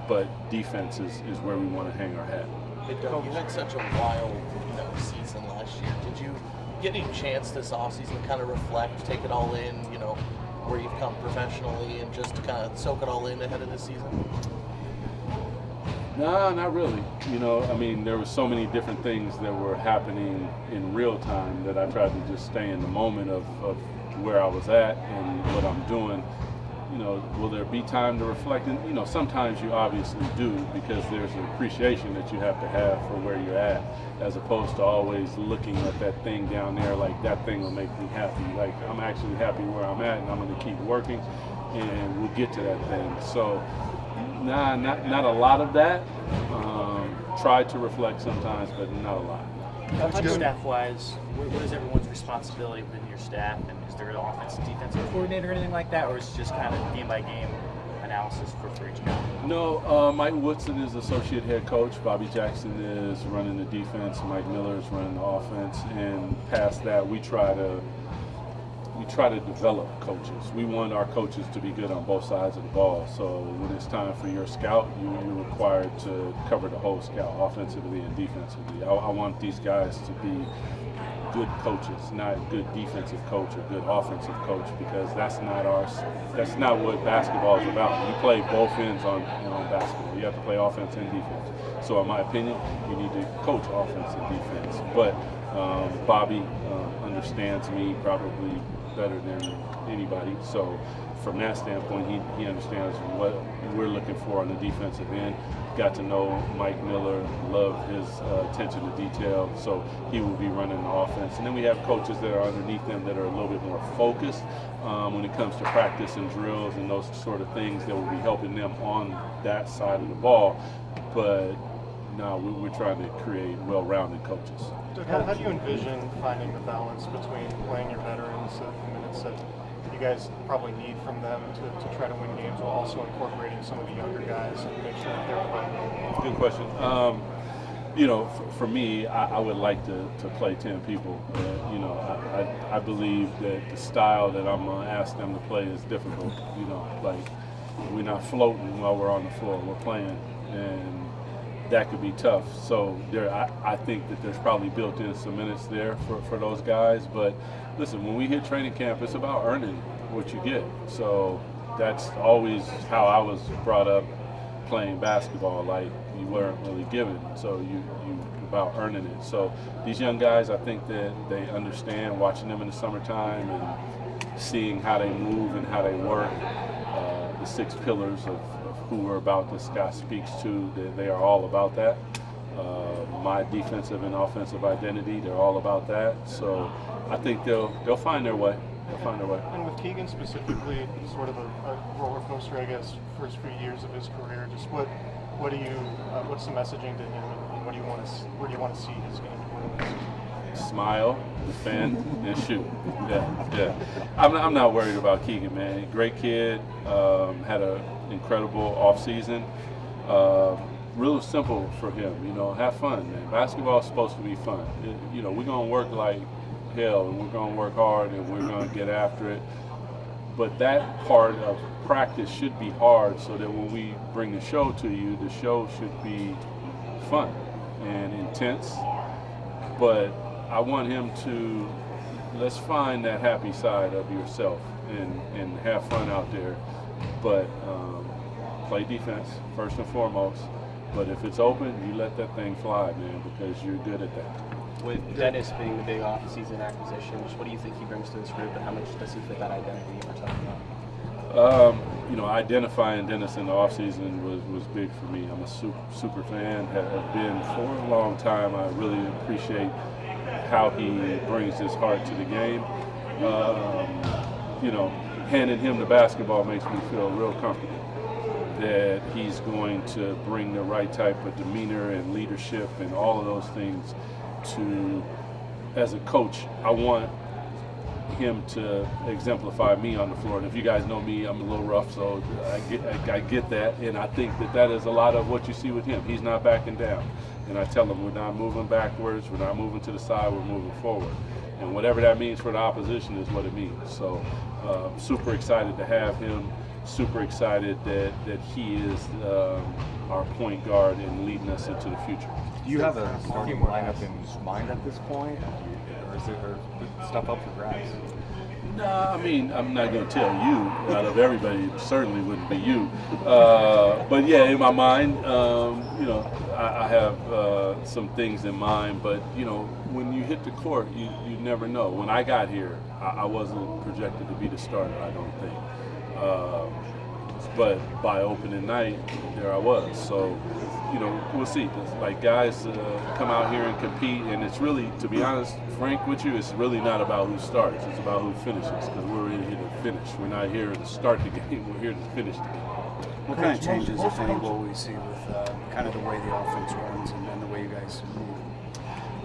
But defense is where we want to hang our hat. Hey, Doug, you had such a wild season last year. Did you get any chance this offseason to kind of reflect, take it all in, where you've come professionally, and just to kind of soak it all in ahead of this season? No, not really. There were so many different things that were happening in real time that I tried to just stay in the moment of where I was at and what I'm doing. Will there be time to reflect? And, sometimes you obviously do, because there's an appreciation that you have to have for where you're at, as opposed to always looking at that thing down there like that thing will make me happy. Like, I'm actually happy where I'm at, and I'm going to keep working, and we'll get to that thing. So, nah, not a lot of that. Try to reflect sometimes, but not a lot. Staff-wise, what is everyone's responsibility within your staff, and is there an offensive, defensive coordinator or anything like that, or is it just kind of game-by-game analysis for each guy? No, Mike Woodson is associate head coach. Bobby Jackson is running the defense. Mike Miller is running the offense. And past that, we try to develop coaches. We want our coaches to be good on both sides of the ball. So when it's time for your scout, you're required to cover the whole scout, offensively and defensively. I want these guys to be good coaches, not good defensive coach or good offensive coach, because that's not what basketball is about. You play both ends on basketball. You have to play offense and defense. So in my opinion, you need to coach offense and defense. But Bobby understands me probably better than anybody. So from that standpoint, he understands what we're looking for on the defensive end. Got to know Mike Miller, loved his attention to detail, so he will be running the offense. And then we have coaches that are underneath them that are a little bit more focused when it comes to practice and drills and those sort of things that will be helping them on that side of the ball. But no, we're trying to create well-rounded coaches. How do you envision finding the balance between playing your veterans at the minutes that you guys probably need from them to try to win games, while also incorporating some of the younger guys and make sure that they're playing? Good question. For me, I would like to play 10 people. I believe that the style that I'm going to ask them to play is difficult. We're not floating while we're on the floor. We're playing, and that could be tough. So I think that there's probably built in some minutes there for those guys. But listen, when we hit training camp, it's about earning what you get. So that's always how I was brought up playing basketball. Like, you weren't really given, so you about earning it. So these young guys, I think that they understand, watching them in the summertime and seeing how they move and how they work, the 6 pillars of who we're about, that Scott speaks to, they are all about that. My defensive and offensive identity, they're all about that. So I think they'll find their way. And with Keegan specifically, sort of a roller coaster, I guess, first few years of his career. Just what's the messaging to him, and where do you want to see his game develop? Smile, defend, and shoot. Yeah. I'm not worried about Keegan, man. Great kid. Had an incredible offseason. Real simple for him. Have fun, man. Basketball is supposed to be fun. We're gonna work like hell, and we're gonna work hard, and we're gonna get after it. But that part of practice should be hard, so that when we bring the show to you, the show should be fun and intense. But I want him to, let's find that happy side of yourself and have fun out there. But play defense first and foremost. But if it's open, you let that thing fly, man, because you're good at that. With Dennis being the big off-season acquisition, what do you think he brings to this group, and how much does he fit that identity you were talking Identifying Dennis in the offseason was big for me. I'm a super fan, have been for a long time. I really appreciate how he brings his heart to the game. Handing him the basketball makes me feel real comfortable that he's going to bring the right type of demeanor and leadership and all of those things to, as a coach, I want him to exemplify me on the floor. And if you guys know me, I'm a little rough, so I get that. And I think that is a lot of what you see with him. He's not backing down. And I tell him we're not moving backwards, we're not moving to the side, we're moving forward. And whatever that means for the opposition is what it means. So super excited to have him, super excited that he is our point guard and leading us into the future. Do you have a starting lineup in mind at this point? Or is it stuff up for grabs? No, I mean, I'm not going to tell you. Out of everybody, it certainly wouldn't be you. But yeah, in my mind, I have some things in mind. But when you hit the court, you never know. When I got here, I wasn't projected to be the starter, I don't think. But by opening night, there I was. So, we'll see. Like, guys come out here and compete, and it's really, to be honest, frank with you, it's really not about who starts. It's about who finishes, because we're in here to finish. We're not here to start the game. We're here to finish the game. What kind of changes, if any, will we see with kind of the way the offense runs and the way you guys move?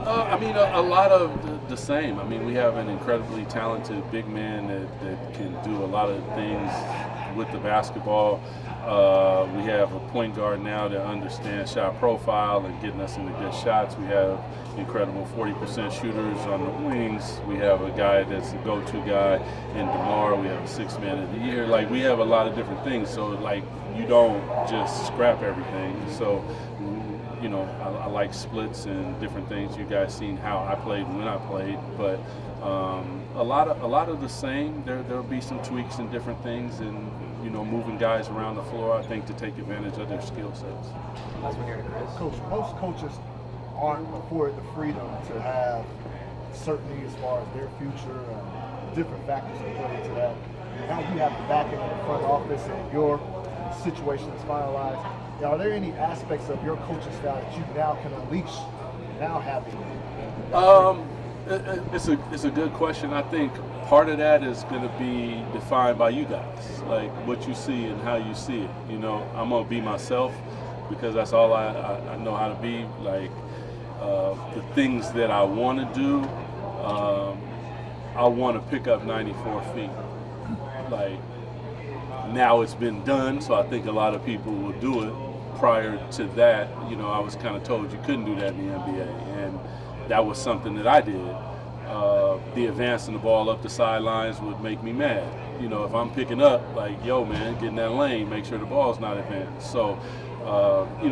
A lot of the same. We have an incredibly talented big man that can do a lot of things with the basketball. We have a point guard now that understands shot profile and getting us into good shots. We have incredible 40% shooters on the wings. We have a guy that's a go-to guy in DeMar. We have a 6th man of the year. Like, we have a lot of different things. So, like, you don't just scrap everything. So, I like splits and different things. You guys seen how I played when I played, but a lot of the same. There'll be some tweaks and different things, and moving guys around the floor, I think, to take advantage of their skill sets. That's what you're Chris. Coach, most coaches aren't afforded the freedom to have certainty as far as their future and different factors that play into that. Now you have the back end of the front office and your situation is finalized. Now, are there any aspects of your coaching style that you now can unleash, now having? It's a good question. I think part of that is going to be defined by you guys, like what you see and how you see it. I'm going to be myself because that's all I know how to be. Like, the things that I want to do, I want to pick up 94 feet. Like, now it's been done, so I think a lot of people will do it. Prior to that, I was kind of told you couldn't do that in the NBA, and that was something that I did. The advancing the ball up the sidelines would make me mad. If I'm picking up, like, yo, man, get in that lane, make sure the ball's not advanced. So,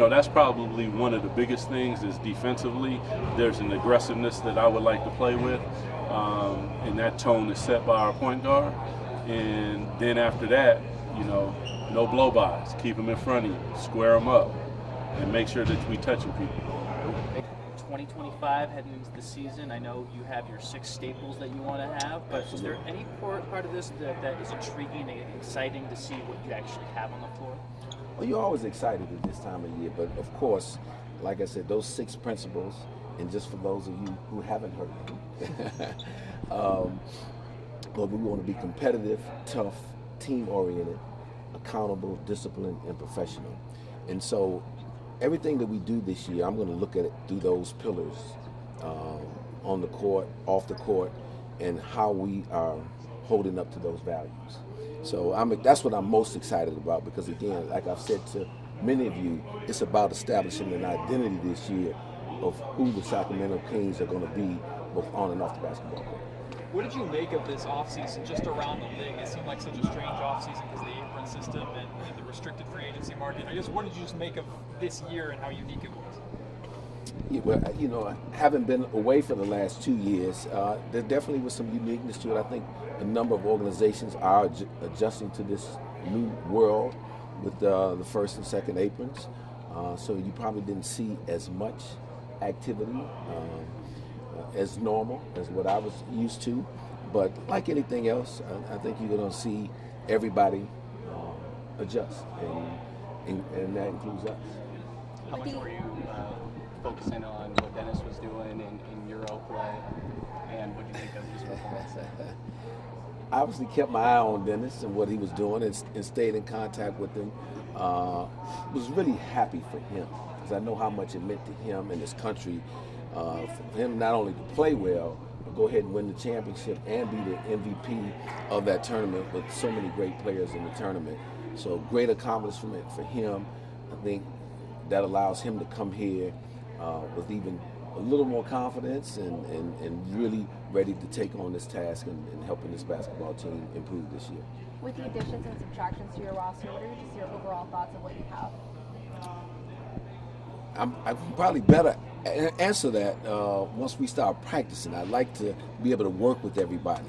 that's probably one of the biggest things is defensively. There's an aggressiveness that I would like to play with, and that tone is set by our point guard. And then after that, no blow-bys. Keep them in front of you, square them up, and make sure that we touching people. 2025 heading into the season, I know you have your 6 staples that you want to have, but is there any part of this that is intriguing and exciting to see what you actually have on the floor? Well, you're always excited at this time of year, but of course, like I said, those 6 principles, and just for those of you who haven't heard them, but we want to be competitive, tough, team-oriented, accountable, disciplined, and professional. And so everything that we do this year, I'm going to look at it through those pillars, on the court, off the court, and how we are holding up to those values. So that's what I'm most excited about because, again, like I've said to many of you, it's about establishing an identity this year of who the Sacramento Kings are going to be both on and off the basketball court. What did you make of this offseason just around the league? It seemed like such a strange offseason because of the apron system and the restricted free agency market. I guess, what did you just make of this year and how unique it was? Yeah, well, having been away for the last 2 years, there definitely was some uniqueness to it. I think a number of organizations are adjusting to this new world with the first and second aprons. So you probably didn't see as much activity as normal as what I was used to. But like anything else, I think you're going to see everybody adjust, and that includes us. How much were you focusing on what Dennis was doing in Euro play, and what do you think of his performance there? Obviously kept my eye on Dennis and what he was doing and stayed in contact with him. Was really happy for him because I know how much it meant to him and his country. For him not only to play well, but go ahead and win the championship and be the MVP of that tournament with so many great players in the tournament. So great accomplishment for him. I think that allows him to come here with even a little more confidence and really ready to take on this task and helping this basketball team improve this year. With the additions and subtractions to your roster, what are just your overall thoughts of what you have? I can probably better answer that once we start practicing. I like to be able to work with everybody.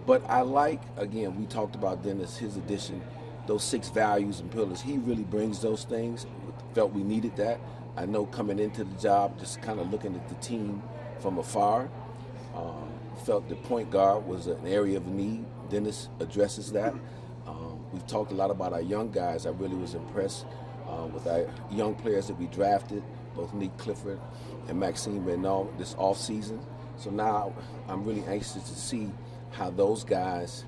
But I like, again, we talked about Dennis, his addition, those 6 values and pillars. He really brings those things. Felt we needed that. I know coming into the job, just kind of looking at the team from afar, felt the point guard was an area of need. Dennis addresses that. We've talked a lot about our young guys. I really was impressed with our young players that we drafted, both Nique Clifford and Maxime Raynaud this offseason. So now I'm really anxious to see how those guys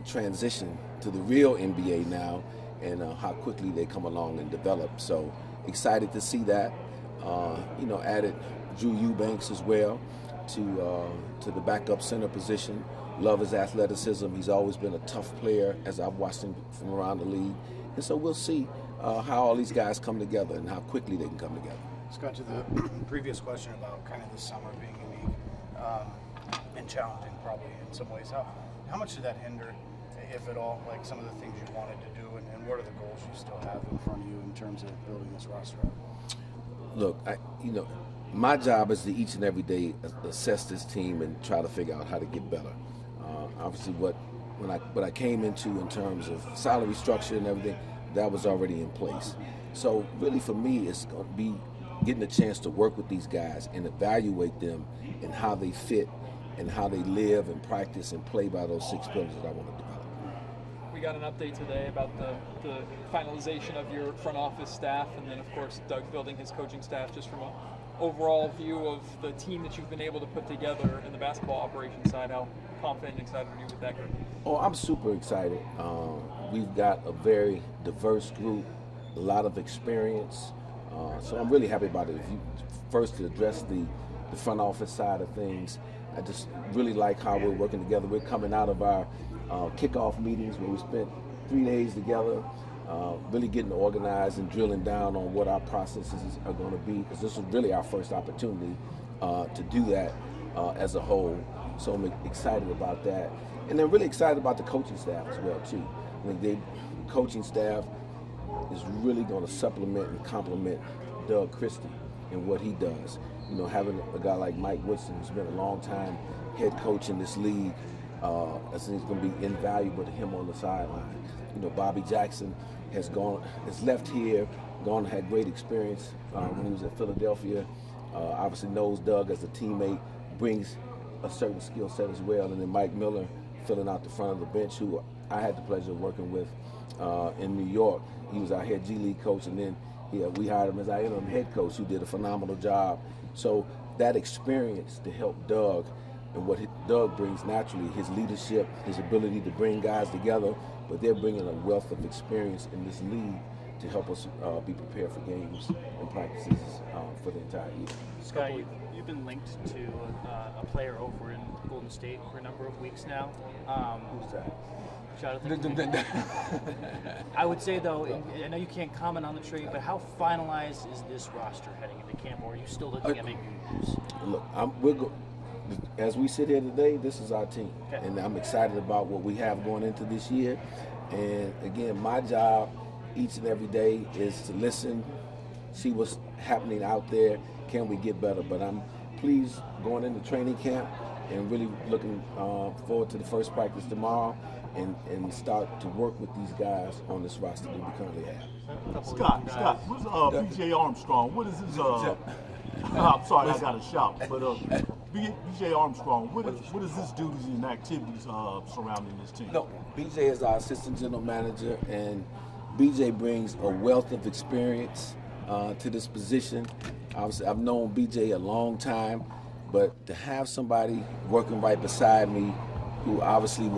transition to the real NBA now and how quickly they come along and develop. So excited to see that. Added Drew Eubanks as well to the backup center position. Love his athleticism. He's always been a tough player as I've watched him from around the league. And so we'll see how all these guys come together and how quickly they can come together. Scott, to the previous question about kind of this summer being unique and challenging probably in some ways, how much did that hinder, if at all, like some of the things you wanted to do, and what are the goals you still have in front of you in terms of building this roster up? Look, my job is to each and every day assess this team and try to figure out how to get better. Obviously, what I came into in terms of salary structure and everything, that was already in place. So really for me, it's going to be getting a chance to work with these guys and evaluate them and how they fit and how they live and practice and play by those 6 pillars that I want to develop. We got an update today about the finalization of your front office staff, and then of course Doug building his coaching staff. Just from an overall view of the team that you've been able to put together in the basketball operations side, how confident and excited are you with that group? Oh, I'm super excited. We've got a very diverse group, a lot of experience. So I'm really happy about it. If you first to address the front office side of things, I just really like how we're working together. We're coming out of our kickoff meetings where we spent 3 days together, really getting organized and drilling down on what our processes are going to be, because this was really our first opportunity to do that as a whole. So I'm excited about that. And then really excited about the coaching staff as well, too. I think the coaching staff is really going to supplement and complement Doug Christie and what he does. Having a guy like Mike Woodson, who's been a long time head coach in this league, I think it's going to be invaluable to him on the sideline. Bobby Jackson has left here, had great experience when he was at Philadelphia. Obviously knows Doug as a teammate, brings a certain skill set as well. And then Mike Miller filling out the front of the bench, who I had the pleasure of working with in New York. He was our head G League coach, and then we hired him as our interim head coach, who did a phenomenal job. So that experience to help Doug and what Doug brings naturally, his leadership, his ability to bring guys together, but they're bringing a wealth of experience in this league to help us be prepared for games and practices for the entire year. Scott, you've been linked to a player over in Golden State for a number of weeks now. Who's that? I would say, though, I know you can't comment on the trade, but how finalized is this roster heading into camp, or are you still looking at making moves? Look, as we sit here today, this is our team, and I'm excited about what we have going into this year. And again, my job each and every day is to listen, see what's happening out there. Can we get better? But I'm pleased going into training camp and really looking forward to the first practice tomorrow and start to work with these guys on this roster that we currently have. Scott, what's B.J. Armstrong? What is his? I'm sorry, I got to shout, but B.J. Armstrong, what is his duties and activities surrounding this team? No, B.J. is our assistant general manager, and BJ brings a wealth of experience to this position. Obviously, I've known BJ a long time, but to have somebody working right beside me who obviously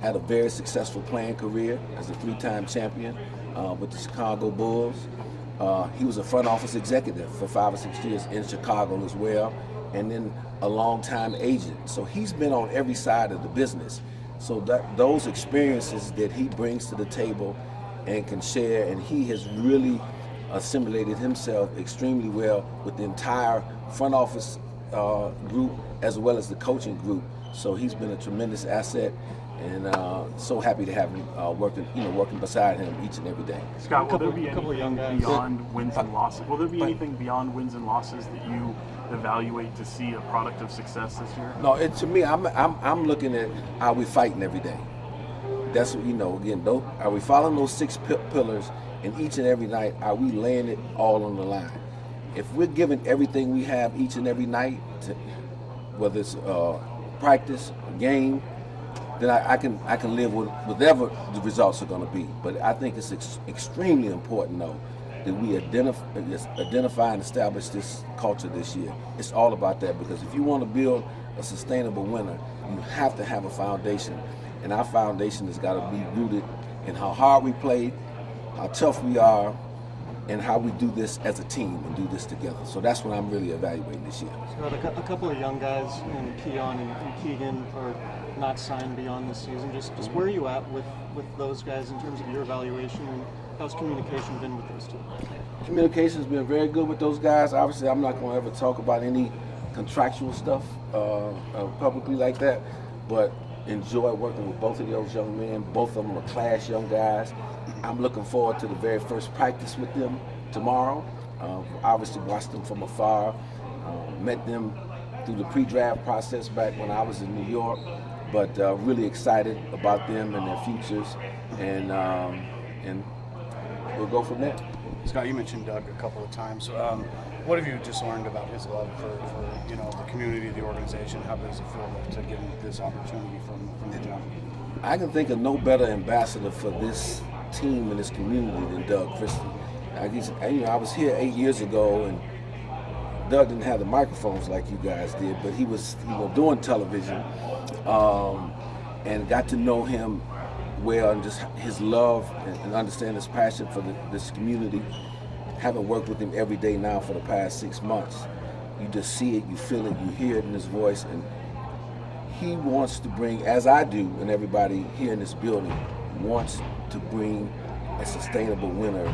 had a very successful playing career as a 3-time champion with the Chicago Bulls. He was a front office executive for 5 or 6 years in Chicago as well, and then a long-time agent. So he's been on every side of the business. So those experiences that he brings to the table and can share, and he has really assimilated himself extremely well with the entire front office group as well as the coaching group. So he's been a tremendous asset, and so happy to have him working beside him each and every day. Scott, will there be anything beyond wins and losses? Will there be anything beyond wins and losses that you evaluate to see a product of success this year? No, to me, I'm looking at how we fighting every day. That's what, again, are we following those 6 pillars, and each and every night, are we laying it all on the line? If we're giving everything we have each and every night, whether it's practice, a game, then I can live with whatever the results are going to be. But I think it's extremely important, though, that we identify and establish this culture this year. It's all about that, because if you want to build a sustainable winner, you have to have a foundation. And our foundation has got to be rooted in how hard we play, how tough we are, and how we do this as a team and do this together. So that's what I'm really evaluating this year. Scott, a couple of young guys, in Keon and Keegan, are not signed beyond this season. Just where are you at with those guys in terms of your evaluation, and how's communication been with those two? Communication's been very good with those guys. Obviously, I'm not going to ever talk about any contractual stuff publicly like that, but enjoy working with both of those young men. Both of them are class young guys. I'm looking forward to the very first practice with them tomorrow. Obviously watched them from afar, met them through the pre-draft process back when I was in New York, but really excited about them and their futures, and we'll go from there. Scott, you mentioned Doug a couple of times. What have you just learned about his love for the community, the organization? How does it feel to give him this opportunity from the jump? I can think of no better ambassador for this team and this community than Doug Christie. I was here 8 years ago, and Doug didn't have the microphones like you guys did, but he was doing television, and got to know him well, and just his love and understand his passion for this community. Having worked with him every day now for the past 6 months, you just see it, you feel it, you hear it in his voice, and he wants to bring, as I do, and everybody here in this building wants to bring a sustainable winner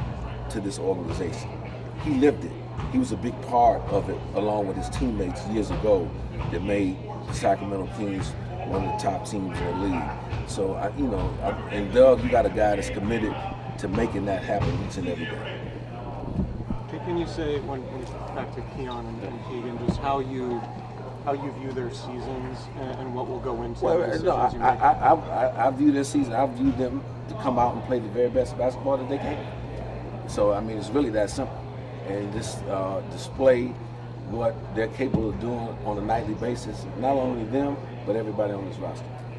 to this organization. He lived it. He was a big part of it, along with his teammates years ago, that made the Sacramento Kings one of the top teams in the league. So, and Doug, you got a guy that's committed to making that happen each and every day. Can you say, when back to Keon and Keegan, just how you view their seasons and what will go into it? No, I view this season, I view them to come out and play the very best basketball that they can. So, it's really that simple. And just display what they're capable of doing on a nightly basis, not only them, but everybody on this roster.